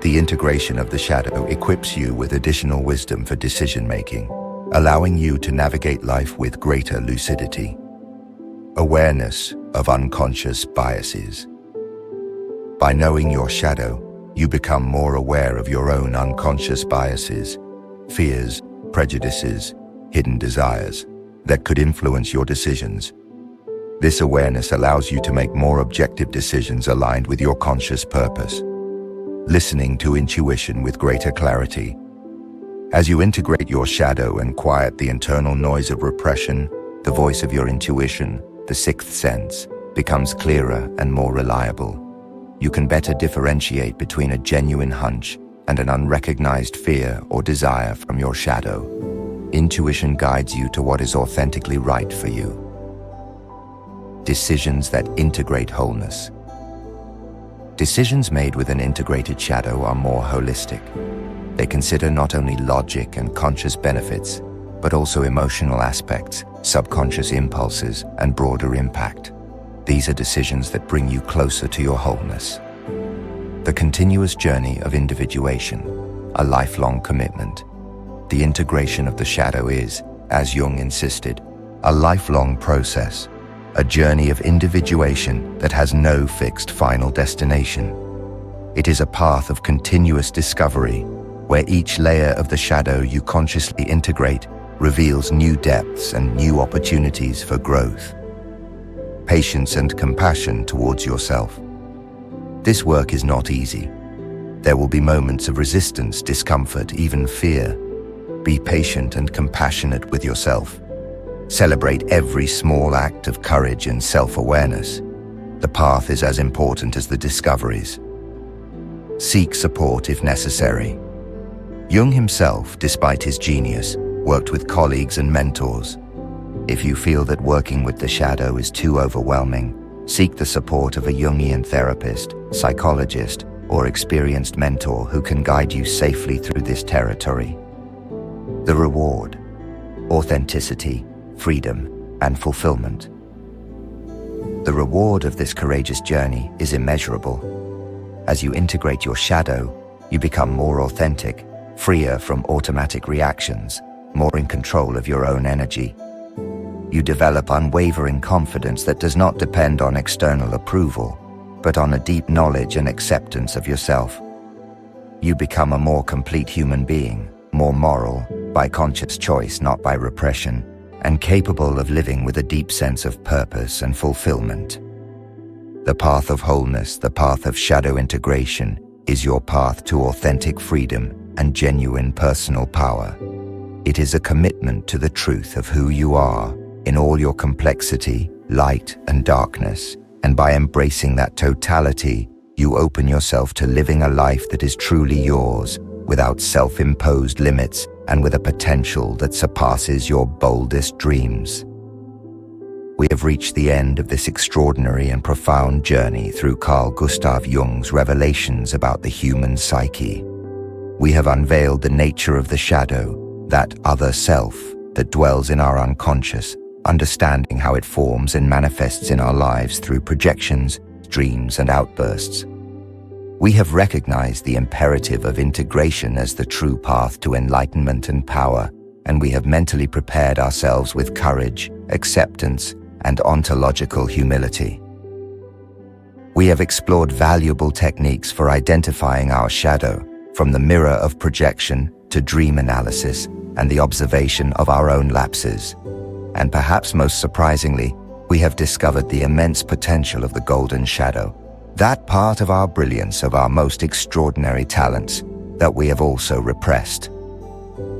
The integration of the shadow equips you with additional wisdom for decision-making, allowing you to navigate life with greater lucidity. Awareness of unconscious biases. By knowing your shadow, you become more aware of your own unconscious biases, fears, prejudices, hidden desires that could influence your decisions. This awareness allows you to make more objective decisions aligned with your conscious purpose. Listening to intuition with greater clarity. As you integrate your shadow and quiet the internal noise of repression, the voice of your intuition, the sixth sense, becomes clearer and more reliable. You can better differentiate between a genuine hunch and an unrecognized fear or desire from your shadow. Intuition guides you to what is authentically right for you. Decisions that integrate wholeness. Decisions made with an integrated shadow are more holistic. They consider not only logic and conscious benefits, but also emotional aspects, subconscious impulses, and broader impact. These are decisions that bring you closer to your wholeness. The continuous journey of individuation, a lifelong commitment. The integration of the shadow is, as Jung insisted, a lifelong process, a journey of individuation that has no fixed final destination. It is a path of continuous discovery, where each layer of the shadow you consciously integrate reveals new depths and new opportunities for growth. Patience and compassion towards yourself. This work is not easy. There will be moments of resistance, discomfort, even fear. Be patient and compassionate with yourself. Celebrate every small act of courage and self-awareness. The path is as important as the discoveries. Seek support if necessary. Jung himself, despite his genius, worked with colleagues and mentors. If you feel that working with the shadow is too overwhelming, seek the support of a Jungian therapist, psychologist, or experienced mentor who can guide you safely through this territory. The reward: authenticity, freedom, and fulfillment. The reward of this courageous journey is immeasurable. As you integrate your shadow, you become more authentic, freer from automatic reactions, more in control of your own energy. You develop unwavering confidence that does not depend on external approval, but on a deep knowledge and acceptance of yourself. You become a more complete human being, more moral, by conscious choice, not by repression, and capable of living with a deep sense of purpose and fulfillment. The path of wholeness, the path of shadow integration, is your path to authentic freedom and genuine personal power. It is a commitment to the truth of who you are in all your complexity, light and darkness, and by embracing that totality, you open yourself to living a life that is truly yours, without self-imposed limits and with a potential that surpasses your boldest dreams. We have reached the end of this extraordinary and profound journey through Carl Gustav Jung's revelations about the human psyche. We have unveiled the nature of the shadow, that other self that dwells in our unconscious, understanding how it forms and manifests in our lives through projections, dreams, and outbursts. We have recognized the imperative of integration as the true path to enlightenment and power, and we have mentally prepared ourselves with courage, acceptance, and ontological humility. We have explored valuable techniques for identifying our shadow, from the mirror of projection to dream analysis and the observation of our own lapses. And perhaps most surprisingly, we have discovered the immense potential of the golden shadow, that part of our brilliance, of our most extraordinary talents, that we have also repressed.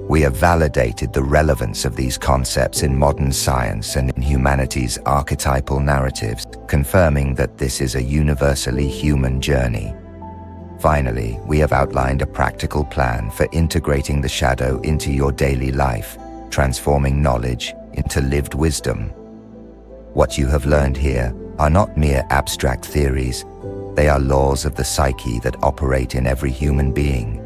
We have validated the relevance of these concepts in modern science and in humanity's archetypal narratives, confirming that this is a universally human journey. Finally, we have outlined a practical plan for integrating the shadow into your daily life, transforming knowledge into lived wisdom. What you have learned here are not mere abstract theories. They are laws of the psyche that operate in every human being.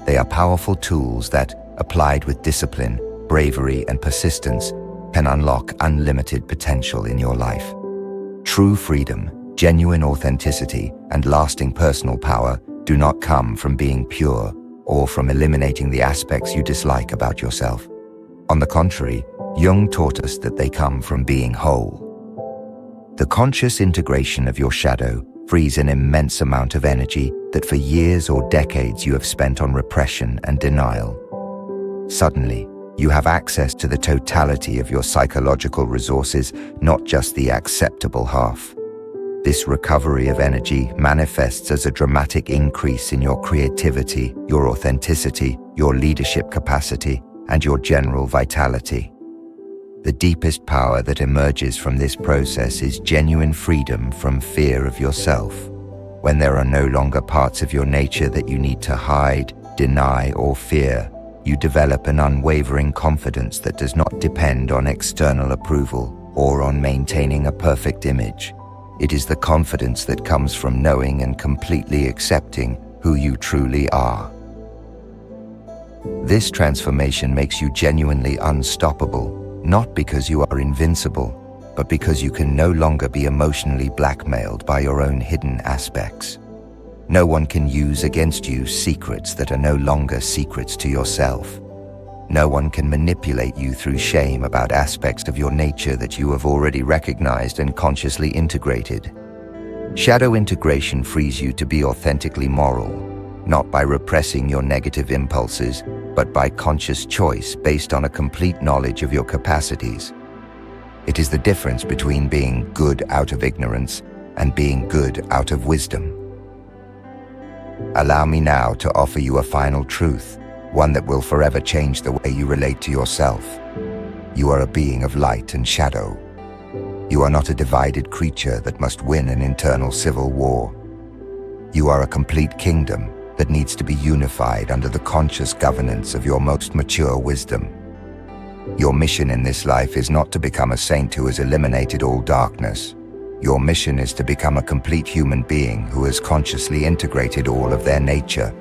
They are powerful tools that, applied with discipline, bravery, and persistence, can unlock unlimited potential in your life. True freedom, genuine authenticity, and lasting personal power do not come from being pure or from eliminating the aspects you dislike about yourself. On the contrary, Jung taught us that they come from being whole. The conscious integration of your shadow frees an immense amount of energy that for years or decades you have spent on repression and denial. Suddenly, you have access to the totality of your psychological resources, not just the acceptable half. This recovery of energy manifests as a dramatic increase in your creativity, your authenticity, your leadership capacity, and your general vitality. The deepest power that emerges from this process is genuine freedom from fear of yourself. When there are no longer parts of your nature that you need to hide, deny, or fear, you develop an unwavering confidence that does not depend on external approval or on maintaining a perfect image. It is the confidence that comes from knowing and completely accepting who you truly are. This transformation makes you genuinely unstoppable, not because you are invincible, but because you can no longer be emotionally blackmailed by your own hidden aspects. No one can use against you secrets that are no longer secrets to yourself. No one can manipulate you through shame about aspects of your nature that you have already recognized and consciously integrated. Shadow integration frees you to be authentically moral, not by repressing your negative impulses, but by conscious choice based on a complete knowledge of your capacities. It is the difference between being good out of ignorance and being good out of wisdom. Allow me now to offer you a final truth, one that will forever change the way you relate to yourself. You are a being of light and shadow. You are not a divided creature that must win an internal civil war. You are a complete kingdom that needs to be unified under the conscious governance of your most mature wisdom. Your mission in this life is not to become a saint who has eliminated all darkness. Your mission is to become a complete human being who has consciously integrated all of their nature,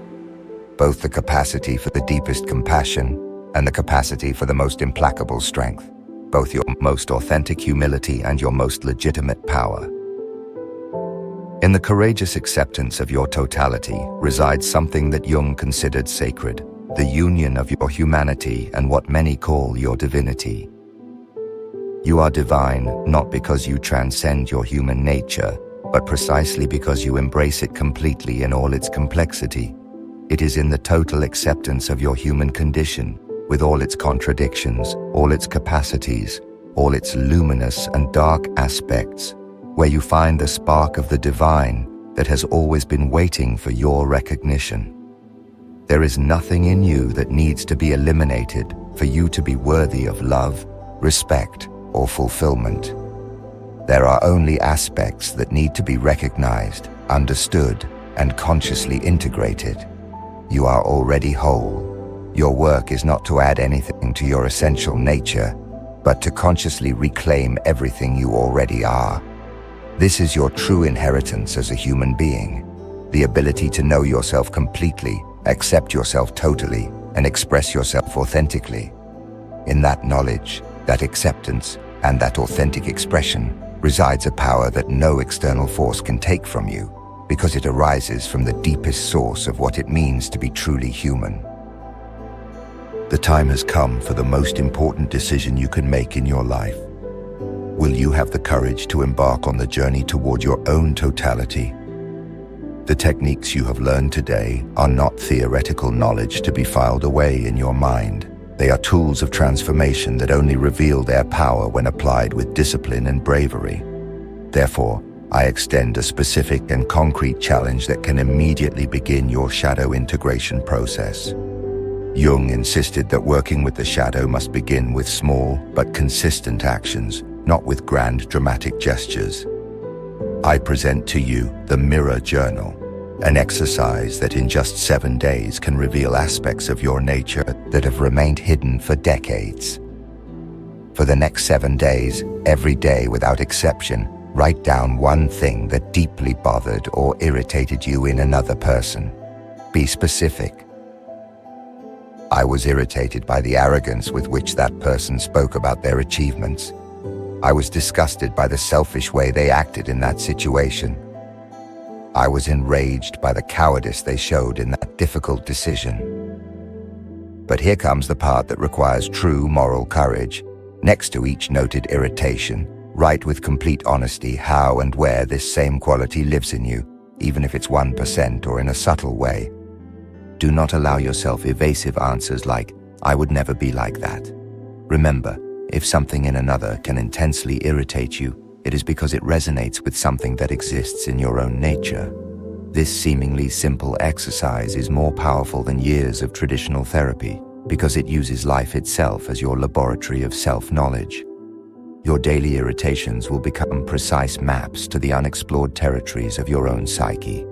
both the capacity for the deepest compassion and the capacity for the most implacable strength, both your most authentic humility and your most legitimate power. In the courageous acceptance of your totality resides something that Jung considered sacred, the union of your humanity and what many call your divinity. You are divine not because you transcend your human nature, but precisely because you embrace it completely in all its complexity. It is in the total acceptance of your human condition, with all its contradictions, all its capacities, all its luminous and dark aspects, where you find the spark of the divine that has always been waiting for your recognition. There is nothing in you that needs to be eliminated for you to be worthy of love, respect, or fulfillment. There are only aspects that need to be recognized, understood, and consciously integrated. You are already whole. Your work is not to add anything to your essential nature, but to consciously reclaim everything you already are. This is your true inheritance as a human being, the ability to know yourself completely, accept yourself totally, and express yourself authentically. In that knowledge, that acceptance, and that authentic expression resides a power that no external force can take from you, because it arises from the deepest source of what it means to be truly human. The time has come for the most important decision you can make in your life. Will you have the courage to embark on the journey toward your own totality? The techniques you have learned today are not theoretical knowledge to be filed away in your mind. They are tools of transformation that only reveal their power when applied with discipline and bravery. Therefore, I extend a specific and concrete challenge that can immediately begin your shadow integration process. Jung insisted that working with the shadow must begin with small but consistent actions, not with grand dramatic gestures. I present to you the Mirror Journal, an exercise that in just 7 days can reveal aspects of your nature that have remained hidden for decades. For the next 7 days, every day without exception, write down one thing that deeply bothered or irritated you in another person. Be specific. I was irritated by the arrogance with which that person spoke about their achievements. I was disgusted by the selfish way they acted in that situation. I was enraged by the cowardice they showed in that difficult decision. But here comes the part that requires true moral courage. Next to each noted irritation, write with complete honesty how and where this same quality lives in you, even if it's 1% or in a subtle way. Do not allow yourself evasive answers like, "I would never be like that." Remember, if something in another can intensely irritate you, it is because it resonates with something that exists in your own nature. This seemingly simple exercise is more powerful than years of traditional therapy because it uses life itself as your laboratory of self-knowledge. Your daily irritations will become precise maps to the unexplored territories of your own psyche.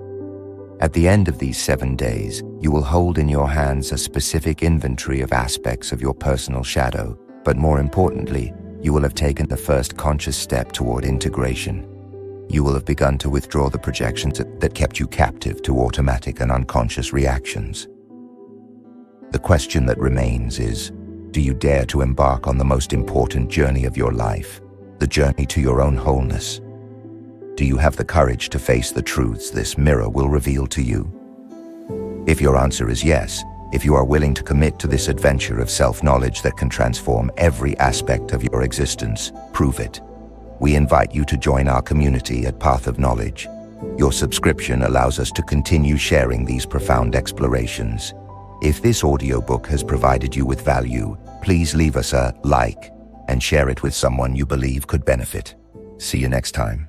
At the end of these 7 days, you will hold in your hands a specific inventory of aspects of your personal shadow, but more importantly, you will have taken the first conscious step toward integration. You will have begun to withdraw the projections that kept you captive to automatic and unconscious reactions. The question that remains is, do you dare to embark on the most important journey of your life, the journey to your own wholeness? Do you have the courage to face the truths this mirror will reveal to you? If your answer is yes, if you are willing to commit to this adventure of self-knowledge that can transform every aspect of your existence, prove it. We invite you to join our community at Path of Knowledge. Your subscription allows us to continue sharing these profound explorations. If this audiobook has provided you with value, please leave us a like and share it with someone you believe could benefit. See you next time.